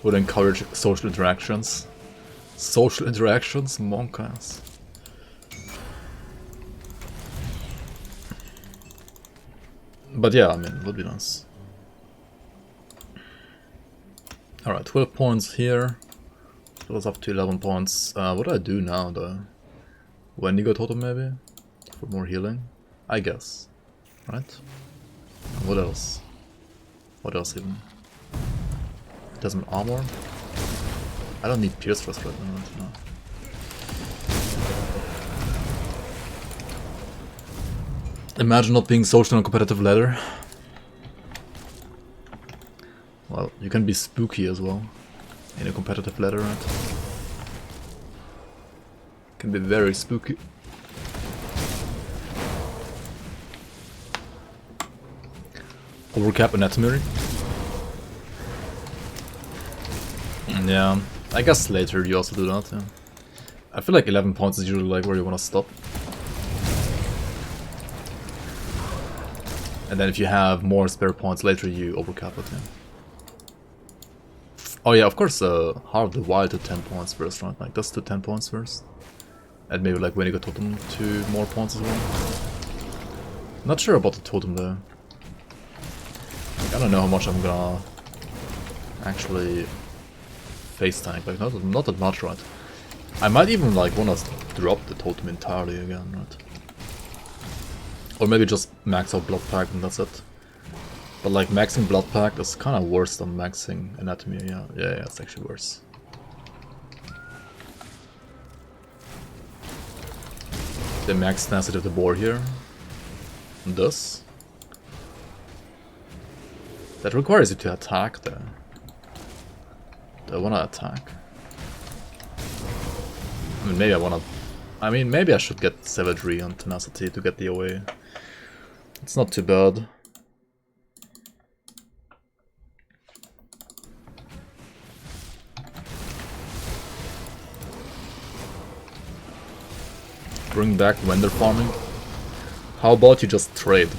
Speaker 1: Would encourage social interactions. Social interactions, monk ass. But yeah, I mean, it would be nice. Alright, 12 points here. That was up to 11 points. What do I do now though? Wendigo totem maybe? For more healing? I guess. Right? And what else? What else even? Does an armor? I don't need Pierce Thrust right now, right? No. Imagine not being social on a competitive ladder. Well, you can be spooky as well in a competitive ladder, right? Can be very spooky. Overcap anatomy. Yeah, I guess later you also do that, yeah. I feel like 11 points is usually like where you want to stop. And then if you have more spare points later, you overcap it, yeah. Oh yeah, of course, halve the wild to 10 points first, right? Like, that's to 10 points first. And maybe like when you got totem to more points as well. Not sure about the totem though. I don't know how much I'm gonna actually face tank, like not that much, right? I might even like wanna drop the totem entirely again, right? Or maybe just max out Blood Pact and that's it. But like maxing Blood Pact is kinda worse than maxing Anatomy, yeah, it's actually worse. The max tenacity of the boar here. And this. That requires you to attack there. Do I wanna attack? I mean, maybe I wanna... I mean, maybe I should get Savagery on Tenacity to get the away. It's not too bad. Bring back vendor farming. How about you just trade?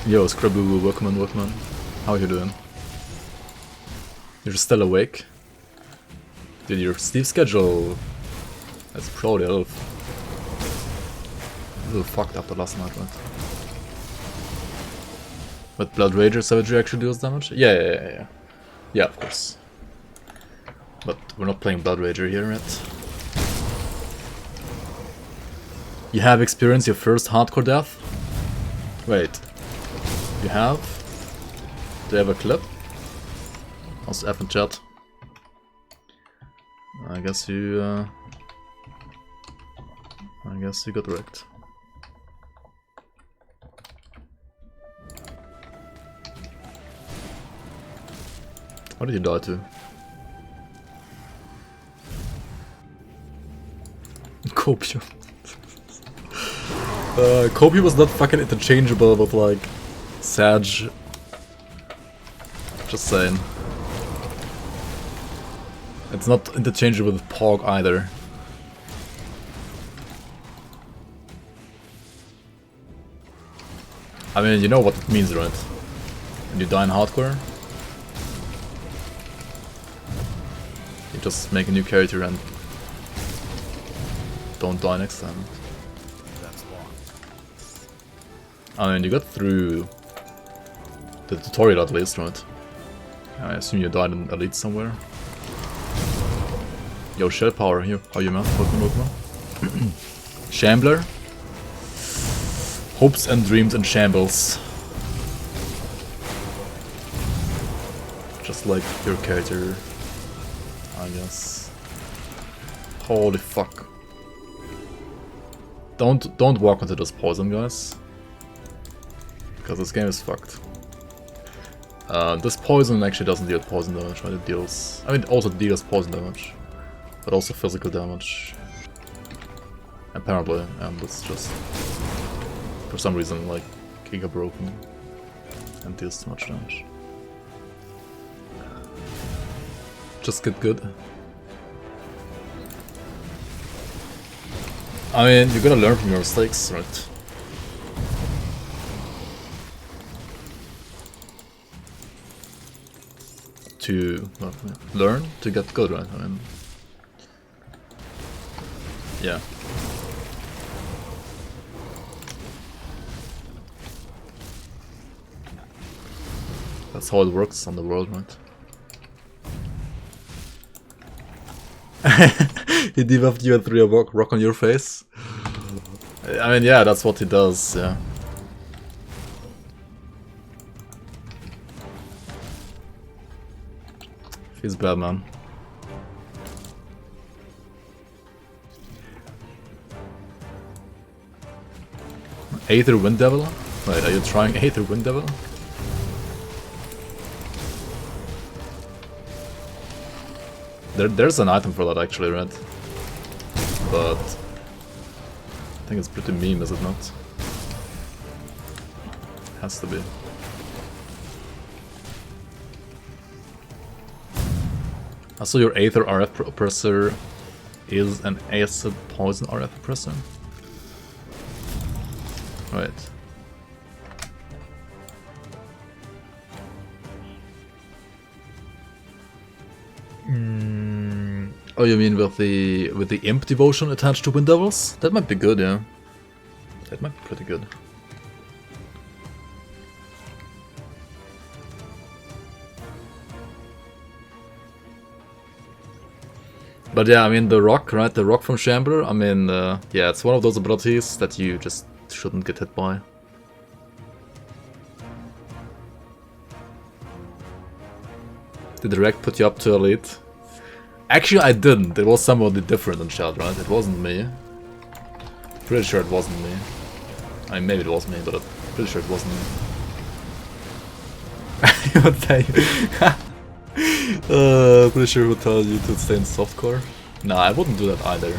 Speaker 1: Yo, Scraboo, welcome. How are you doing? You're still awake? Dude, your sleep schedule is probably a little fucked after last night, right? But Blood Rager Savagery actually deals damage? Yeah. Yeah, of course. But we're not playing Blood Rager here yet. You have experienced your first hardcore death? Wait. You have? Do you have a clip? Also F in chat. I guess you got wrecked. What did you die to? Copium. Copium was not fucking interchangeable with like Sag. Just saying. It's not interchangeable with Pog either. I mean, you know what it means, right? When you die in hardcore, you just make a new character and don't die next time. I mean, you got through the tutorial at least, right? I assume you died in Elite somewhere. Yo, Shell Power, here. How you, man? Welcome. Shambler. Hopes and dreams and shambles. Just like your character, I guess. Holy fuck. Don't walk into this poison, guys. Because this game is fucked. This poison actually doesn't deal poison damage, right? It deals... I mean, it also deals poison damage. But also physical damage. apparently, and it's just for some reason like Giga broken and deals too much damage. Just get good. I mean, you gotta learn from your mistakes, right? To learn to get good, right? I mean, yeah. That's how it works on the world, right? He debuffed you and threw a rock on your face. I mean, yeah, that's what he does, yeah. He's bad, man. Aether Wind Devil? Wait, are you trying Aether Wind Devil? There's an item for that actually, right? But I think it's pretty meme, is it not? Has to be. Also, your Aether RF oppressor is an acid poison RF oppressor. Right. Oh, you mean with the imp devotion attached to Wind Devils? That might be good, yeah. That might be pretty good. But yeah, I mean the rock, right? The rock from Chamber. I mean, yeah, it's one of those abilities that you just shouldn't get hit by. Did the wreck put you up to elite? Actually, I didn't. It was somebody different in chat, right? It wasn't me. Pretty sure it wasn't me. I mean, maybe it was me, but I'm pretty sure it wasn't me. I would tell you. Pretty sure it would tell you to stay in softcore. Nah, I wouldn't do that either.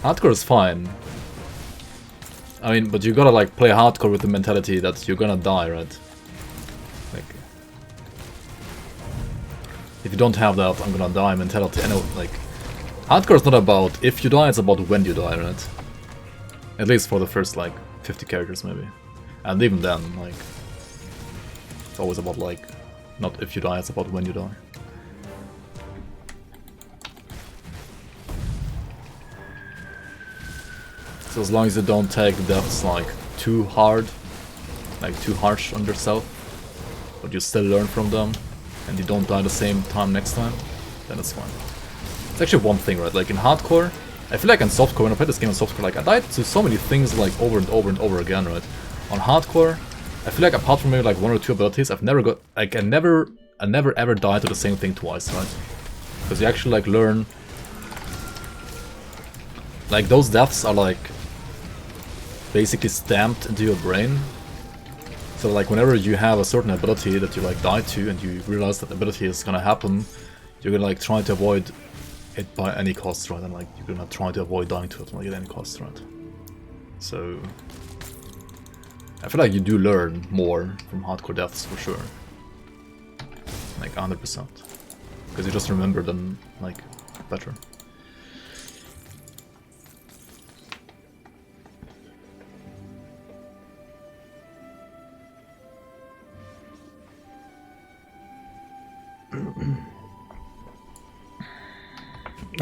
Speaker 1: Hardcore is fine. I mean, but you gotta like play hardcore with the mentality that you're gonna die, right? Like, if you don't have that I'm gonna die mentality, I know, like, hardcore is not about if you die, it's about when you die, right? At least for the first like 50 characters maybe. And even then, like, it's always about like, not if you die, it's about when you die. So as long as you don't take deaths like too hard, like too harsh on yourself, but you still learn from them, and you don't die the same time next time, then it's fine. It's actually one thing, right? Like in hardcore, I feel like in softcore, when I played this game in softcore, like I died to so many things like over and over and over again, right? On hardcore, I feel like apart from maybe like one or two abilities, I've never got, like I never ever died to the same thing twice, right? Because you actually like learn, like those deaths are like basically stamped into your brain. So like whenever you have a certain ability that you like die to and you realize that ability is gonna happen, you're gonna like try to avoid it by any cost, right? And like you're gonna try to avoid dying to it like at any cost, right? So I feel like you do learn more from hardcore deaths for sure. Like 100%. Because you just remember them like better.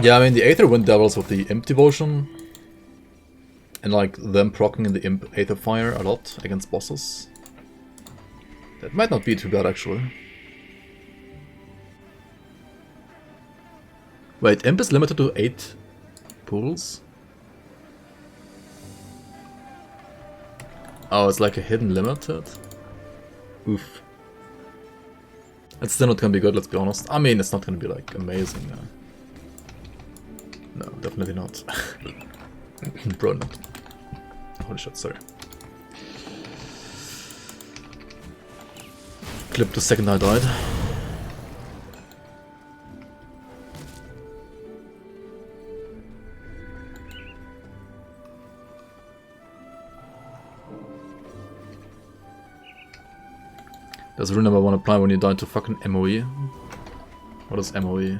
Speaker 1: Yeah, I mean the Aether Wind Devils with the Imp Devotion and like them proccing in the Imp Aether Fire a lot against bosses. That might not be too bad actually. Wait, Imp is limited to 8 pools? Oh, it's like a hidden limit to it? Oof. It's still not gonna be good, let's be honest. I mean, it's not gonna be like amazing. No, definitely not. Bro, not. Holy shit, sorry. Clip the second I died. Does rule number 1 apply when you die to fucking MOE? What is MOE?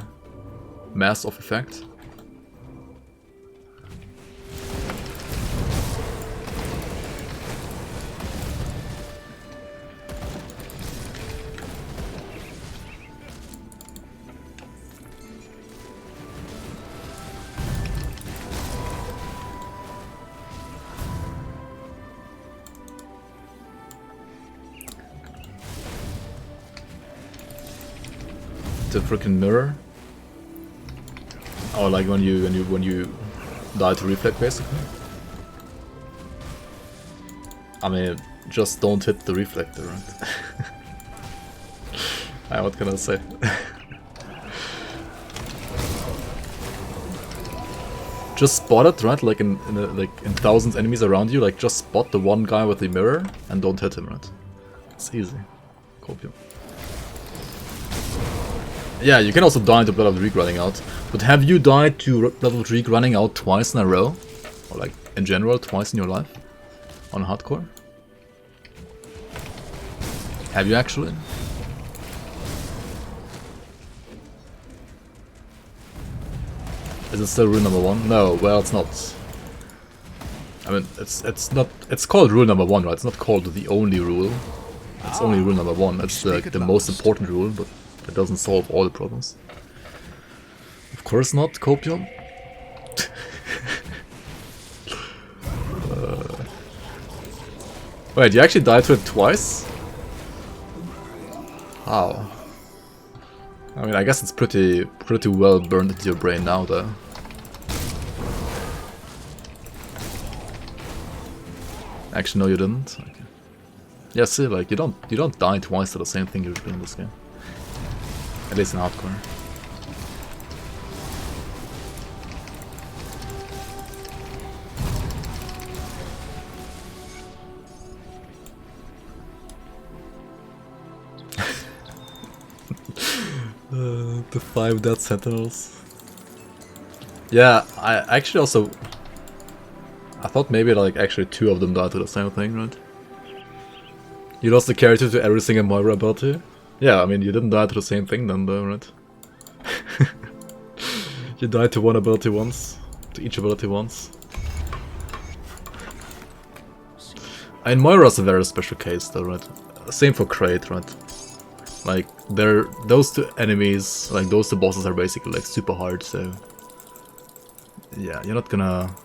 Speaker 1: Mass of effect? The freaking mirror? Oh, like when you die to reflect, basically. I mean, just don't hit the reflector, right? What can I say? Just spot it, right? Like in thousands enemies around you, like just spot the one guy with the mirror and don't hit him, right? It's easy. Copium. Yeah, you can also die to Blood of the Reek running out. But have you died to Blood of the Reek running out twice in a row? Or like, in general, twice in your life? On hardcore? Have you actually? Is it still rule number 1? No, well it's not. I mean, it's not. It's called rule number 1, right? It's not called the only rule. It's only rule number 1. It's the most important rule, but it doesn't solve all the problems. Of course not, Copium. Wait, you actually died to it twice? How? I mean, I guess it's pretty well burned into your brain now, though. Actually, no, you didn't. Okay. Yeah, see, like you don't die twice to the same thing usually in this game. At least in hardcore. The 5 dead sentinels. Yeah, I actually also... I thought maybe like actually 2 of them died to the same thing, right? You lost the character to every single Moira ability? Yeah, I mean you didn't die to the same thing then though, right? You died to one ability once. To each ability once. I mean Moira's a very special case though, right? Same for Crate, right? Like, those 2 enemies, like those 2 bosses are basically like super hard, so... Yeah, you're not gonna...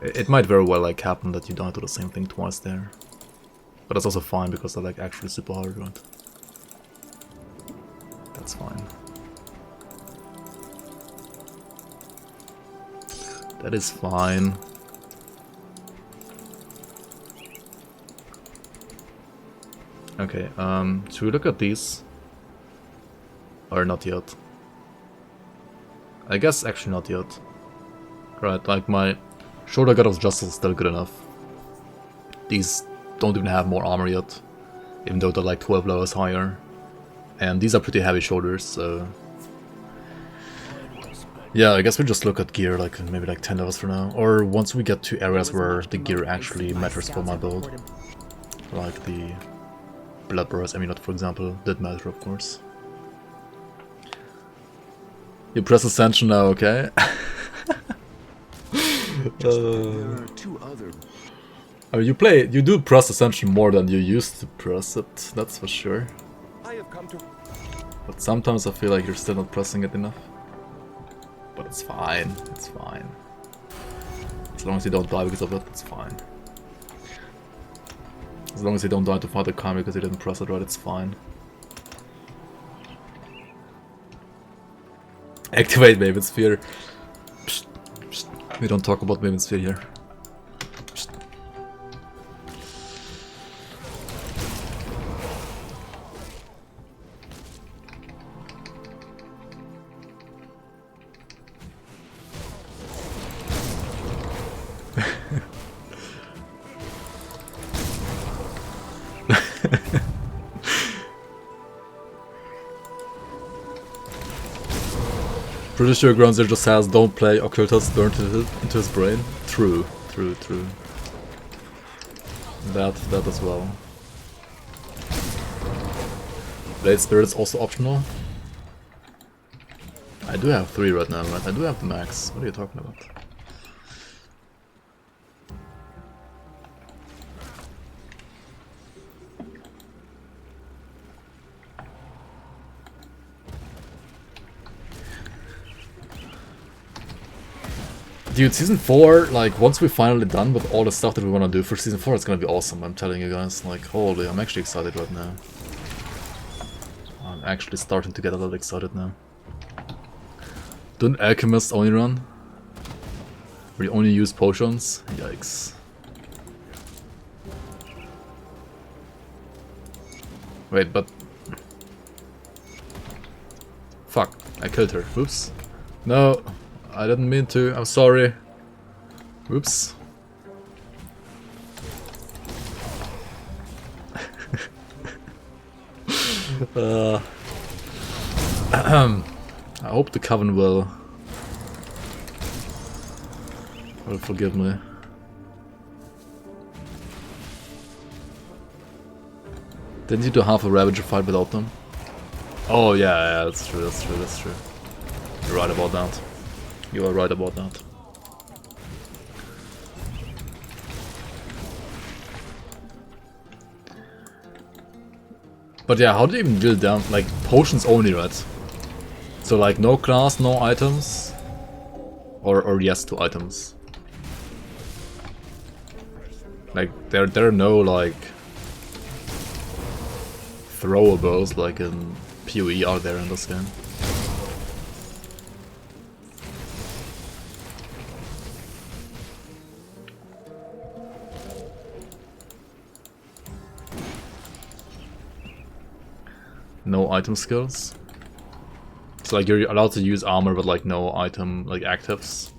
Speaker 1: It might very well like happen that you die to the same thing twice there. But that's also fine because they're like actually super hard, right? That's fine. That is fine. Okay, should we look at these? Or not yet? I guess actually not yet. Right, like my Shoulder God of Justice is still good enough. These don't even have more armor yet, even though they're like 12 levels higher. And these are pretty heavy shoulders, so... Yeah, I guess we just look at gear like maybe like 10 levels for now. Or once we get to areas where the gear actually matters for my build. Like the Bloodburst Amulet, for example, did matter, of course. You press Ascension now, okay? I mean, you do press Ascension more than you used to press it, that's for sure. But sometimes I feel like you're still not pressing it enough. But it's fine, it's fine. As long as you don't die because of it, it's fine. As long as you don't die to fight the Kami because you didn't press it right, it's fine. Activate Maven Sphere. Psst, psst. We don't talk about Maven Sphere here. Psst. Pretty sure Groundzer just says don't play Occultus burned into his brain. True, true, true. That as well. Blade Spirit is also optional. I do have 3 right now, right? I do have the max. What are you talking about? Dude, Season 4, like, once we're finally done with all the stuff that we want to do for Season 4, it's gonna be awesome, I'm telling you guys. Like, holy, I'm actually excited right now. I'm actually starting to get a little excited now. Don't Alchemists only run? We only use potions? Yikes. Wait, but... Fuck, I killed her. Oops. No, I didn't mean to, I'm sorry. Oops. I hope the Coven will forgive me. Didn't you do half a Ravager fight without them? Oh yeah, that's true, that's true, that's true. You're right about that. You are right about that. But yeah, how do you even build down, like, potions only, right? So like, no class, no items? Or yes to items? Like, there are no, like, throwables like in PoE are there in this game. No item skills. So like you're allowed to use armor but like no item like actives.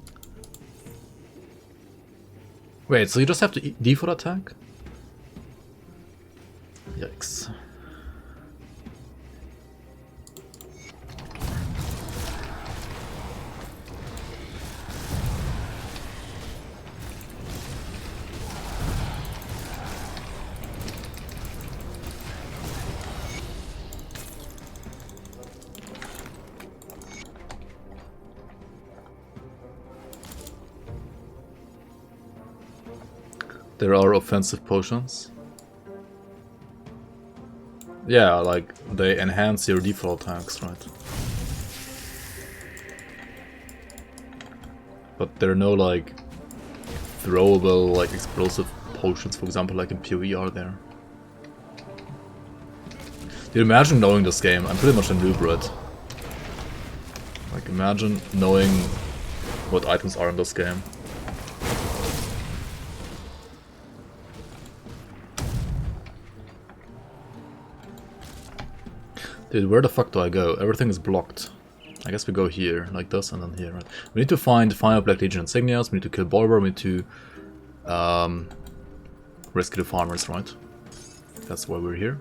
Speaker 1: Wait, so you just have to default attack? Yikes. There are offensive potions. Yeah, like they enhance your default attacks, right? But there are no like throwable like explosive potions, for example, like in PoE are there. Dude, imagine knowing this game. I'm pretty much a noob, right? Like imagine knowing what items are in this game. Dude, where the fuck do I go? Everything is blocked. I guess we go here, like this, and then here, right? We need to find Final Black Legion insignias, we need to kill Bolvar, we need to rescue the farmers, right? That's why we're here.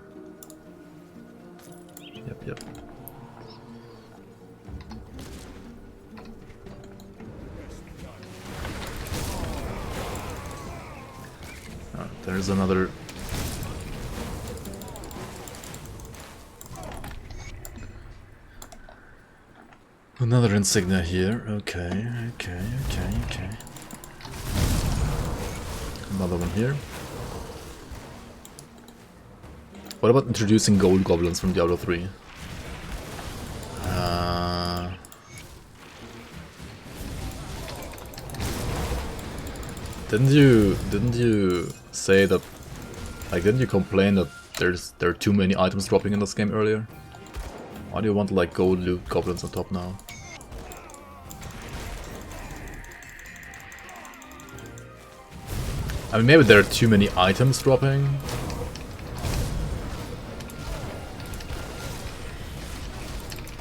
Speaker 1: Yep, yep. There's another... Another insignia here. Okay, okay, okay, okay. Another one here. What about introducing gold goblins from Diablo 3? Didn't you say that, like, didn't you complain that there are too many items dropping in this game earlier? Why do you want like gold loot goblins on top now? I mean, maybe there are too many items dropping.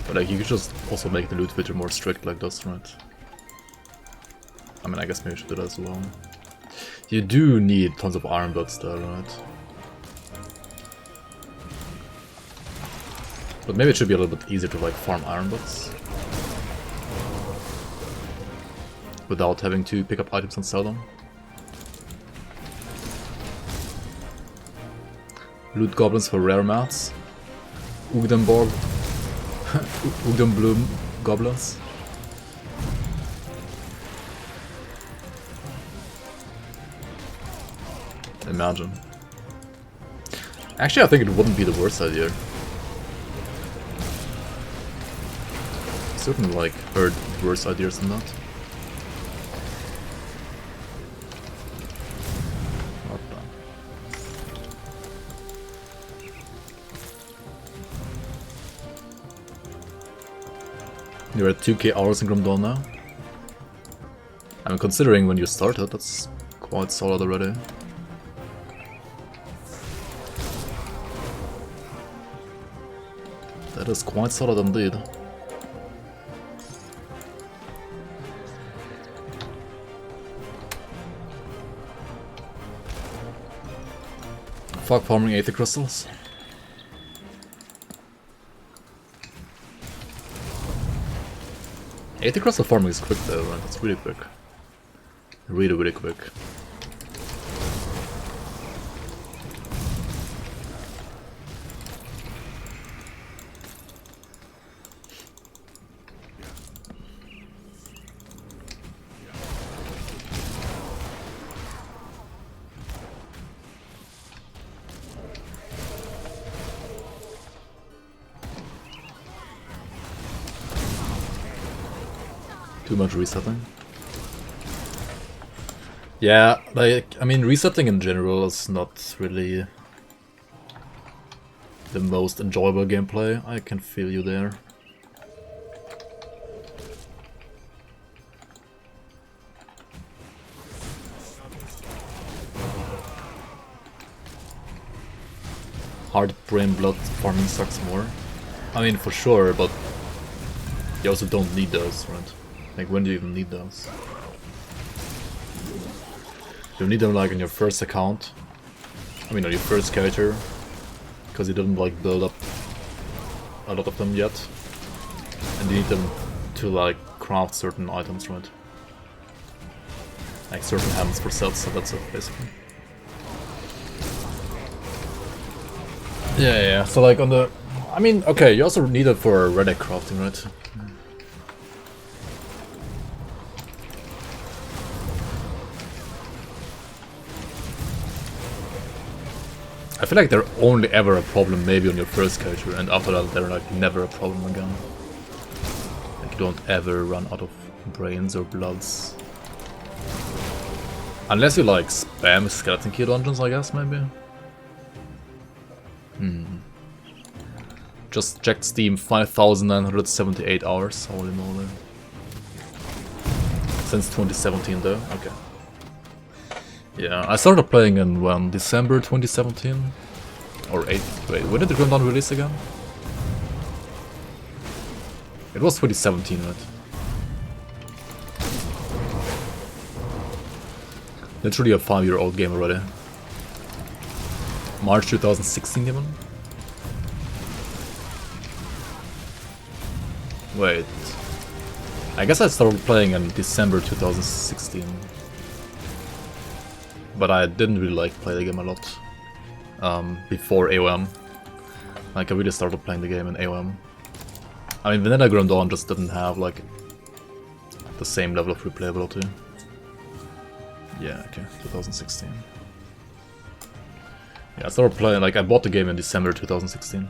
Speaker 1: But like, you could just also make the loot filter more strict like this, right? I mean, I guess maybe we should do that as well. You do need tons of iron buds though, right? But maybe it should be a little bit easier to like farm iron buds without having to pick up items and sell them. Loot goblins for rare mats. Ugdenborg. Ugdenbloom goblins. Imagine. Actually, I think it wouldn't be the worst idea. Certainly, like, heard worse ideas than that. Not bad. You're at 2k hours in Grimdawn now. I mean, considering when you started, that's quite solid already. That is quite solid indeed. Fuck farming 80 crystals. Crystal farming is quick though, right? It's really quick. Really, really quick. Too much resetting. Yeah, like, I mean, resetting in general is not really the most enjoyable gameplay. I can feel you there. Heart, brain, blood farming sucks more. I mean, for sure, but you also don't need those, right? Like, when do you even need those? You need them like on your first account. I mean, on your first character, because you didn't like build up a lot of them yet, and you need them to like craft certain items, right? Like certain hands for sets, so that's it basically. Yeah. So like on the, I mean, okay, you also need it for relic crafting, right? I feel like they're only ever a problem maybe on your first character, and after that they're like never a problem again. Like you don't ever run out of brains or bloods. Unless you like spam skeleton key dungeons, I guess, maybe. Just checked Steam, 5,978 hours, holy moly. Since 2017 though, okay. Yeah, I started playing in when? December 2017? Or 8? Wait, when did the Grimdawn release again? It was 2017, right? Literally a 5-year-old game already. March 2016 even? Wait. I guess I started playing in December 2016. But I didn't really like play the game a lot before AOM. Like I really started playing the game in AOM. I mean, Vanilla Grimdawn just didn't have like the same level of replayability. Yeah, okay, 2016. Yeah, I started playing, like I bought the game in December 2016.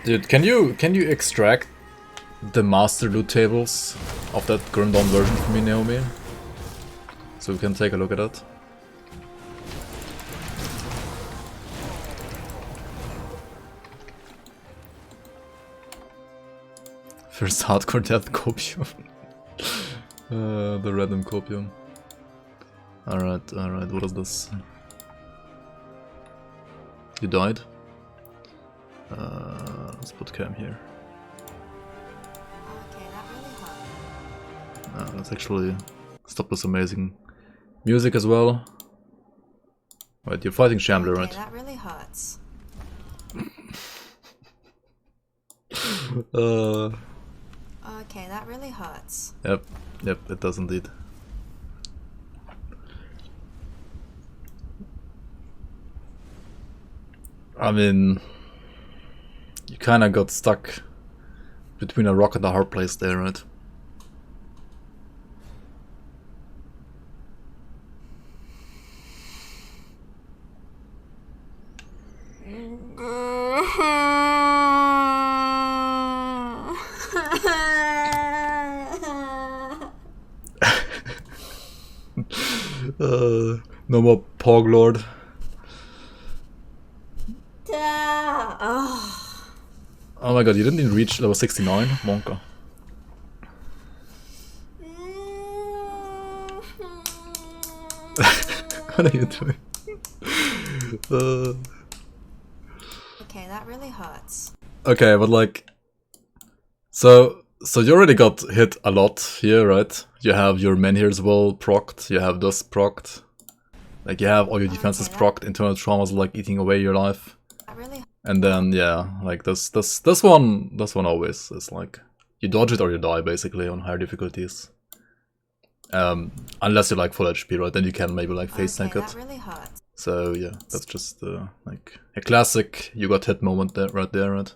Speaker 1: Dude, can you extract the master loot tables of that Grimdawn version for me, Naomi? So we can take a look at that. First hardcore death copium. The random copium. Alright, what is this? You died? Let's put cam here.
Speaker 5: Okay, that really hurt.
Speaker 1: Let's actually stop this amazing music as well. Right, you're fighting Shambler, right?
Speaker 5: That really hurts. Okay, that really hurts.
Speaker 1: Yep, it does indeed. I mean, you kinda got stuck between a rock and a hard place there, right? No more Pog Lord. Oh my god, you didn't even reach level 69, Monka. What are you doing?
Speaker 5: Okay, that really hurts.
Speaker 1: Okay, but like, so you already got hit a lot here, right? You have your menhirs well procced, you have this procced, like you have all your defenses procced, internal traumas like eating away your life,
Speaker 5: That really.
Speaker 1: and then yeah, like this one always is like you dodge it or you die basically on higher difficulties. Unless you're like full HP, right? Then you can maybe like face tank it.
Speaker 5: That really hurts.
Speaker 1: So yeah, that's just like a classic you got hit moment there, right there, right?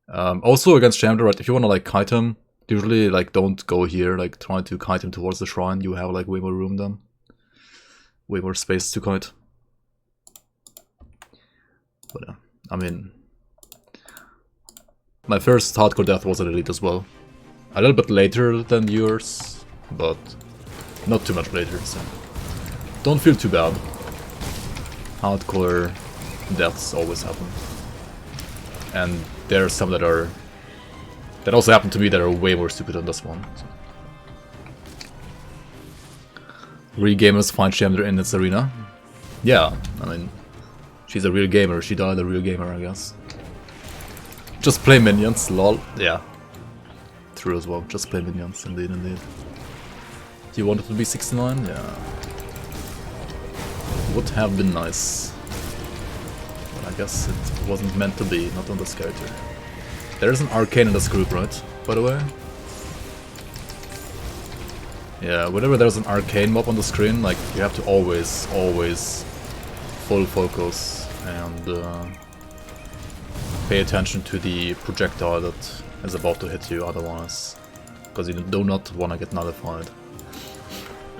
Speaker 1: Also against Chandler, right? If you wanna like kite him, usually like don't go here, like try to kite him towards the shrine. You have like way more room then. Way more space to kite. But yeah, I mean, my first hardcore death was at Elite as well. A little bit later than yours, but not too much later, so don't feel too bad. Hardcore deaths always happen. And there are some that also happen to me that are way more stupid than this one. So. Real gamers find Shamder in its arena. Yeah, I mean, she's a real gamer, she died a real gamer, I guess. Just play minions, lol. Yeah. True as well, just play minions, indeed. Do you want it to be 69? Yeah. Would have been nice. But I guess it wasn't meant to be, not on this character. There's an arcane in this group, right? By the way? Yeah, whenever there's an arcane mob on the screen, like, you have to always full focus and pay attention to the projectile that is about to hit you otherwise. Because you do not want to get nullified.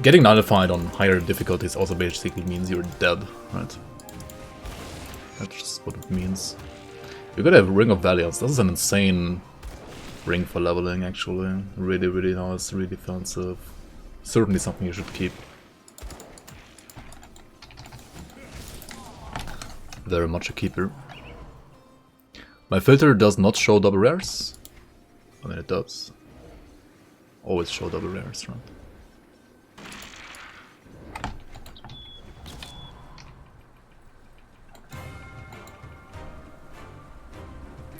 Speaker 1: Getting nullified on higher difficulties also basically means you're dead, right? That's just what it means. You gotta have Ring of Valiance. This is an insane ring for leveling, actually. Really, really nice, really defensive. Certainly something you should keep. Very much a keeper. My filter does not show double rares. I mean, it does. Always show double rares, right?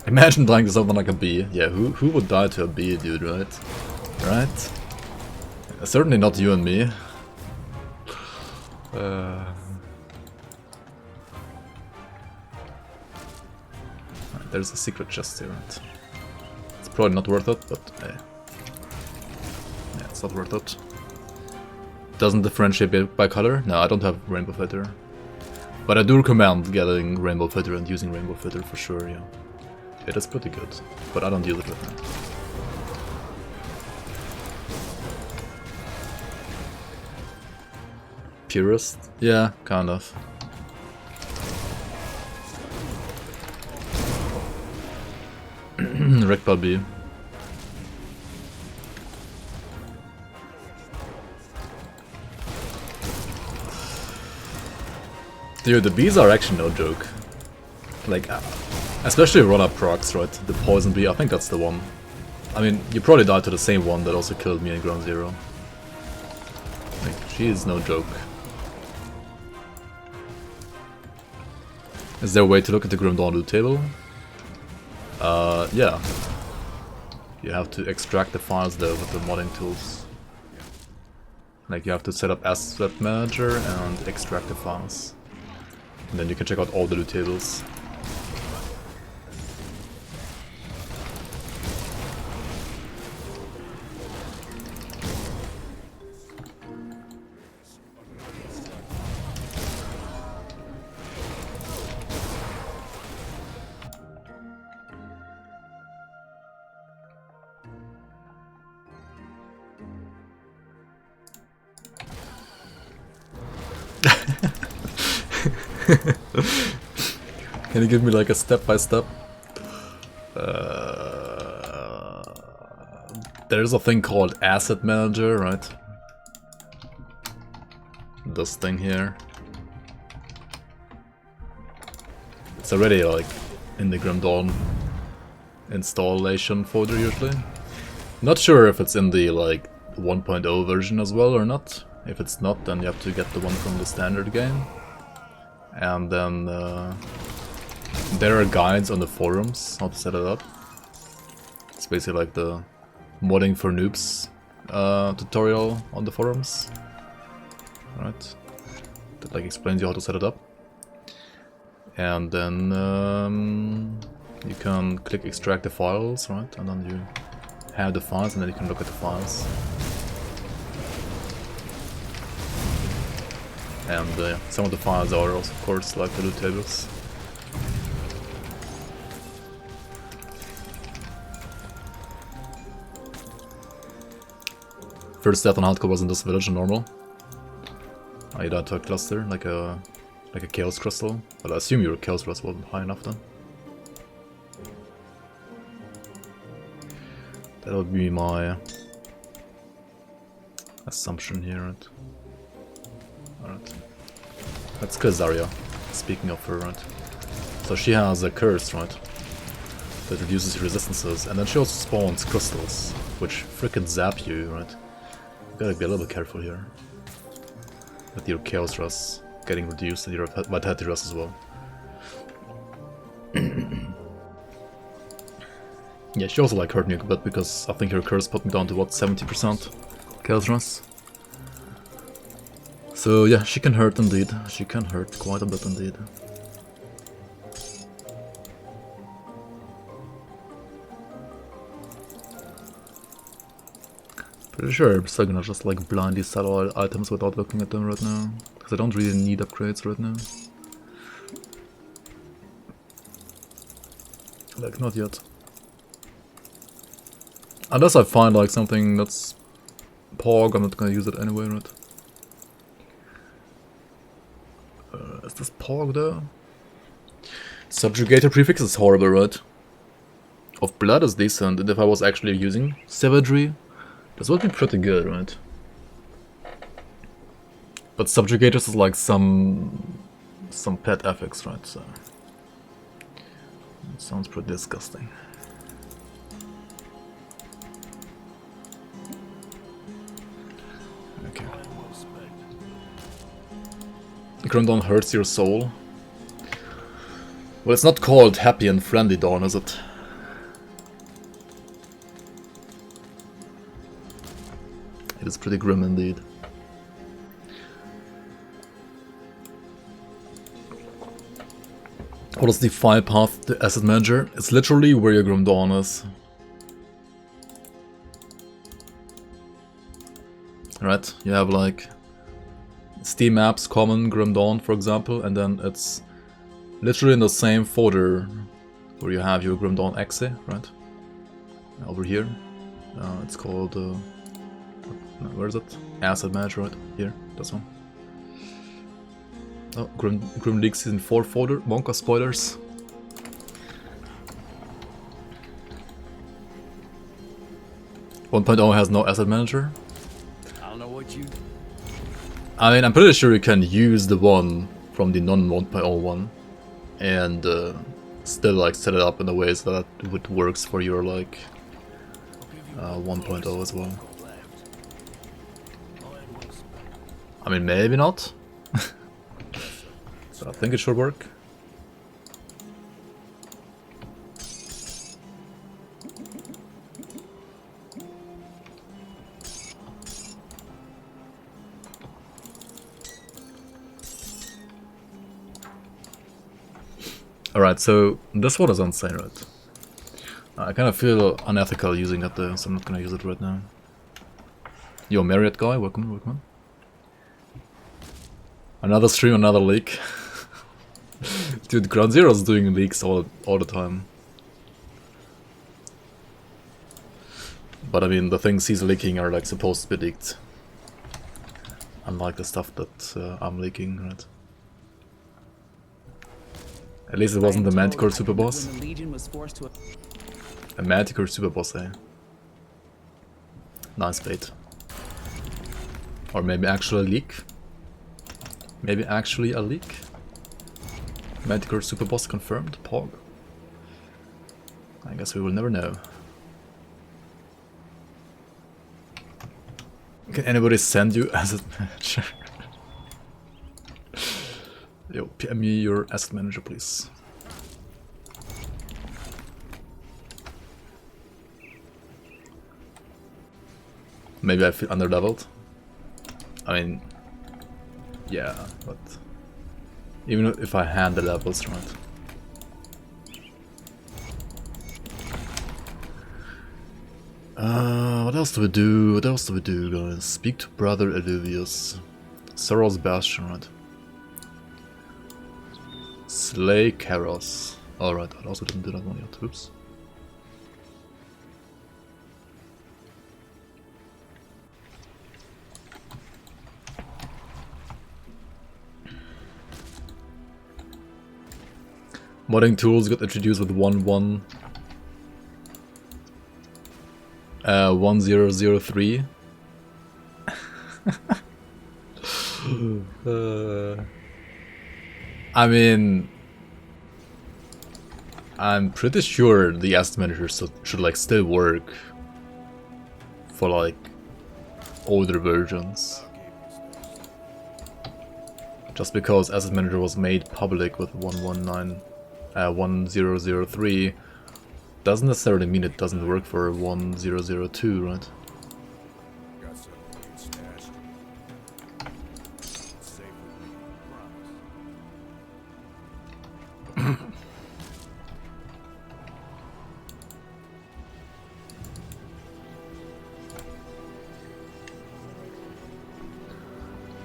Speaker 1: Imagine dying to something like a bee. Yeah, who would die to a bee, dude, right? Right? Certainly not you and me. There's a secret chest here, right? It's probably not worth it, but hey. Yeah, it's not worth it. Doesn't differentiate by color? No, I don't have Rainbow Fighter. But I do recommend getting Rainbow Fighter and using Rainbow Fighter for sure, yeah. It is pretty good, but I don't use it with me. Purist? Yeah, kind of. Wreckball B. Dude, the bees are actually no joke. Like, especially run-up procs, right? The poison bee, I think that's the one. I mean, you probably died to the same one that also killed me in Ground Zero. Like, she is no joke. Is there a way to look at the Grim Dawn loot table? Yeah. You have to extract the files though with the modding tools. Like, you have to set up Asset Manager and extract the files. And then you can check out all the loot tables. Can you give me like a step-by-step? There's a thing called Asset Manager, right? This thing here. It's already like in the Grim Dawn installation folder usually. Not sure if it's in the like 1.0 version as well or not. If it's not, then you have to get the one from the standard game. And then there are guides on the forums how to set it up. It's basically like the modding for noobs tutorial on the forums. Right? That like explains you how to set it up. And then you can click extract the files, right? And then you have the files and then you can look at the files. And some of the files are also, of course, like the loot tables. First death on hardcore was in this village in normal. I died to a cluster, like a chaos crystal. But I assume your chaos crystal wasn't high enough then. That would be my assumption here, right? Alright. Let's kill Zarya, speaking of her, right? So she has a curse, right? That reduces your resistances, and then she also spawns crystals, which frickin' zap you, right? You gotta be a little bit careful here. With your Chaos Rush getting reduced and your Vitality Rush as well. Yeah, she also like hurt me a bit because I think her curse put me down to what, 70% Chaos Rush. So yeah, she can hurt indeed. She can hurt quite a bit indeed. Pretty sure I'm still gonna just like blindly sell all items without looking at them right now. Because I don't really need upgrades right now. Like, not yet. Unless I find like something that's POG, I'm not gonna use it anyway, right? Is this POG there? Subjugator prefix is horrible, right? Of Blood is decent, and if I was actually using Savagery, this would be pretty good, right? But Subjugators is like some pet affix, right? So it sounds pretty disgusting. Okay. Grim Dawn hurts your soul. Well, it's not called Happy and Friendly Dawn, is it? It is pretty grim indeed. What is the file path to Asset Manager? It's literally where your Grim Dawn is. Right, you have like Steam Apps, Common, Grim Dawn, for example, and then it's literally in the same folder where you have your Grim Dawn exe, right? Over here. It's called where is it? Asset Manager, right? Here, this one. Oh, Grim League Season 4 folder, Monka spoilers. One 1.0 has no Asset Manager.
Speaker 2: I don't know what you...
Speaker 1: I mean, I'm pretty sure you can use the one from the non-1.0 one and still like set it up in a way so that it works for your like 1.0 as well. I mean, maybe not. So I think it should work. Alright, so this one is insane, right? I kind of feel unethical using it though, so I'm not gonna use it right now. Yo, Marriott guy, welcome, welcome. Another stream, another leak. Dude, Ground Zero is doing leaks all the time. But I mean, the things he's leaking are like supposed to be leaked. Unlike the stuff that I'm leaking, right? At least it wasn't the Manticore super boss.
Speaker 6: When the Legion was forced to
Speaker 1: A Manticore super boss, eh? Nice bait. Or maybe actually a leak. Maybe actually a leak. Manticore super boss confirmed. Pog. I guess we will never know. Can anybody send you asset manager? Yo, PM me your asset manager, please. Maybe I feel underleveled. I mean, yeah, but even if I had the levels, right? What else do we do? What else do we do, guys? Speak to Brother Eluvius. Sorrow's Bastion, right? Slay Karos. Alright, I also didn't do that one yet. Oops. Modding tools got introduced with 1003. I mean, I'm pretty sure the asset manager should like still work for like older versions. Just because asset manager was made public with 1003 doesn't necessarily mean it doesn't work for 1002, right?
Speaker 2: Got something stashed. Safe with me, promise.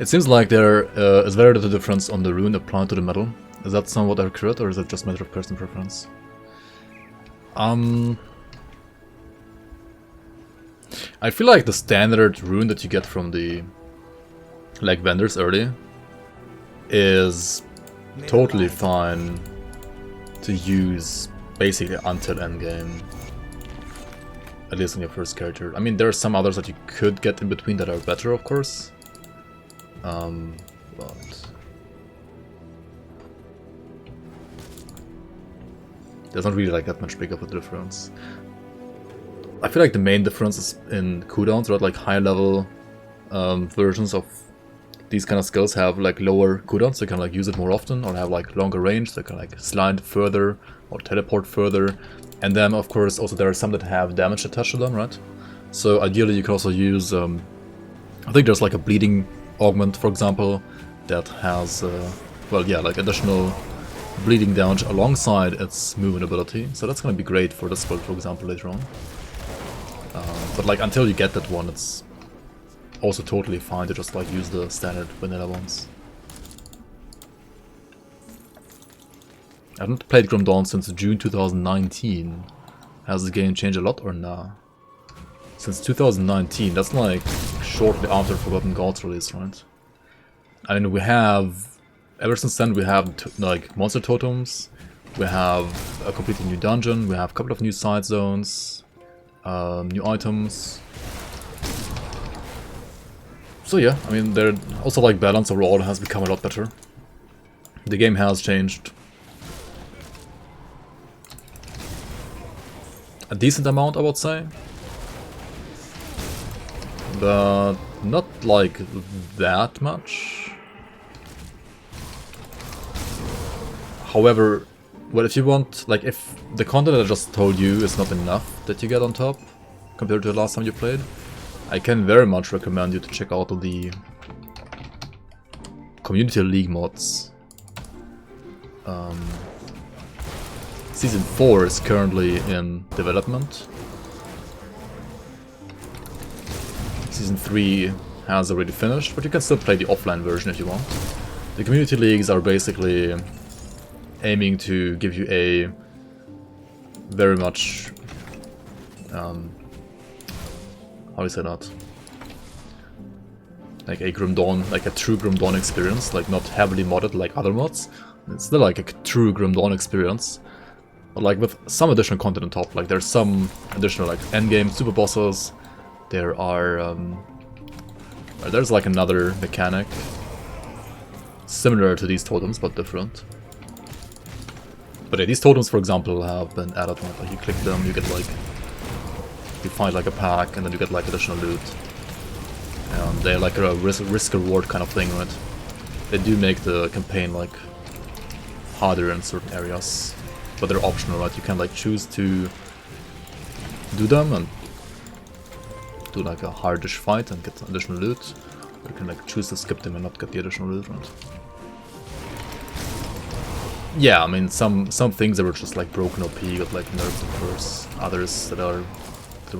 Speaker 1: It seems like there is very little difference on the rune applied to the metal. Is that somewhat accurate, or is it just a matter of personal preference? I feel like the standard rune that you get from the like vendors early is totally fine to use basically until endgame. At least on your first character. I mean, there are some others that you could get in between that are better, of course. But there's not really like that much big of a difference. I feel like the main difference is in cooldowns, right? Like high level versions of these kind of skills have like lower cooldowns, so you can like use it more often, or have like longer range, so you can like slide further or teleport further. And then of course also there are some that have damage attached to them, right? So ideally you can also use, I think there's like a bleeding augment, for example, that has, well, yeah, like additional bleeding damage alongside its movement ability. So that's gonna be great for this build, for example, later on. But like until you get that one, it's also totally fine to just like use the standard vanilla ones. I haven't played Grim Dawn since June 2019. Has the game changed a lot or nah? Since 2019, that's like shortly after Forgotten Gods release, right? I mean, we have, ever since then we have like monster totems, we have a completely new dungeon, we have a couple of new side zones, new items. So yeah, I mean, there also like balance overall has become a lot better. The game has changed a decent amount, I would say. But not like that much. However, well, if you want, like, if the content I just told you is not enough that you get on top compared to the last time you played, I can very much recommend you to check out the Community League mods. Season 4 is currently in development. Season 3 has already finished, but you can still play the offline version if you want. The community leagues are basically aiming to give you a very much, how do you say that? Like a Grim Dawn, like a true Grim Dawn experience, like not heavily modded like other mods, It's still like a true Grim Dawn experience, but like with some additional content on top. Like there's some additional like endgame super bosses. There are there's like another mechanic similar to these totems but different. But yeah, these totems, for example, have been added. Like you click them, you get like, you find like a pack, and then you get like additional loot. And they're like a risk reward kind of thing, right? They do make the campaign like harder in certain areas, but they're optional, right? You can like choose to do them and do like a hardish fight and get additional loot. Or you can like choose to skip them and not get the additional loot, right? Yeah, I mean some things that were just like broken OP got like nerfed of course. Others that were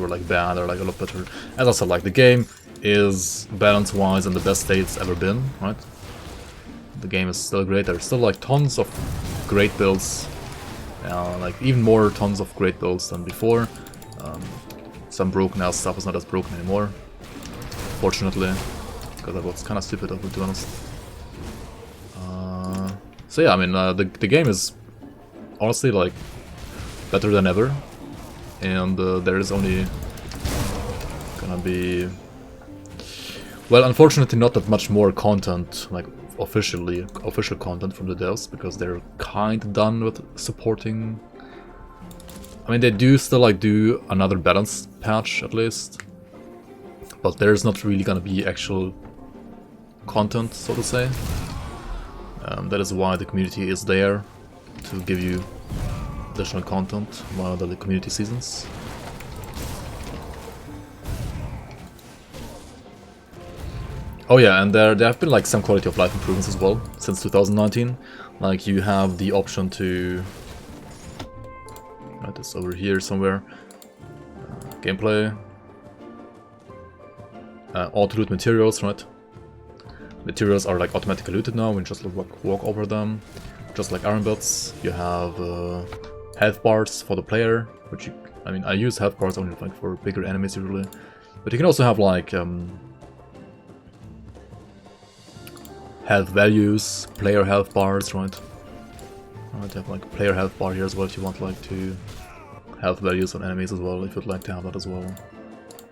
Speaker 1: like bad are like a lot better. As I said, like the game is balance wise in the best state it's ever been, right? The game is still great. There's still like tons of great builds, like even more tons of great builds than before. Some broken ass stuff is not as broken anymore, fortunately, because that was kind of stupid of it, to be honest. So yeah, I mean the game is honestly like better than ever, and there is only gonna be, well, unfortunately not that much more content, like official content from the devs, because they're kind of done with supporting. I mean, they do still like do another balance patch at least, but there's not really gonna be actual content, so to say. That is why the community is there, to give you additional content while the community seasons. Oh yeah, and there have been like some quality of life improvements as well since 2019. Like you have the option to, right, it's over here somewhere. Gameplay, auto loot materials, right? Materials are like automatically looted now when you just walk over them, just like iron bits. You have health bars for the player, which I mean I use health bars only like for bigger enemies usually, but you can also have like health values, player health bars, right? I might have like a player health bar here as well if you want like to health values on enemies as well, if you'd like to have that as well.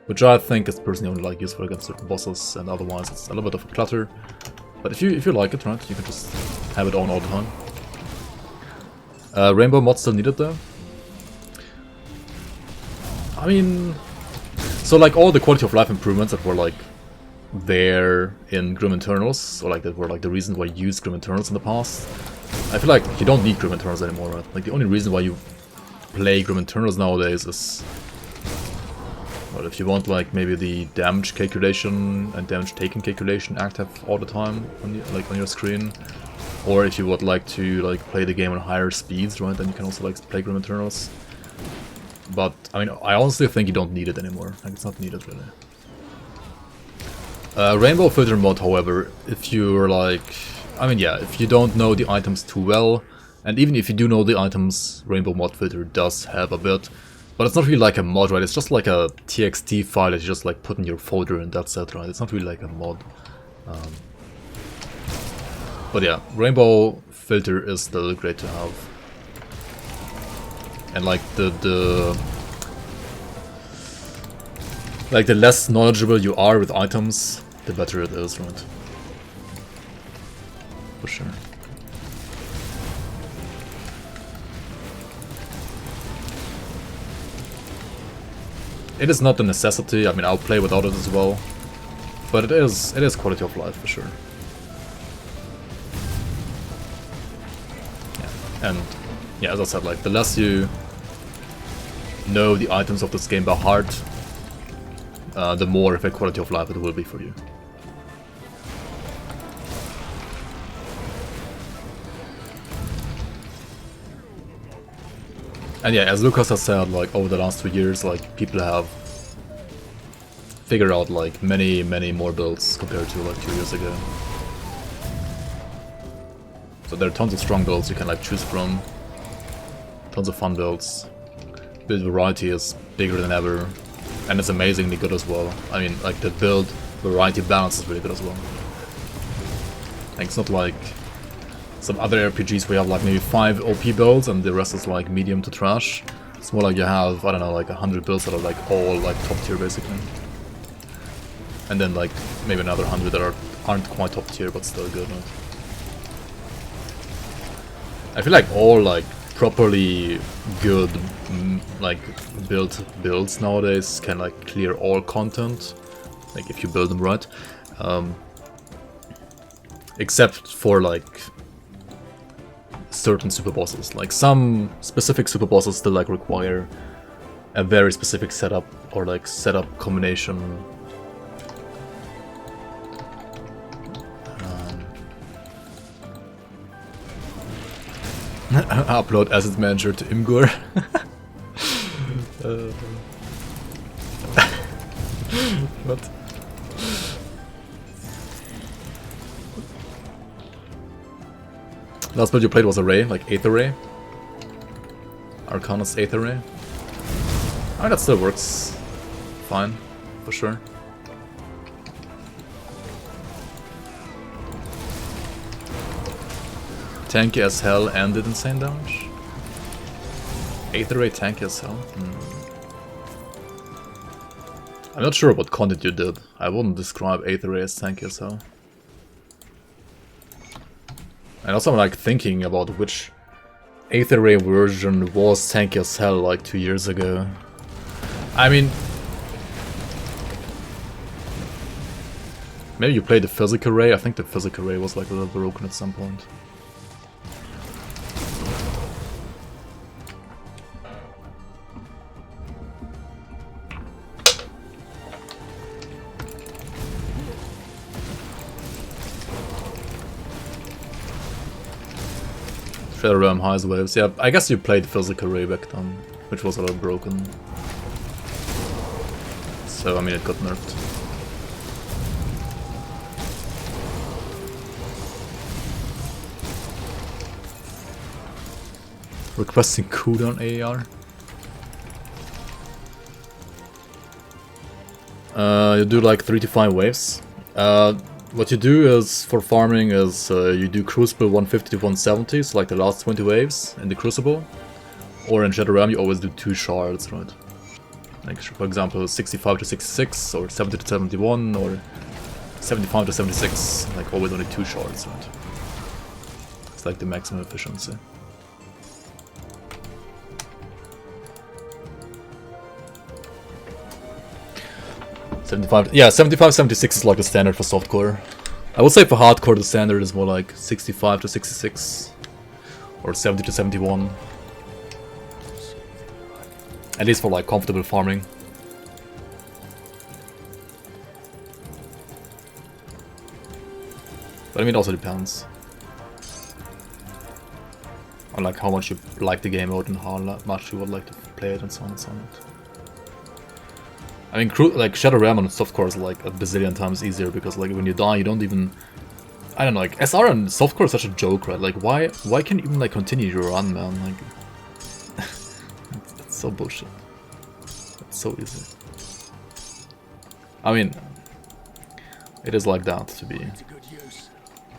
Speaker 1: Which I think is personally only like useful against certain bosses, and otherwise it's a little bit of a clutter. But if you like it, right, you can just have it on all the time. Rainbow mod still needed though. I mean, so like all the quality of life improvements that were like there in Grim Internals, or like that were like the reason why you used Grim Internals in the past, I feel like you don't need Grim Internals anymore, right? Like the only reason why you play Grim Internals nowadays is, well, if you want like maybe the damage calculation and damage taken calculation active all the time on on your screen, or if you would like to like play the game on higher speeds, right? Then you can also like play Grim Internals. But I mean, I honestly think you don't need it anymore. Like it's not needed really. Rainbow filter mod, however, if you're like, I mean, yeah, if you don't know the items too well, and even if you do know the items, Rainbow mod filter does have a bit. But it's not really like a mod, right? It's just like a txt file that you just like put in your folder and that's it, right? It's not really like a mod. But yeah, Rainbow filter is still great to have. And like the less knowledgeable you are with items, the better it is, right? For sure. It is not a necessity. I mean, I'll play without it as well, but it is quality of life for sure. Yeah. And yeah, as I said, like the less you know the items of this game by heart, the more of a quality of life it will be for you. And yeah, as Lucas has said, like over the last 2 years, like people have figured out like many more builds compared to like 2 years ago. So there are tons of strong builds you can like choose from, tons of fun builds. Build variety is bigger than ever, and it's amazingly good as well. I mean, like the build variety balance is really good as well. Like it's not like some other RPGs where you have like maybe 5 OP builds and the rest is like medium to trash. It's more like you have, I don't know, like 100 builds that are like all like top tier basically. And then like maybe another 100 that aren't quite top tier but still good. Right? I feel like all like properly good like built builds nowadays can like clear all content, like if you build them right. Except for like certain super bosses. Like some specific super bosses still like require a very specific setup or like setup combination. Upload Asset Manager to Imgur. What? Last build you played was Array, like 8th Array. Arcanus 8th Array. I mean, that still works fine, for sure. Tanky as hell and did insane damage. 8th Array tanky as hell. I'm not sure what content you did. I wouldn't describe 8th Array as tanky as hell. And also I'm like thinking about which 8th Array version was tanky as hell like 2 years ago. I mean... maybe you played the Physical Array. I think the Physical Array was like a little broken at some point. Realm Highs Waves. Yeah, I guess you played Physical Array back then, which was a little broken. So, I mean, it got nerfed. Requesting cooldown AR. You do like 3 to 5 waves. What you do is, for farming, is you do Crucible 150 to 170, so like the last 20 waves in the Crucible. Or in Shadow Realm you always do 2 shards, right? Like, for example, 65 to 66, or 70 to 71, or 75 to 76, like always only 2 shards, right? It's like the maximum efficiency. Yeah, 75, 76 is like the standard for softcore. I would say for hardcore the standard is more like 65 to 66 or 70 to 71. At least for like comfortable farming. But I mean, it also depends on like how much you like the game mode and how much you would like to play it and so on and so on. I mean, like Shadow Realm on softcore is like a bazillion times easier because like when you die, you don't even, I don't know, like SR on softcore is such a joke, right? Like why can't you even like continue your run, man? Like it's so bullshit. It's so easy. I mean, it is like that to be a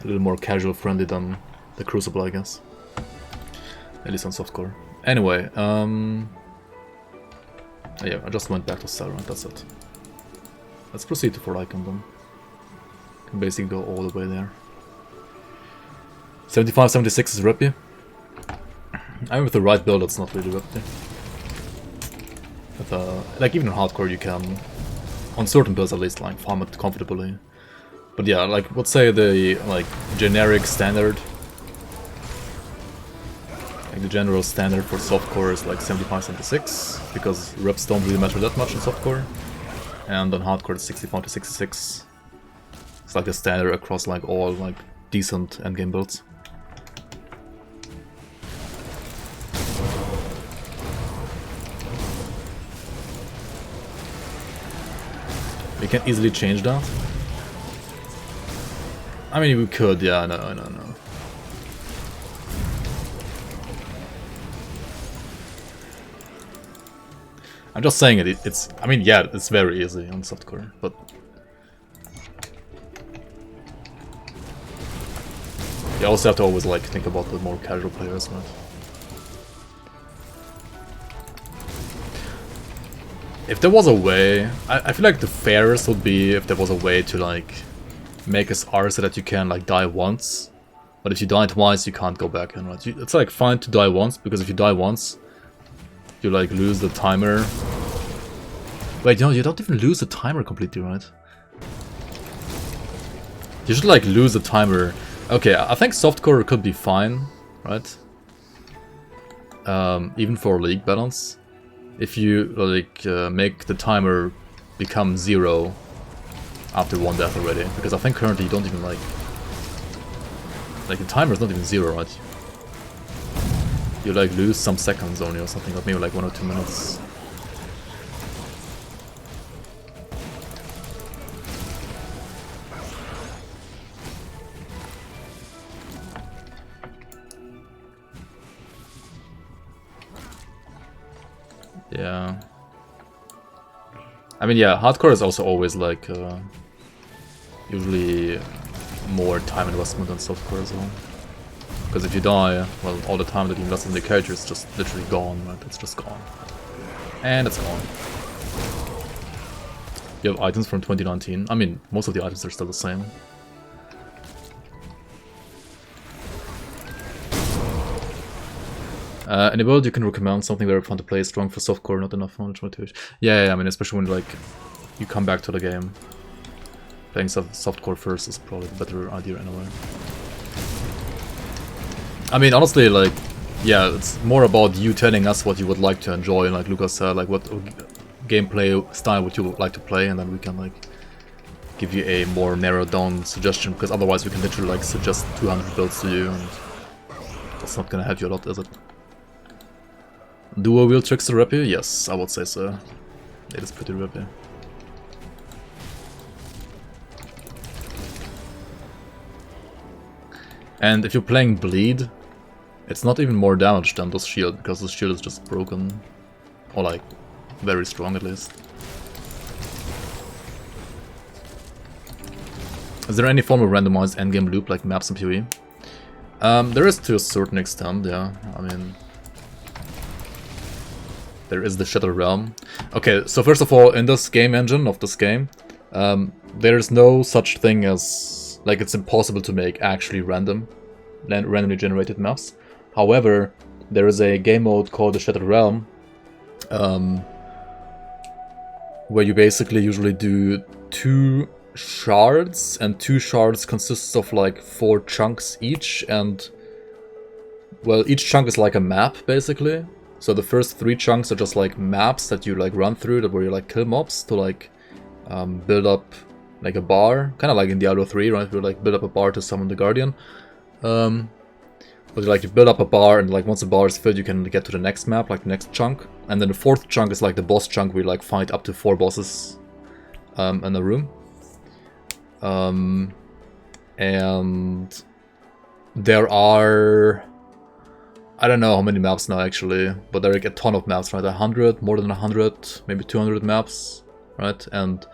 Speaker 1: little more casual friendly than the Crucible, I guess. At least on softcore. Anyway, yeah, I just went back to Cell, right? That's it. Let's proceed to Fort Icon then. Can basically go all the way there. 75, 76 is Reppy. I mean, with the right build, it's not really Reppy. But, like, even in hardcore, you can, on certain builds at least, like, farm it comfortably. But yeah, like, let's say the, like, generic standard. Like, the general standard for softcore is like 75, 76, because reps don't really matter that much in softcore. And on hardcore it's 65 to 66. It's like the standard across like all like decent endgame builds. We can easily change that. I mean, we could, yeah, no. I'm just saying it's, I mean, yeah, it's very easy on softcore, but... You You also have to always like think about the more casual players, right? If there was a way, I feel like the fairest would be if there was a way to like make this R so that you can like die once, but if you die twice you can't go back in, right? It's like fine to die once, because if you die once, you like lose the timer. Wait, no, you don't even lose the timer completely, right? You should like lose the timer. Okay, I think softcore could be fine, right? Even for league balance. If you like make the timer become 0 after one death already, because I think currently you don't even like the timer is not even 0, right? You like lose some seconds only or something, like maybe like 1 or 2 minutes. Yeah. I mean, yeah, hardcore is also always like usually more time investment than softcore as well. Because if you die, well, all the time that you invest in the character is just literally gone, right? It's just gone. And it's gone. You have items from 2019. I mean, most of the items are still the same. In the world, you can recommend something very fun to play, strong for softcore, not enough knowledge motivation. Yeah, I mean, especially when like you come back to the game. Playing softcore first is probably the better idea anyway. I mean, honestly, like, yeah, it's more about you telling us what you would like to enjoy, and like Lucas said, like what gameplay style would you like to play, and then we can like give you a more narrowed down suggestion, because otherwise we can literally like suggest 200 builds to you, and that's not gonna help you a lot, is it? Duo wheel Trickster rappy? Yes, I would say so. It is pretty rappy. And if you're playing bleed, it's not even more damage than this shield, because this shield is just broken. Or like, very strong at least. Is there any form of randomized endgame loop like maps and PoE? There is to a certain extent, yeah. I mean, there is the Shattered Realm. Okay, so first of all, in this game engine of this game, there is no such thing as, like, it's impossible to make actually randomly generated maps. However, there is a game mode called the Shattered Realm, where you basically usually do 2 shards, and 2 shards consists of like 4 chunks each, and well, each chunk is like a map basically. So the first 3 chunks are just like maps that you like run through, that where you like kill mobs to like build up like a bar, kind of like in Diablo 3, right? You like build up a bar to summon the Guardian. But like you build up a bar, and like once the bar is filled, you can get to the next map, like the next chunk. And then the 4th chunk is like the boss chunk, where you like fight up to 4 bosses in a room. And there are, I don't know how many maps now actually, but there are like a ton of maps, right? 100, more than 100, maybe 200 maps, right? And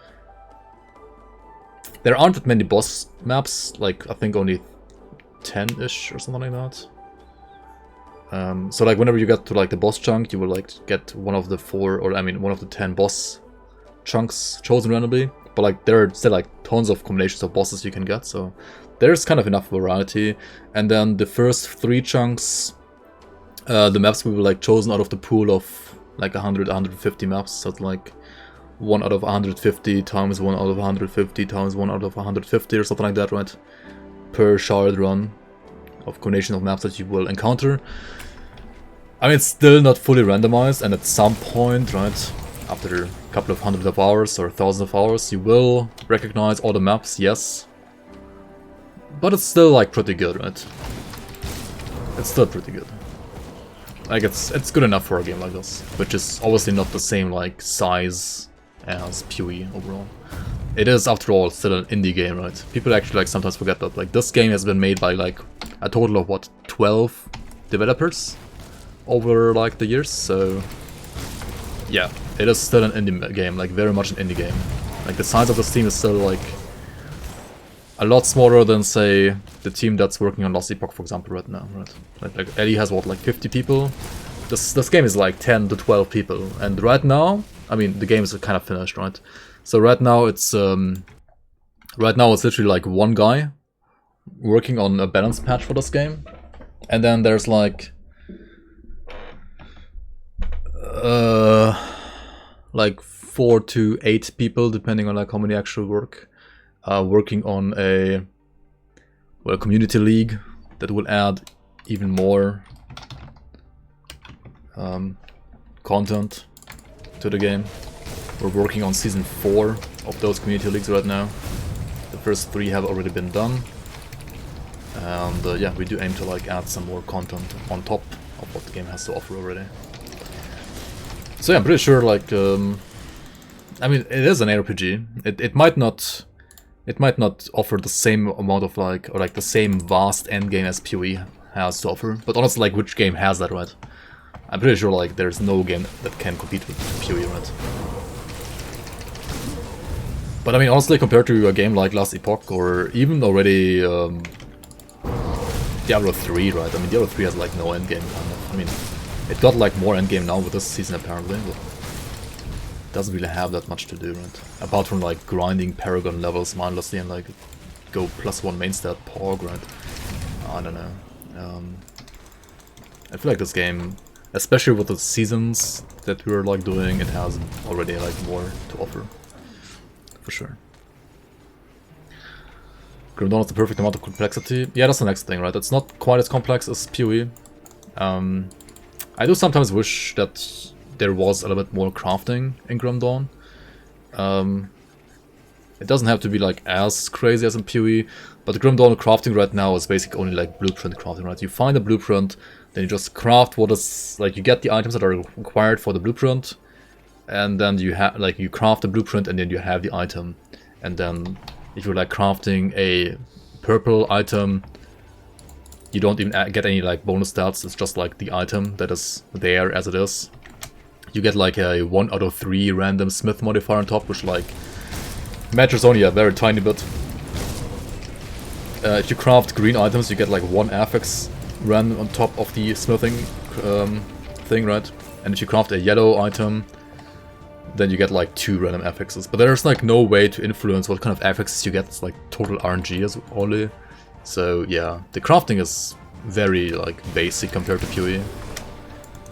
Speaker 1: there aren't that many boss maps, like I think only 10-ish or something like that. So like whenever you get to like the boss chunk, you will like get one of the 4, or I mean one of the 10 boss chunks chosen randomly. But like there are still like tons of combinations of bosses you can get, so there's kind of enough variety. And then the first 3 chunks, the maps will be like chosen out of the pool of like 100, 150 maps. So it's like 1 out of 150 times 1 out of 150 times 1 out of 150 or something like that, right? Per shard run of combination of maps that you will encounter. I mean, it's still not fully randomized, and at some point, right, after a couple of hundred of hours or thousands of hours, you will recognize all the maps, yes. But it's still like pretty good, right? It's still pretty good. Like it's good enough for a game like this, which is obviously not the same like size as PoE overall. It is, after all, still an indie game, right? People actually like sometimes forget that like this game has been made by like a total of what, 12 developers over like the years. So yeah, it is still an indie game, like very much an indie game. Like the size of this team is still like a lot smaller than, say, the team that's working on Lost Epoch, for example, right now, right? Like Ellie has, what, like 50 people? This game is like 10 to 12 people, and right now, I mean, the game is kind of finished, right? So right now it's literally like one guy working on a balance patch for this game, and then there's like 4 to 8 people, depending on like how many actually work, working on a community league that will add even more content to the game. We're working on season 4 of those community leagues right now. The first 3 have already been done, and yeah, we do aim to like add some more content on top of what the game has to offer already. So yeah, I'm pretty sure like I mean, it is an RPG. It might not offer the same amount of like, or like the same vast endgame as PoE has to offer, but honestly, like, which game has that, right? I'm pretty sure like there's no game that can compete with PoE, right? But I mean, honestly, compared to a game like Last Epoch, or even already Diablo 3, right? I mean, Diablo 3 has like no endgame, kind of. I mean, it got like more endgame now with this season apparently, but it doesn't really have that much to do, right? Apart from like grinding Paragon levels mindlessly and like go +1 main stat POG, right? I don't know. I feel like this game, especially with the seasons that we're like doing, it has already like more to offer. For sure. Grim Dawn is the perfect amount of complexity. Yeah, that's the next thing, right? It's not quite as complex as PoE. I do sometimes wish that there was a little bit more crafting in Grim Dawn. It doesn't have to be like as crazy as in PoE, but the Grim Dawn crafting right now is basically only like blueprint crafting, right? You find a blueprint, then you just craft what is, like, you get the items that are required for the blueprint, and then you have, like, you craft the blueprint and then you have the item. And then if you're like crafting a purple item, you don't even get any like bonus stats, it's just like the item that is there as it is. You get like a 1 out of 3 random smith modifier on top, which like matters only a very tiny bit. If you craft green items, you get like 1 affix random on top of the smithing thing, right? And if you craft a yellow item, then you get like 2 random affixes. But there's like no way to influence what kind of affixes you get. It's like total RNG as only. So yeah, the crafting is very like basic compared to PoE.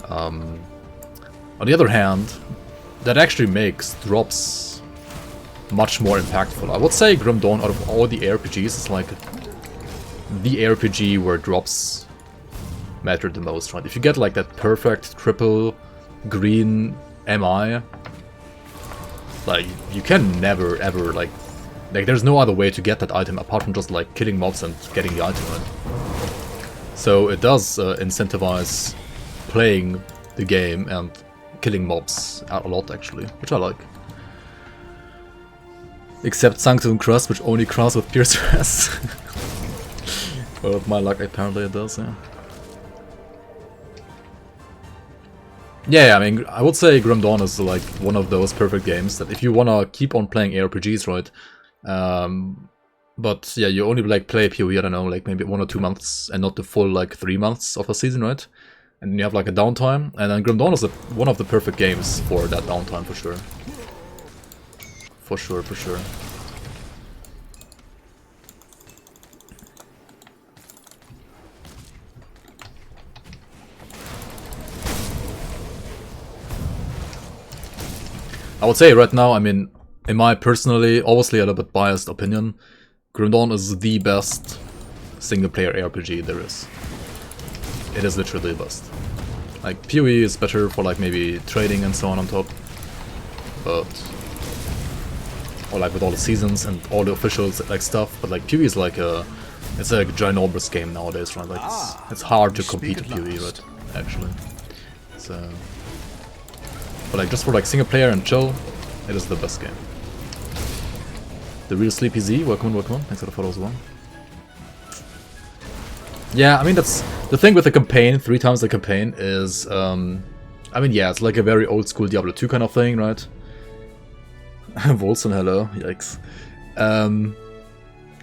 Speaker 1: On the other hand, that actually makes drops much more impactful. I would say Grim Dawn, out of all the RPGs, is like the RPG where drops matter the most, right? If you get like that perfect triple green MI, like, you can never ever like there's no other way to get that item apart from just like killing mobs and getting the item, right? So it does incentivize playing the game and killing mobs a lot, actually, which I like. Except Sanctum Crust, which only crafts with Pierce Stress. Well, with my luck, apparently it does, yeah. Yeah, I mean, I would say Grim Dawn is like one of those perfect games that if you wanna keep on playing ARPGs, right? But yeah, you only like play PoE, I don't know, like maybe 1 or 2 months and not the full like 3 months of a season, right? And then you have like a downtime, and then Grim Dawn is one of the perfect games for that downtime, for sure. For sure, for sure. I would say right now, I mean, in my personally, obviously a little bit biased opinion, Grim Dawn is the best single-player RPG there is. It is literally the best. Like, PoE is better for like maybe trading and so on top, but... or like with all the seasons and all the officials like stuff, but like PoE is like a... it's like a ginormous game nowadays, right? Like, it's hard to compete with PoE, right? Actually. So... but like, just for like single player and chill, it is the best game. The Real Sleepy Z, welcome on, thanks for the follow as well. Yeah, I mean, that's the thing with the campaign, 3 times the campaign is, I mean, yeah, it's like a very old school Diablo 2 kind of thing, right? Wolson, hello, yikes.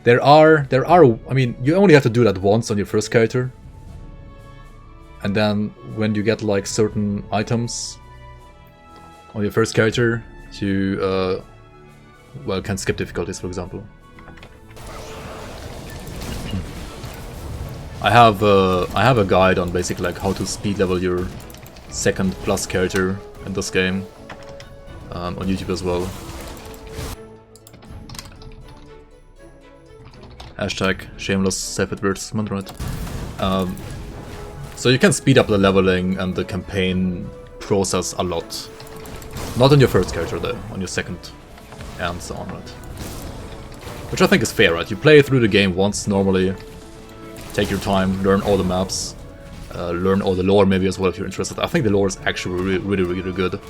Speaker 1: There are, I mean, you only have to do that once on your first character. And then when you get like certain items on your first character, you, well, can skip difficulties, for example. I have a guide on basically like how to speed level your second plus character in this game on YouTube as well. Hashtag shameless self-advertisement, right? So you can speed up the leveling and the campaign process a lot. Not on your first character though, on your second and so on, right? Which I think is fair, right? You play through the game once normally, take your time, learn all the maps, learn all the lore maybe as well if you're interested. I think the lore is actually really good,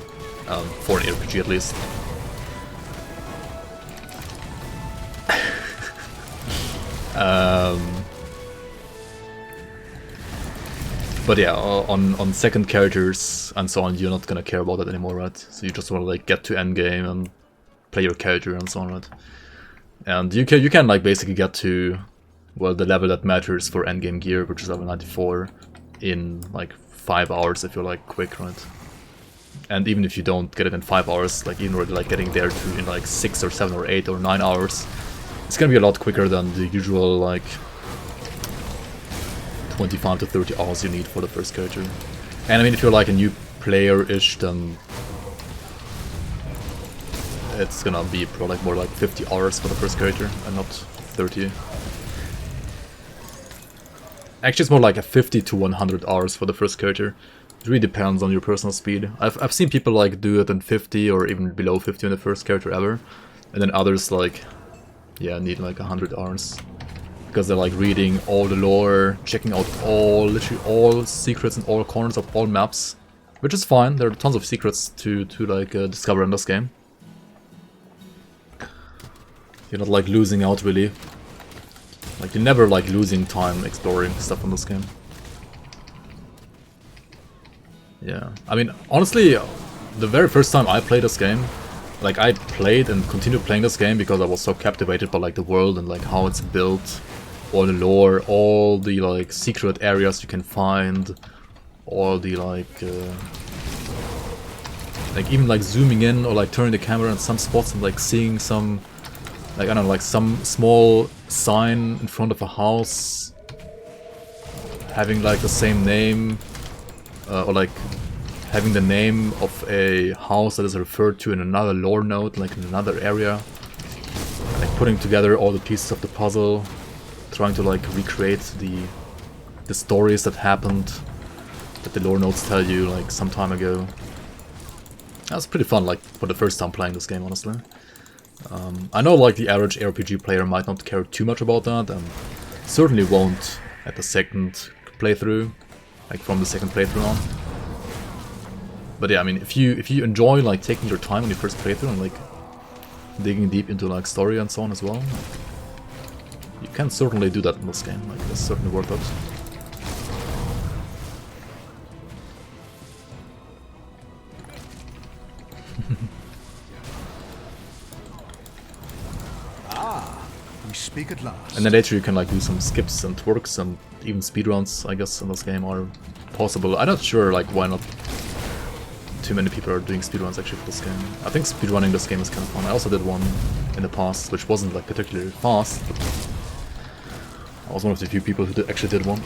Speaker 1: for an RPG at least. But yeah, on second characters and so on, you're not gonna care about that anymore, right? So you just wanna like get to endgame and play your character and so on, right? And you can like basically get to, well, the level that matters for endgame gear, which is level 94, in like 5 hours if you're like quick, right? And even if you don't get it in 5 hours, like even already like getting there to in like 6 or 7 or 8 or 9 hours, it's gonna be a lot quicker than the usual like 25 to 30 hours you need for the first character. And I mean, if you're like a new player-ish, then it's gonna be probably like more like 50 hours for the first character and not 30. Actually, it's more like a 50 to 100 hours for the first character. It really depends on your personal speed. I've seen people like do it in 50 or even below 50 on the first character ever, and then others like, yeah, need like 100 hours. Because they're like reading all the lore, checking out literally all secrets in all corners of all maps. Which is fine, there are tons of secrets to like discover in this game. You're not like losing out really. Like you're never like losing time exploring stuff in this game. Yeah, I mean honestly, the very first time I played this game, like I played and continued playing this game because I was so captivated by like the world and like how it's built, all the lore, all the like secret areas you can find, all the like even like zooming in or like turning the camera in some spots and like seeing some, like I don't know, like some small sign in front of a house having like the same name, or like having the name of a house that is referred to in another lore node, like in another area. Like putting together all the pieces of the puzzle, trying to like recreate the stories that happened, that the lore nodes tell you like some time ago. That was pretty fun, like for the first time playing this game, honestly. I know like the average RPG player might not care too much about that, and certainly won't at the second playthrough, like from the second playthrough on. But yeah, I mean, if you enjoy like taking your time on your first playthrough and like digging deep into like story and so on as well, you can certainly do that in this game. Like it's certainly worth it.
Speaker 2: We speak at last.
Speaker 1: And then later you can like do some skips and twerks and even speedruns, I guess, in this game are possible. I'm not sure like why not too many people are doing speedruns actually for this game. I think speedrunning this game is kind of fun. I also did one in the past, which wasn't like particularly fast, but I was one of the few people who actually did one.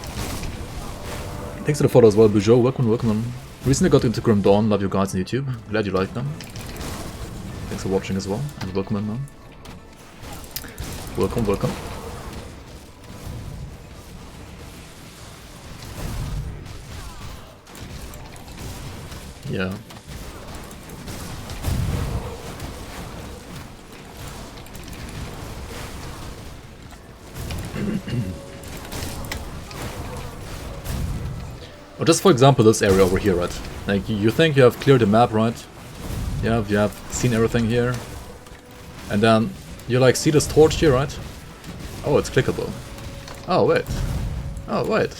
Speaker 1: Thanks for the follow as well, Bujo. Welcome on. Recently got into Grim Dawn, love your guides on YouTube. Glad you like them. Thanks for watching as well, and welcome in, man. Welcome. Yeah. Or just for example this area over here, right? Like you think you have cleared the map, right? Yeah, you have seen everything here. And then you like see this torch here, right? Oh, it's clickable. Oh wait,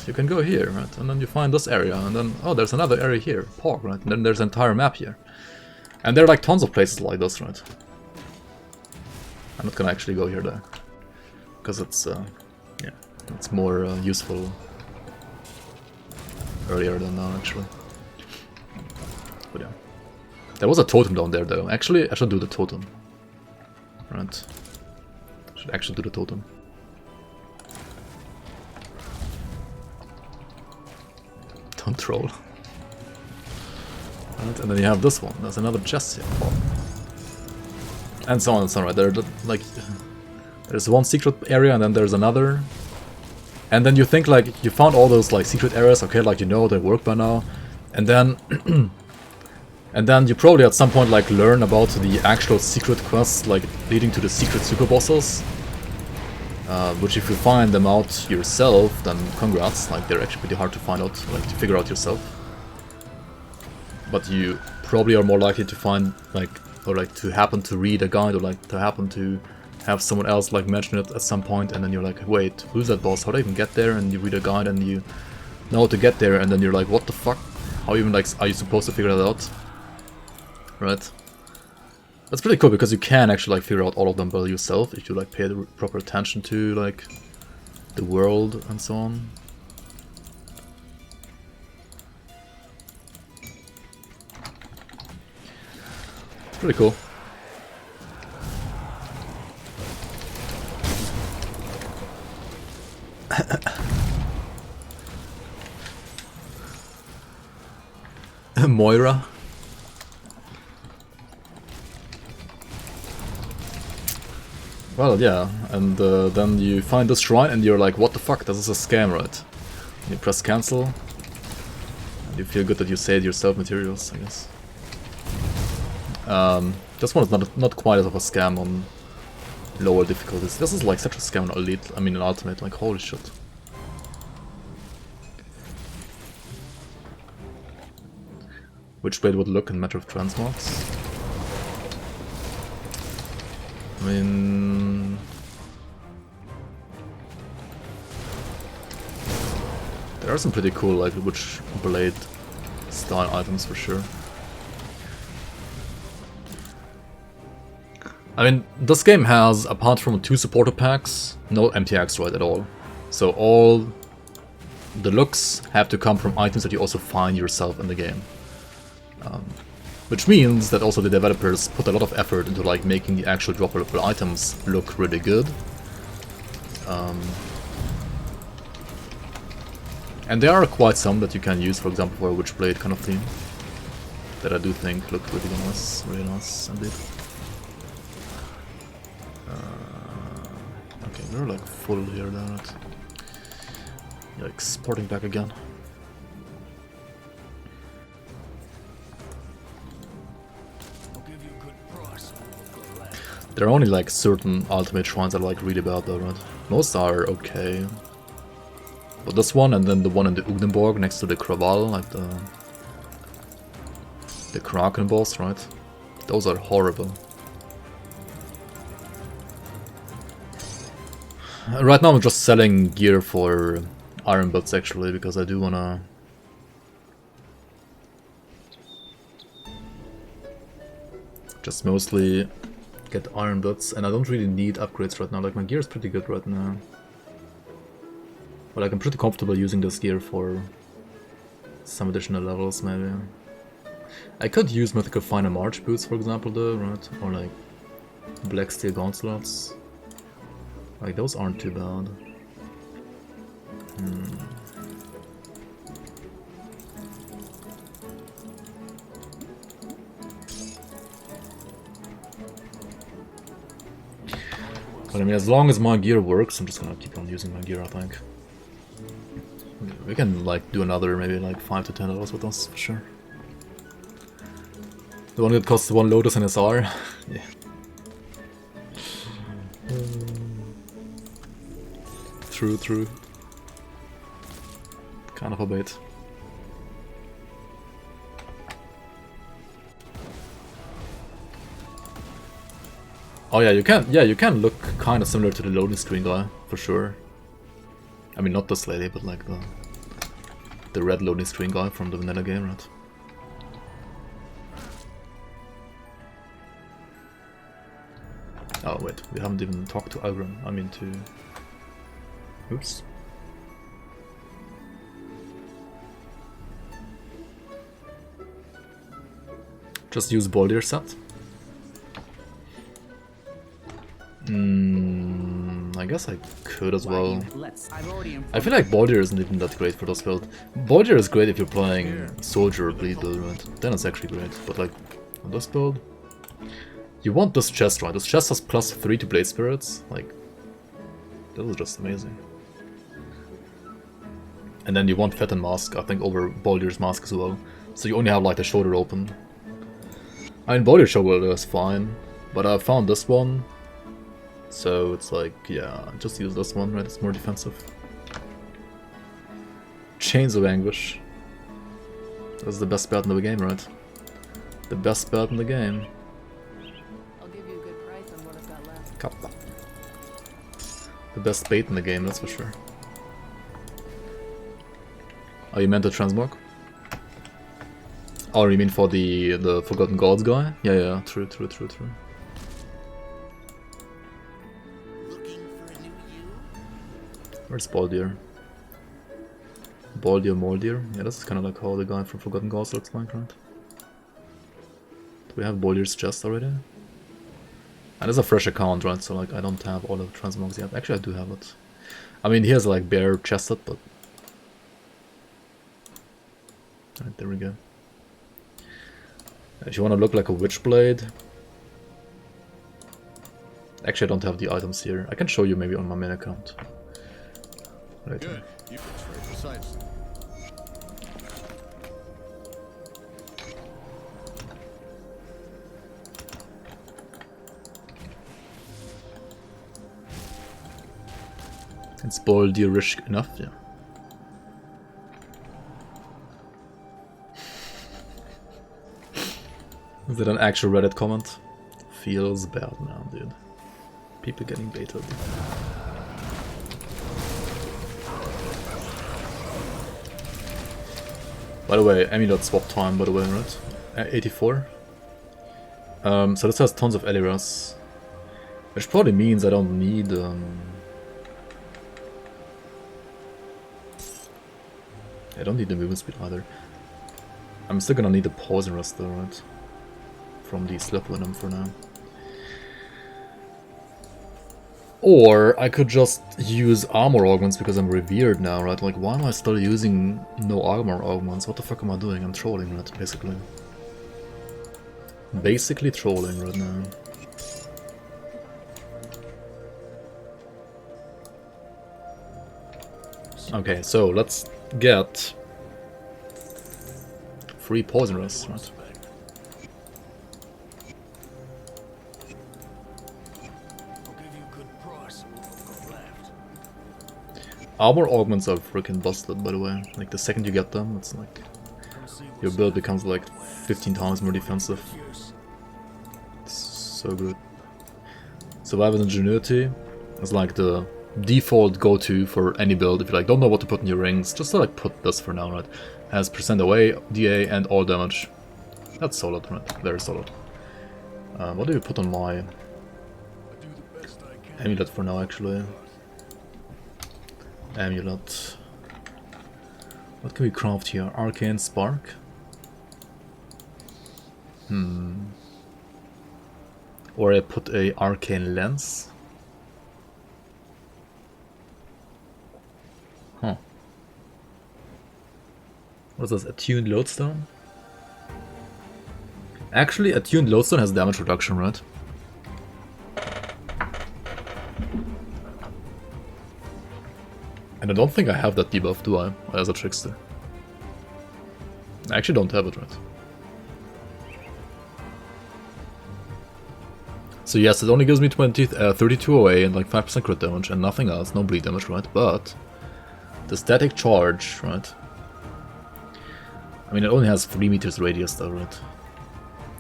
Speaker 1: you can go here, right? And then you find this area, and then oh, there's another area here, park, right? And then there's an entire map here. And there are like tons of places like this, right? I'm not gonna actually go here though. because it's yeah, it's more useful earlier than now actually. But yeah, there was a totem down there though. Actually, I should do the totem. Right, should actually do the totem. Don't troll. Right, and then you have this one. There's another chest here. And so on and so on. Right, there, like, there's one secret area, and then there's another. And then you think like you found all those like secret areas. Okay, like you know they work by now, and then and then you probably at some point like learn about the actual secret quests, like leading to the secret super bosses. Which if you find them out yourself, then congrats. Like they're actually pretty hard to find out, like to figure out yourself. But you probably are more likely to find like, or like to happen to read a guide, or like to happen to have someone else like mention it at some point, and then you're like, wait, who's that boss? How do I even get there? And you read a guide and you know how to get there, and then you're like, what the fuck? How even like are you supposed to figure that out? Right? That's pretty cool because you can actually like figure out all of them by yourself if you like pay the proper attention to like the world and so on. Pretty cool. Moira. Well, yeah, and then you find this shrine and you're like, what the fuck, this is a scam, right? You press cancel, and you feel good that you saved yourself materials, I guess. This one is not quite as of a scam on lower difficulties. This is like such a scam on Elite, I mean on Ultimate, like holy shit. Which way it would look in matter of transmogs? I mean... there are some pretty cool like Witch Blade style items for sure. I mean, this game has, apart from 2 supporter packs, no MTX right at all. So all the looks have to come from items that you also find yourself in the game. Which means that also the developers put a lot of effort into like making the actual droppable items look really good. And there are quite some that you can use, for example, for a Witchblade kind of theme, that I do think look really nice indeed. Okay, we're like full here, damn it. Yikes, porting back again. There are only like certain ultimate shrines that are like really bad though, right? Most are okay. But this one and then the one in the Ugnenborg next to the Kraval, like the Kraken boss, right? Those are horrible. Right now I'm just selling gear for iron butts actually, because I do wanna... just mostly get iron butts, and I don't really need upgrades right now. Like my gear is pretty good right now. But like I'm pretty comfortable using this gear for some additional levels maybe. I could use Mythical Finer March boots for example though, right? Or like Black Steel Gauntlets. Like those aren't too bad. But I mean, as long as my gear works, I'm just gonna keep on using my gear, I think. We can like do another maybe like 5 to 10 of those with us, for sure. The one that costs 1 Lotus and SR? Yeah. True. Kind of a bait. Oh yeah, you can look kind of similar to the loading screen guy, for sure. I mean, not this lady, but like the red loading screen guy from the vanilla game, right? Oh wait, we haven't even talked to Algrim, I mean to Oops. Just use Baldir set. I guess I could as well. I feel like Baldir isn't even that great for this build. Baldir is great if you're playing Soldier or Bleed build, right? Then it's actually great. But like, on this build, you want this chest, right? This chest has +3 to Blade Spirits. Like, that was just amazing. And then you want Fat and Mask, I think, over Baldir's Mask as well. So you only have like the shoulder open. I mean, Baldir's shoulder is fine, but I found this one. So it's like, yeah, just use this one, right? It's more defensive. Chains of Anguish. That's the best belt in the game, right? The best belt in the game.
Speaker 4: I'll give you a good price on what I've got left.
Speaker 1: Kappa. The best bait in the game, that's for sure. Oh, you meant the transmog? Oh, you mean for the Forgotten Gods guy? Yeah, true. Where's Baldir? Baldir, Moldir? Yeah, this is kind of like how the guy from Forgotten Gods looks like, right? Do we have Baldir's chest already? And it's a fresh account, right? So like, I don't have all the transmogs yet. Actually, I do have it. I mean, he has like bare chested, but... Alright, there we go. If you want to look like a Witchblade... Actually, I don't have the items here. I can show you maybe on my main account. Later.
Speaker 2: Good. You can very precise.
Speaker 1: It's Baldir-ish enough, yeah. Is that an actual Reddit comment? Feels bad now, dude. People getting baited. By the way, Amulet swap time, by the way, right? 84. So this has tons of Eliras. Which probably means I don't need... I don't need the movement speed either. I'm still gonna need the Poison Rest though, right? From the Slip Venom for now. Or I could just use armor augments because I'm revered now, right? Like, why am I still using no armor augments? What the fuck am I doing? I'm trolling, right? Basically. Basically trolling right now. Okay, so let's get 3 poison rests, right? Armor augments are freaking busted, by the way. Like, the second you get them, it's like... your build becomes like 15 times more defensive. It's so good. Survival Ingenuity is like the default go-to for any build. If you like don't know what to put in your rings, just like put this for now, right? Has percent away, DA, and all damage. That's solid, right? Very solid. What do you put on my amulet for now, actually? Amulet. What can we craft here? Arcane Spark? Or I put a Arcane Lens? Huh. What is this? Attuned Lodestone? Actually, Attuned Lodestone has damage reduction, right? And I don't think I have that debuff, do I? As a Trickster. I actually don't have it, right? So yes, it only gives me 32 away and like 5% crit damage and nothing else, no bleed damage, right? But the static charge, right? I mean, it only has 3 meters radius though, right?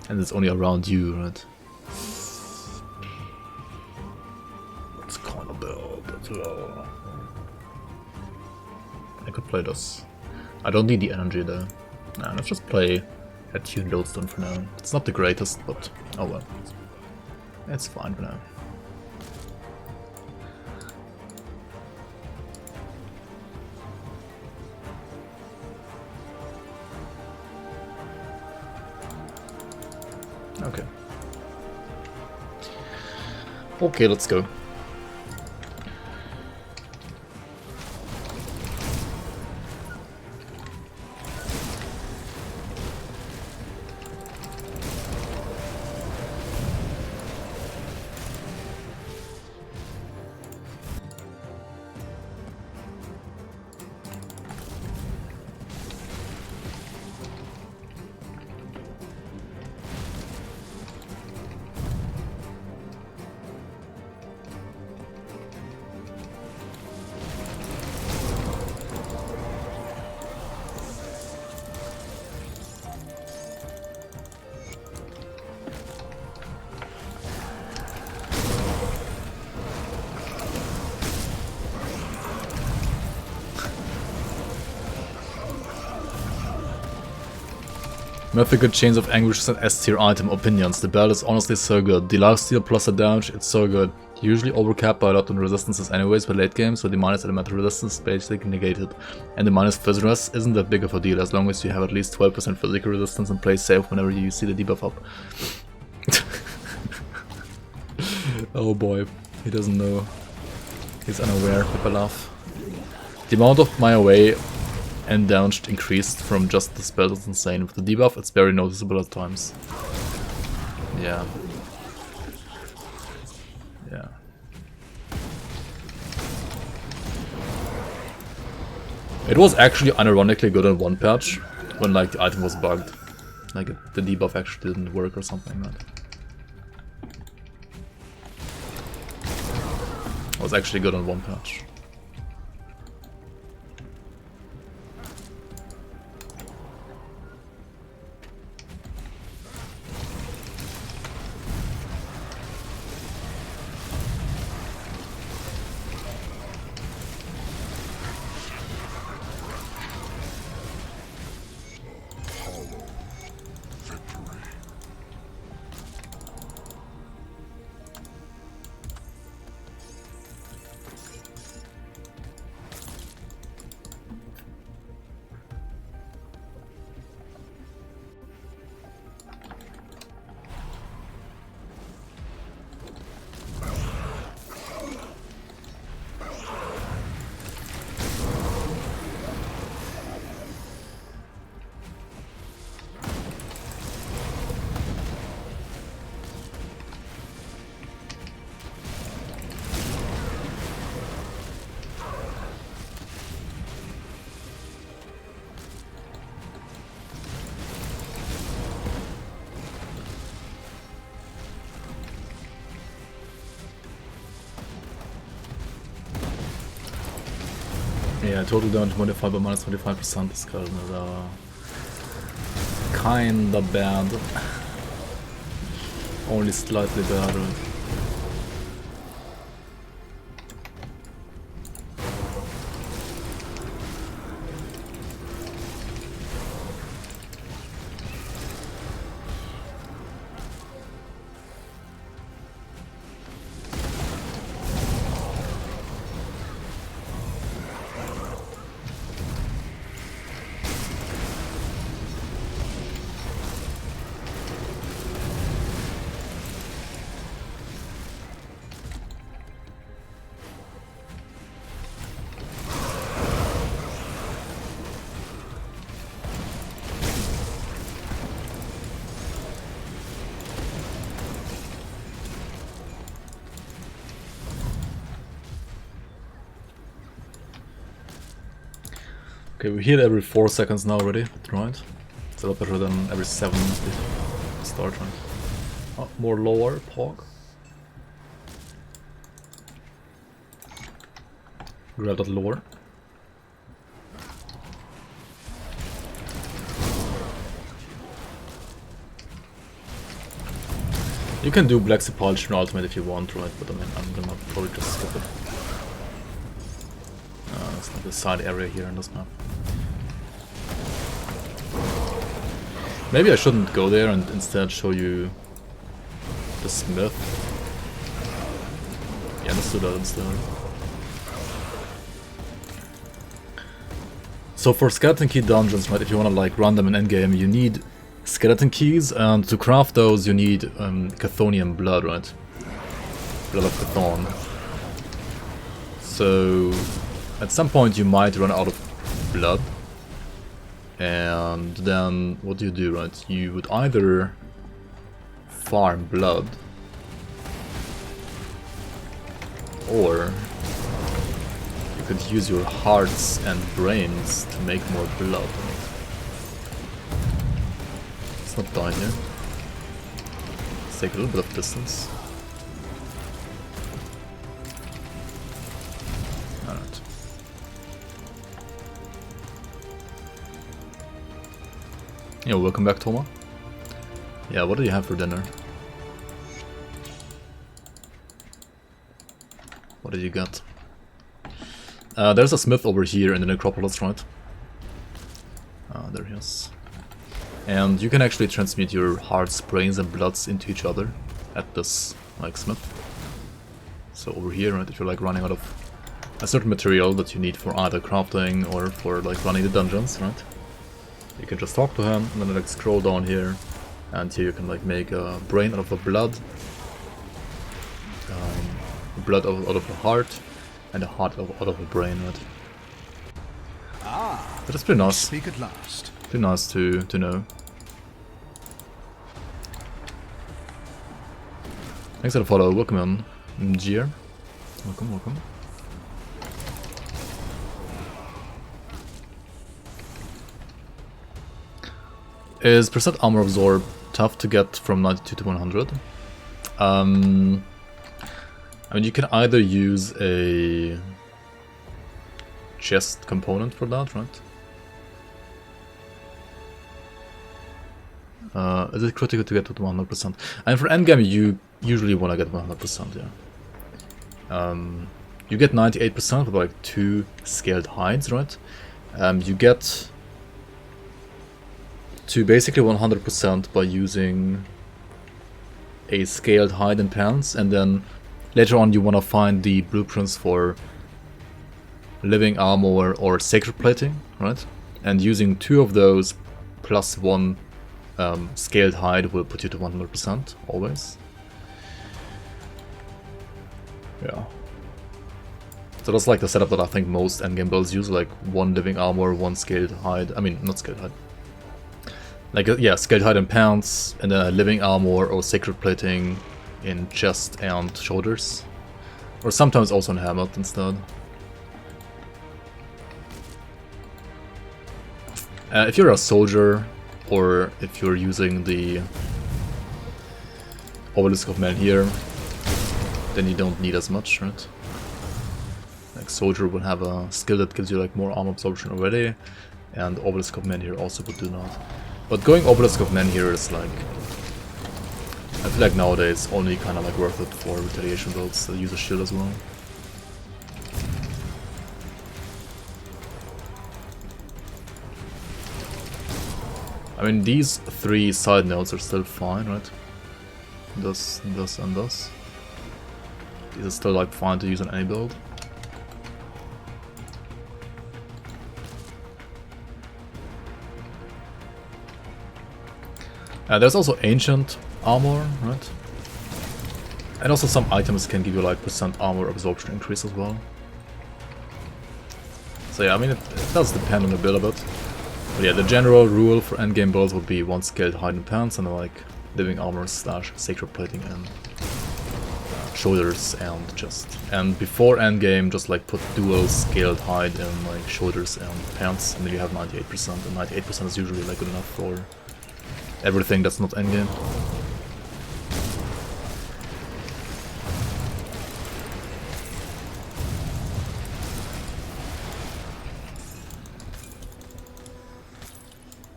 Speaker 1: And it's only around you, right? It's kind of bad as well. I could play this. I don't need the energy though. Nah, let's just play Attuned Lodestone for now. It's not the greatest, but oh well. It's fine for now. Okay, let's go. Mythical Chains of Anguish is an S tier item. Opinions. The belt is honestly so good. The lifesteal plus the damage, it's so good. Usually overcapped by a lot on resistances anyways for late game, so the minus elemental resistance is basically negated. And the minus phys res isn't that big of a deal as long as you have at least 12% physical resistance and play safe whenever you see the debuff up. Oh boy, he doesn't know. He's unaware, people laugh. The amount of my away and damage increased from just the spell is insane. With the debuff, it's very noticeable at times. Yeah. Yeah. It was actually unironically good on one patch, when like the item was bugged. Like the debuff actually didn't work or something like that. It was actually good on one patch. Yeah, total damage modified by minus 25% is kinda bad. Only slightly bad. Okay, we heal every 4 seconds now already, right? It's a lot better than every 7 start, right? Oh, more lower, Pog. Grab that lower. You can do Black Sepulchre ultimate if you want, right? But I mean, I'm gonna probably just skip it. It's like the side area here in this map. Maybe I shouldn't go there and instead show you the smith. Yeah, let's do that instead. So for skeleton key dungeons, right, if you want to like run them in endgame, you need skeleton keys, and to craft those you need Chthonian blood, right? Blood of the Thorn. So at some point you might run out of blood. And then what do you do, right? You would either farm blood, or you could use your hearts and brains to make more blood. Let's not die here. Let's take a little bit of distance. Alright. Yeah, welcome back, Toma. Yeah, what do you have for dinner? What did you get? There's a smith over here in the necropolis, right? There he is. And you can actually transmute your hearts, brains and bloods into each other at this, like, smith. So over here, right, if you're like running out of a certain material that you need for either crafting or for like running the dungeons, right? You can just talk to him and then like scroll down here, and here you can like make a brain out of a blood, blood out of a heart, and a heart out of a brain, right?
Speaker 3: Ah,
Speaker 1: But it's pretty nice.
Speaker 3: speak at last.
Speaker 1: Pretty nice to know. Thanks for the follow. Welcome in, Gier. Welcome, welcome. Is percent armor absorb tough to get from 92 to 100? I mean, you can either use a chest component for that, right? Is it critical to get to 100%? And for endgame, you usually want to get 100%, yeah. You get 98% with like 2 scaled hides, right? You get to basically 100% by using a scaled hide and pants, and then later on you want to find the blueprints for living armor or sacred plating, right? And using 2 of those plus 1 scaled hide will put you to 100% always. Yeah. So that's like the setup that I think most endgame builds use, like 1 living armor, 1 scaled hide. I mean, not scaled hide. Like, yeah, scaled hide and pants, and then living armor or sacred plating in chest and shoulders. Or sometimes also in helmet instead. If you're a soldier, or if you're using the Obelisk of Men here, then you don't need as much, right? Like soldier would have a skill that gives you like more armor absorption already, and Obelisk of Men here also would do that. But going Obelisk of Men here is like, I feel like nowadays only kind of like worth it for retaliation builds that use a shield as well. I mean, these 3 side nodes are still fine, right? This, this, and this. These are still like fine to use on any build. There's also ancient armor, right? And also some items can give you like % armor absorption increase as well. So yeah, I mean, it does depend on the build a bit. But yeah, the general rule for endgame builds would be 1 scaled hide and pants, and like living armor / sacred plating and shoulders and chest. And before endgame, just like put dual scaled hide in like shoulders and pants, and then you have 98%. And 98% is usually like good enough for everything that's not endgame.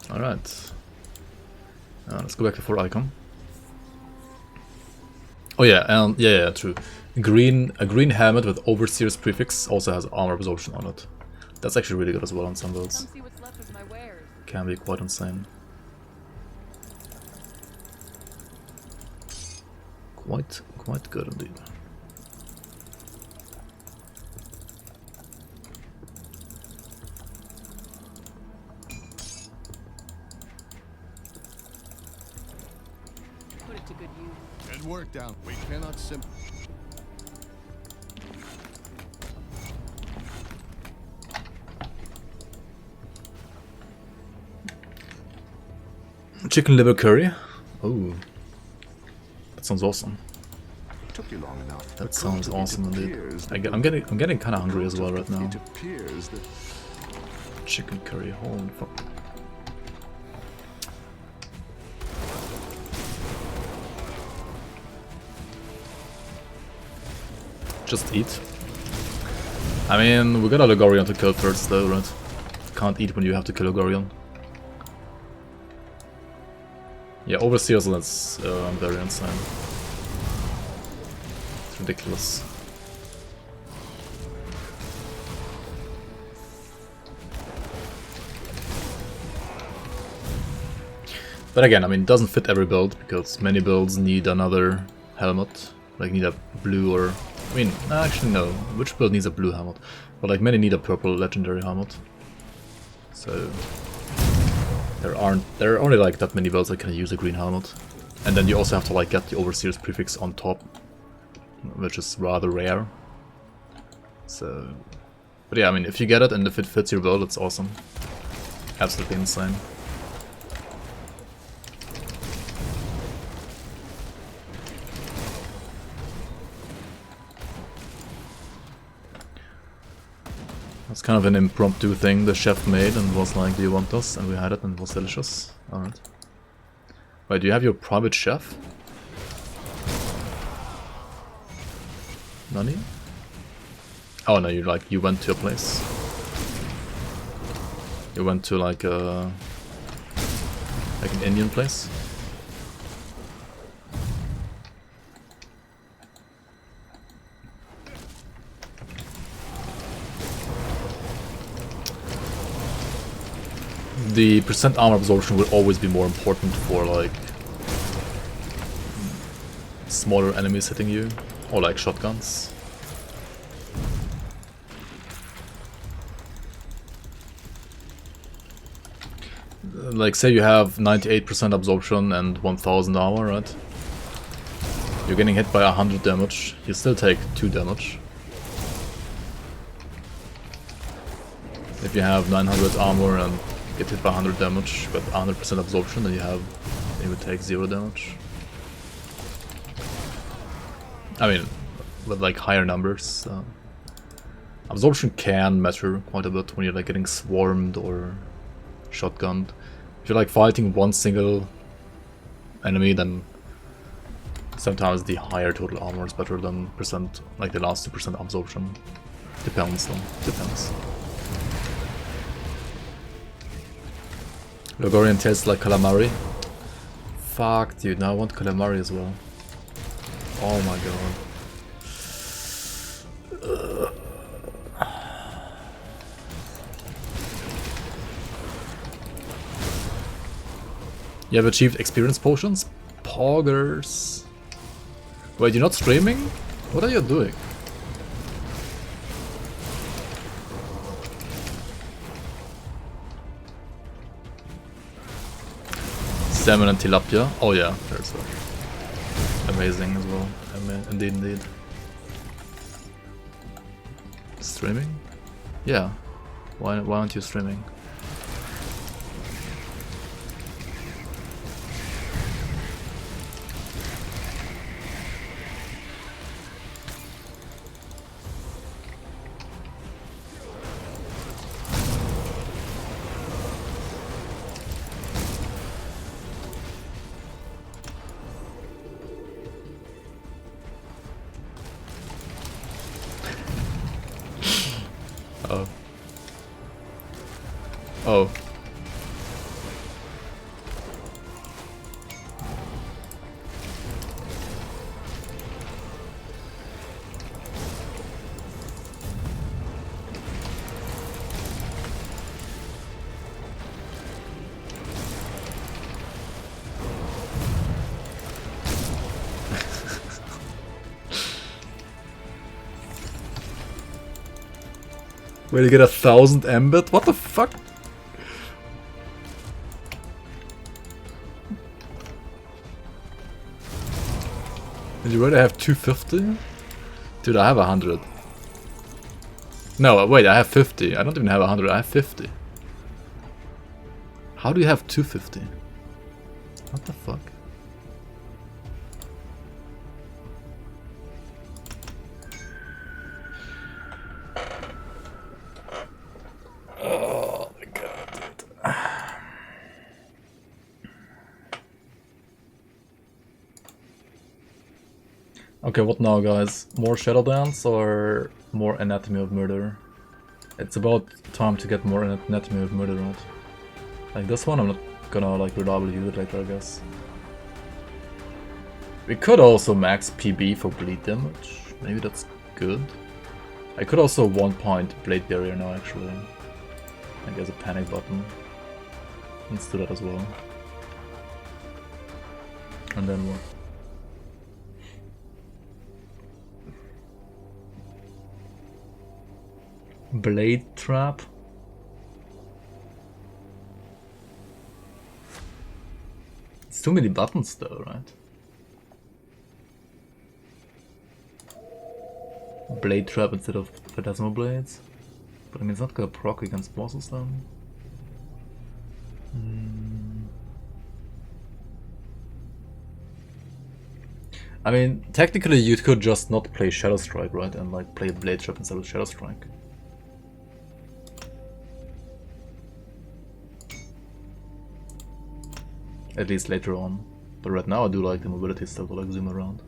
Speaker 1: Alright. Let's go back to 4 icon. Oh yeah, yeah, true. A green helmet with Overseer's prefix also has armor absorption on it. That's actually really good as well on some builds.
Speaker 4: Come see what's left of my wares.
Speaker 1: Can be quite insane. Quite good indeed.
Speaker 4: Put it to good use.
Speaker 3: Good work down. We cannot simply.
Speaker 1: Chicken liver curry. Oh, that sounds awesome.
Speaker 2: Took you long enough.
Speaker 1: That sounds awesome indeed.
Speaker 2: appears
Speaker 1: I'm getting kind of hungry as well right now.
Speaker 2: It appears that
Speaker 1: Chicken curry, holy fuck. Just eat. I mean, we got a Logorian to kill first though, right? Can't eat when you have to kill a Logorian. Yeah, Overseers, that's very insane. It's ridiculous. But again, I mean, it doesn't fit every build, because many builds need another helmet. Like, need a blue or... I mean, actually no. Which build needs a blue helmet? But like, many need a purple legendary helmet. So... There are only like that many builds that can use a green helmet. And then you also have to like get the Overseer's prefix on top, which is rather rare. So... But yeah, I mean, if you get it and if it fits your build, it's awesome. Absolutely insane. It's kind of an impromptu thing the chef made and was like, do you want this? And we had it and it was delicious. Alright. Wait, do you have your private chef? Nani? Oh no, you went to a place. You went to like an Indian place? The percent armor absorption will always be more important for like smaller enemies hitting you, or like shotguns. Like say you have 98% absorption and 1000 armor, right? You're getting hit by 100 damage, you still take 2 damage. If you have 900 armor and get hit by 100 damage, but 100% absorption, then you would take 0 damage. I mean, with like higher numbers. Absorption can matter quite a bit when you're like getting swarmed or shotgunned. If you're like fighting one single enemy, then sometimes the higher total armor is better than percent, like the last 2% absorption. Depends though, depends. Logorian tastes like calamari. Fuck, dude, now I want calamari as well. Oh my god. You have achieved experience potions? Poggers. Wait, you're not streaming? What are you doing? Salmon and tilapia. Oh yeah, there's amazing as well. Indeed, indeed. Streaming? Yeah. Why aren't you streaming? Oh. Oh. Wait, you get 1000 embed? What the fuck? Did you already have 250? Dude, I have 100. No, wait, I have 50. I don't even have 100, I have 50. How do you have 250? What the fuck? Oh my god, dude. Okay, what now, guys? More Shadow Dance or more Anatomy of Murder? It's about time to get more Anatomy of Murder out. Like this one, I'm not gonna like reliably use it later, I guess. We could also max PB for bleed damage. Maybe that's good. I could also 1-point Blade Barrier now, actually. Like as a panic button. Let's do that as well. And then what? Blade Trap? It's too many buttons though, right? Blade Trap instead of Phantasmal Blades? But I mean, it's not gonna proc against bosses then. I mean, technically you could just not play Shadow Strike, right? And like play Blade Trap instead of Shadow Strike. At least later on. But right now I do like the mobility still to like zoom around.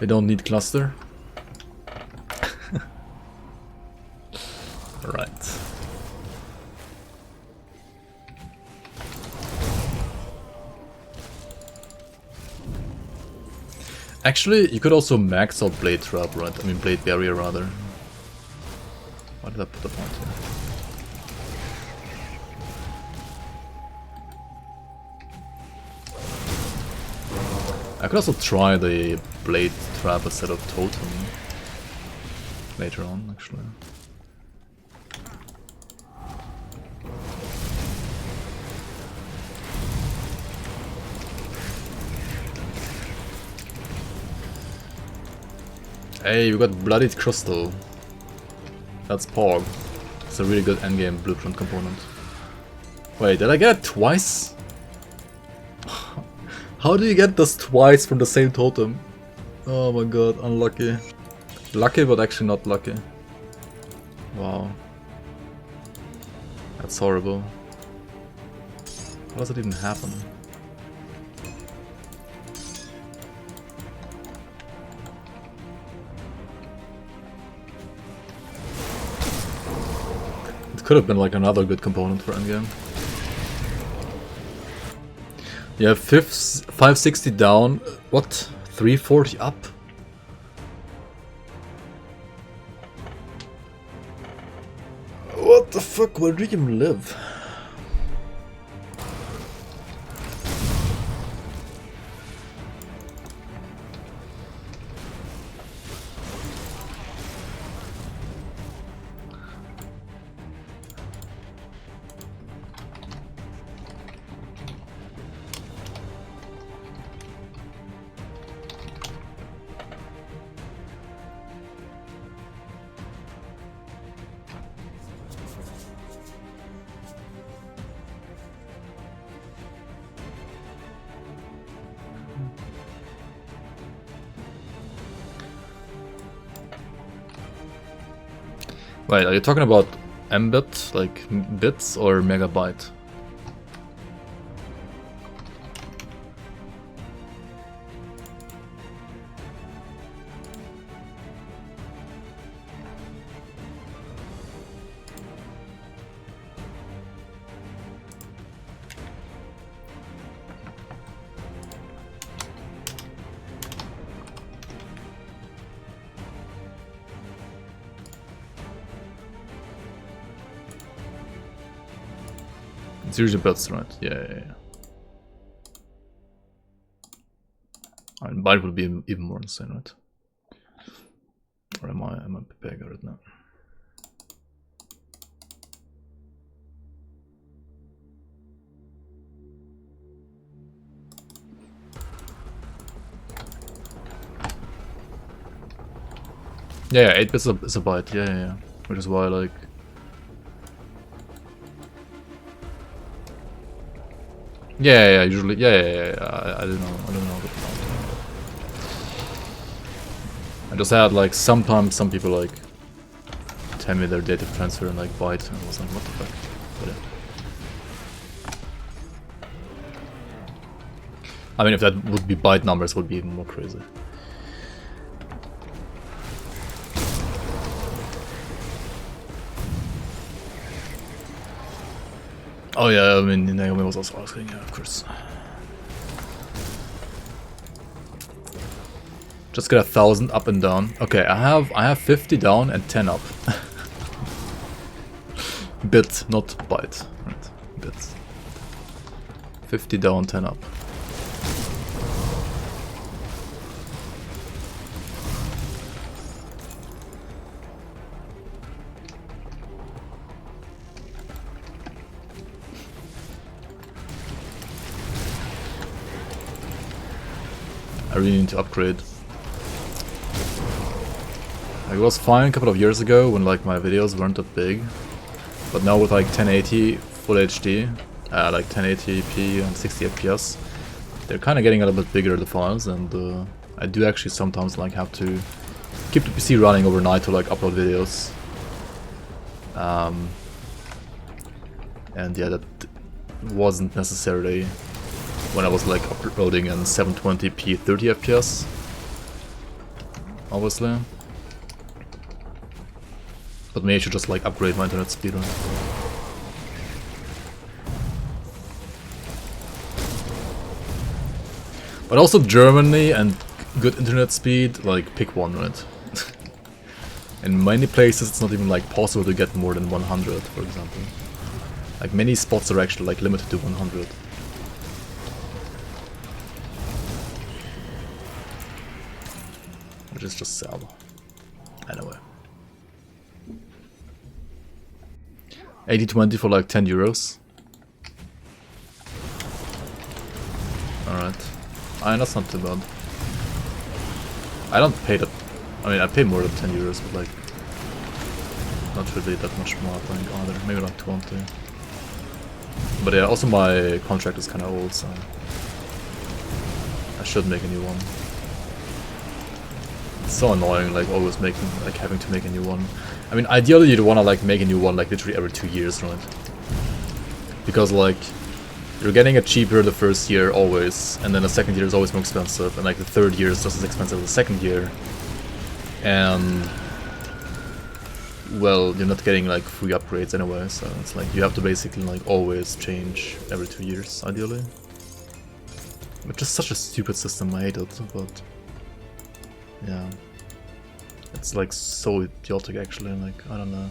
Speaker 1: We don't need cluster. Right. Actually, you could also max out Blade Trap, right? I mean, Blade Barrier, rather. Why did I put the point here? I could also try the Blade Trap instead of Totem later on, actually. Hey, we got Bloodied Crystal. That's Pog. It's a really good endgame blueprint component. Wait, did I get it twice? How do you get this twice from the same totem? Oh my god, unlucky. Lucky, but actually not lucky. Wow. That's horrible. How does it even happen? It could have been like another good component for endgame. Yeah, 560 down. What? 340 up? What the fuck? Where do you even live? Wait, are you talking about mbit, like bits, or megabyte? It's usually bits, right? Yeah. And byte would be even more insane, right? Or am I preparing right now? Yeah, 8 bits is a byte. Yeah. Which is why, like, yeah. Usually, yeah. I don't know the count. I just had like sometimes some people like tell me their data transfer in like byte, and I was like, what the fuck? But, yeah. I mean, if that would be byte numbers, would be even more crazy. Oh yeah, I mean, Naomi was also asking, yeah, of course. Just get 1,000 up and down. Okay, I have 50 down and 10 up. Bit, not byte. Right, bits. 50 down, 10 up. I really need to upgrade. It was fine a couple of years ago when like my videos weren't that big, but now with like 1080 full HD, like 1080p and 60 FPS, they're kind of getting a little bit bigger, the files, and I do actually sometimes like have to keep the PC running overnight to like upload videos. And yeah, that wasn't necessarily when I was like uploading in 720p 30 FPS, obviously. But maybe I should just like upgrade my internet speed, right? But also Germany and good internet speed, like pick one, right? In many places it's not even like possible to get more than 100, for example. Like many spots are actually like limited to 100. Which is just sad. Anyway. 80-20 for like 10 euros. Alright. That's not too bad. I don't pay that. I mean, I pay more than 10 euros, but like, not really that much more, I think, either. Maybe like 20. But yeah, also my contract is kind of old, so I should make a new one. It's so annoying, like always making, like having to make a new one. I mean, ideally you'd want to like make a new one like literally every 2 years, right? Because like you're getting it cheaper the first year always, and then the second year is always more expensive, and like the third year is just as expensive as the second year. And well, you're not getting like free upgrades anyway, so it's like you have to basically like always change every 2 years, ideally. Which is such a stupid system, I hate it, but yeah. It's like so idiotic actually, like, I don't know.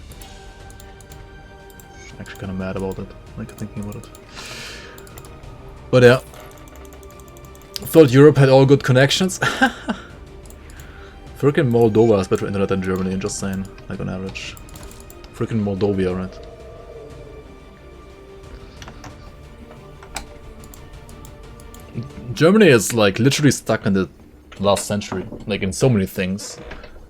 Speaker 1: I'm actually kinda mad about it, like thinking about it. But yeah. Thought Europe had all good connections. Freaking Moldova has better internet than Germany, just saying, like on average. Freaking Moldova, right? Germany is like literally stuck in the last century, like in so many things.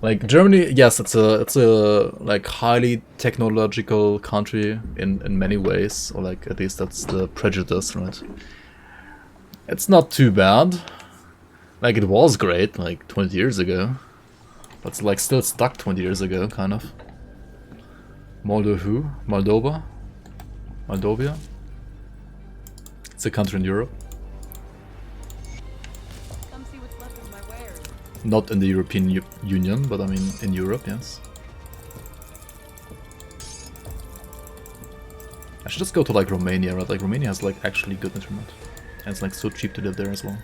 Speaker 1: Like Germany, yes, it's a like highly technological country in many ways, or like at least that's the prejudice, right? It's not too bad. Like it was great like 20 years ago. But it's like still stuck 20 years ago, kind of. Moldova? Moldova? It's a country in Europe.
Speaker 4: Come see what's left of my wares.
Speaker 1: Not in the European Union, but I mean in Europe, yes. I should just go to like Romania, right? Like Romania has like actually good internet. And it's like so cheap to live there as well.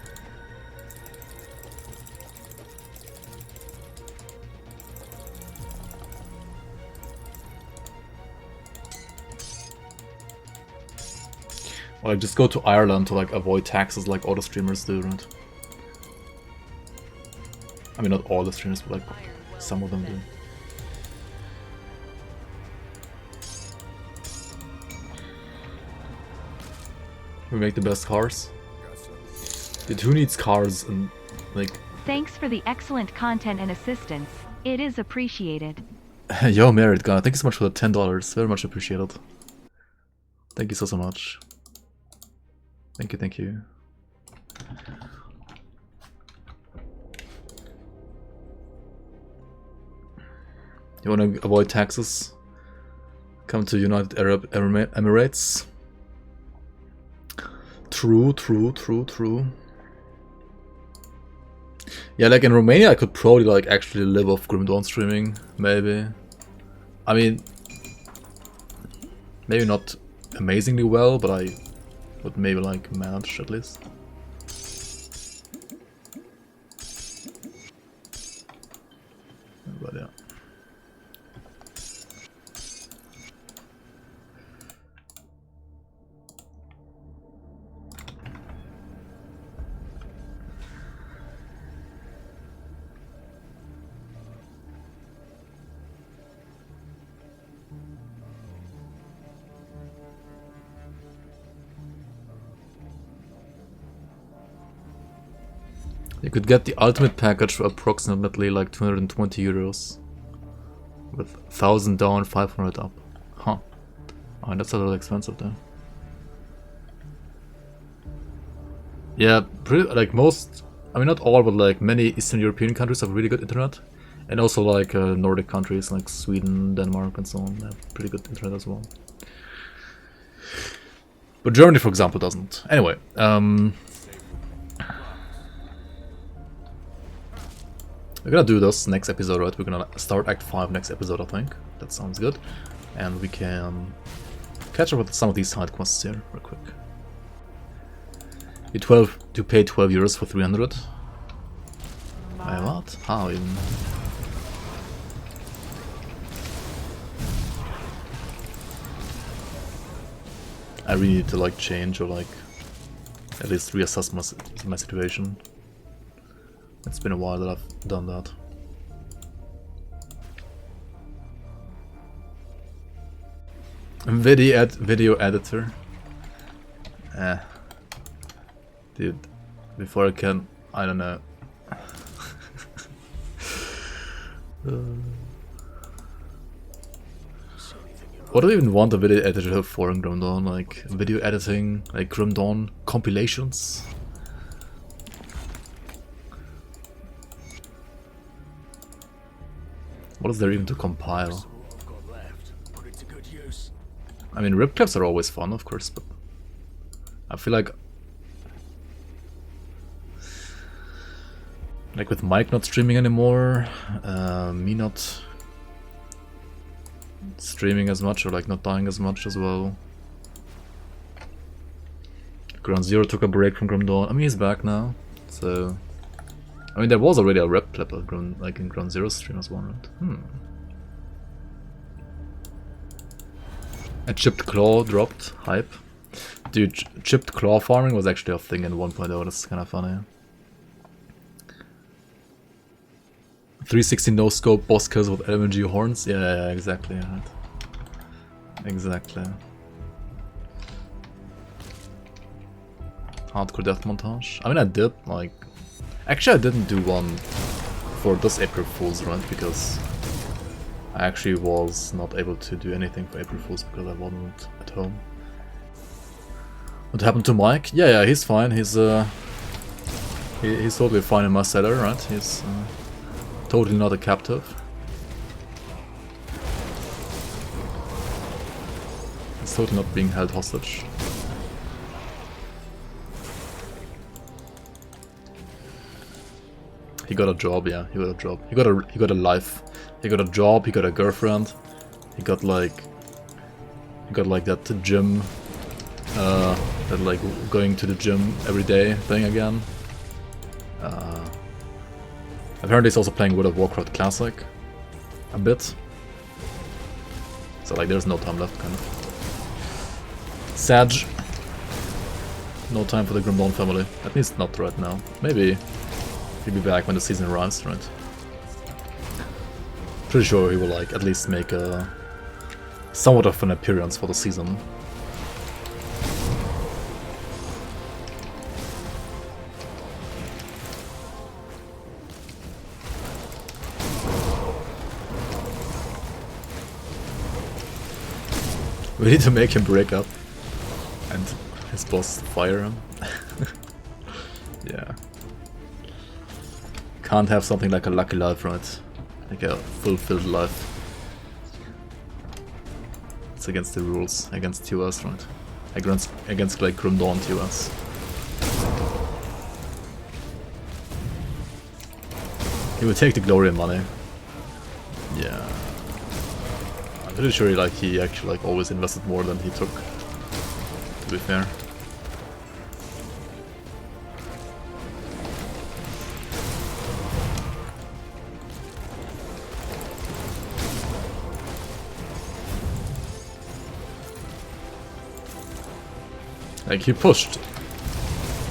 Speaker 1: Or like just go to Ireland to like avoid taxes like all the streamers do, right? I mean not all the streamers, but like some of them do. We make the best cars. Dude, who needs cars and like...
Speaker 6: Thanks for the excellent content and assistance. It is appreciated.
Speaker 1: Yo, married guy, thank you so much for the $10. Very much appreciated. Thank you so much. Thank you, thank you. You want to avoid taxes? Come to United Arab Emirates. True, true, true, true. Yeah, like in Romania, I could probably like actually live off Grim Dawn streaming, maybe. I mean, maybe not amazingly well, but I would maybe like manage at least. But yeah. You could get the ultimate package for approximately like 220 euros. With 1000 down, 500 up. Huh. Oh, that's a little expensive though. Yeah, pretty, like most, I mean not all, but like many Eastern European countries have really good internet. And also like Nordic countries like Sweden, Denmark and so on have pretty good internet as well. But Germany, for example, doesn't. Anyway, we're gonna do this next episode, right? We're gonna start Act 5 next episode, I think. That sounds good. And we can catch up with some of these side quests here, real quick. You pay 12 euros for 300? Wait, what? How even? I really need to like change or like at least reassess my situation. It's been a while that I've done that. Video editor. Dude, before I can, I don't know. What do I even want a video editor for in Grim Dawn? Like video editing, like Grim Dawn compilations? What is there even to compile? I mean, rip clips are always fun, of course, but I feel like with Mike not streaming anymore, me not streaming as much or like not dying as much as well. Ground Zero took a break from Grim Dawn. I mean, he's back now, so I mean, there was already a rep clip of like in Ground Zero's stream as well, right? A chipped claw dropped. Hype. Dude, chipped claw farming was actually a thing in 1.0, that's kind of funny. 360 no scope boss kills with LMG horns? Yeah, exactly. Right. Exactly. Hardcore death montage. I mean, I did like. Actually, I didn't do one for this April Fool's, right? Because I actually was not able to do anything for April Fool's because I wasn't at home. What happened to Mike? Yeah, he's fine. He's totally fine in my cellar, right? He's totally not a captive. He's totally not being held hostage. He got a job, yeah, he got a job. He got a life. He got a job, he got a girlfriend. He got like that gym that like going to the gym every day thing again. Apparently he's also playing World of Warcraft Classic a bit. So like there's no time left, kind of. Sad. No time for the Grim Dawn family. At least not right now. Maybe he'll be back when the season arrives, right? Pretty sure he will like at least make a somewhat of an appearance for the season. We need to make him break up and his boss fire him. Yeah. Can't have something like a lucky life, right? Like a fulfilled life. It's against the rules, against TOS, right? Against like Grim Dawn TOS. He would take the glory and money. Yeah. I'm pretty sure he actually like always invested more than he took, to be fair. Like, he pushed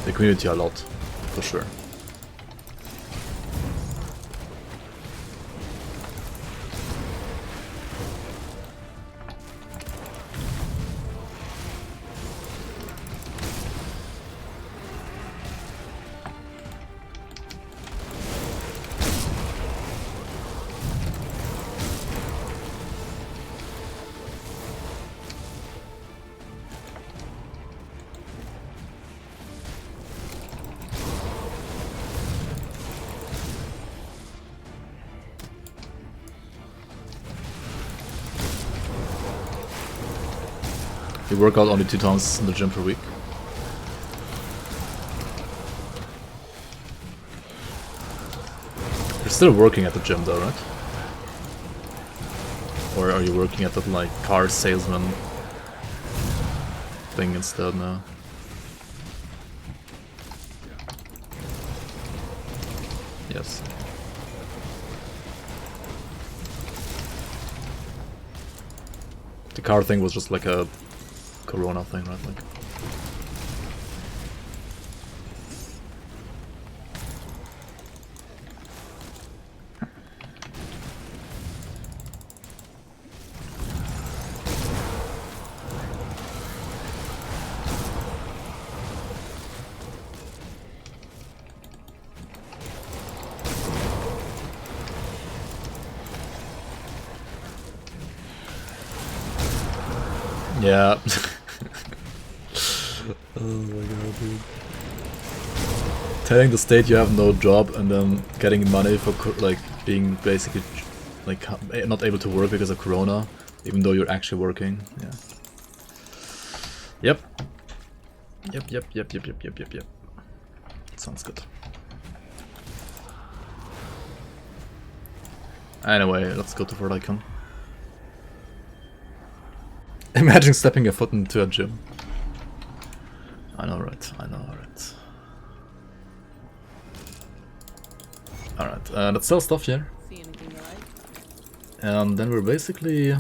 Speaker 1: the community a lot, for sure. You work out only 2 times in the gym per week. You're still working at the gym though, right? Or are you working at that like car salesman thing instead now? Yes. The car thing was just like a Corona thing, right? Like, yeah. Oh my god, dude. Telling the state you have no job and then getting money for like being basically like not able to work because of Corona, even though you're actually working. Yeah. Yep. Yep. Sounds good. Anyway, let's go to Fort Icon. Imagine stepping a foot into a gym. I know, right? I know, right? Alright, let's sell stuff here.
Speaker 4: See anything you like?
Speaker 1: And then we're basically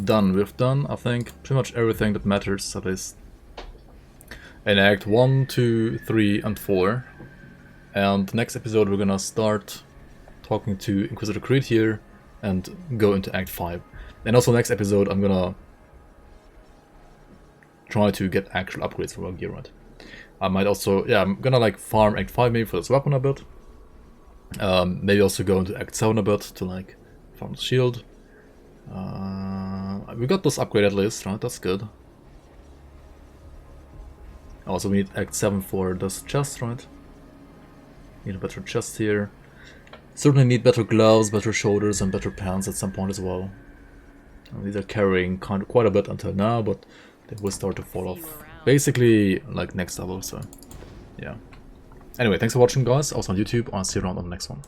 Speaker 1: done. We've done, I think, pretty much everything that matters, at least. In Act 1, 2, 3, and 4. And next episode we're gonna start talking to Inquisitor Creed here and go into Act 5. And also next episode I'm gonna try to get actual upgrades for our gear, right? I might also, yeah, I'm gonna like farm Act 5 maybe for this weapon a bit. Maybe also go into Act 7 a bit to like farm the shield. We got this upgrade at least, right? That's good. Also we need Act 7 for this chest, right? Need a better chest here. Certainly need better gloves, better shoulders, and better pants at some point as well. These are carrying quite a bit until now, but they will start to fall off. Basically, like next level, so yeah. Anyway, thanks for watching, guys. Also on YouTube. I'll see you around on the next one.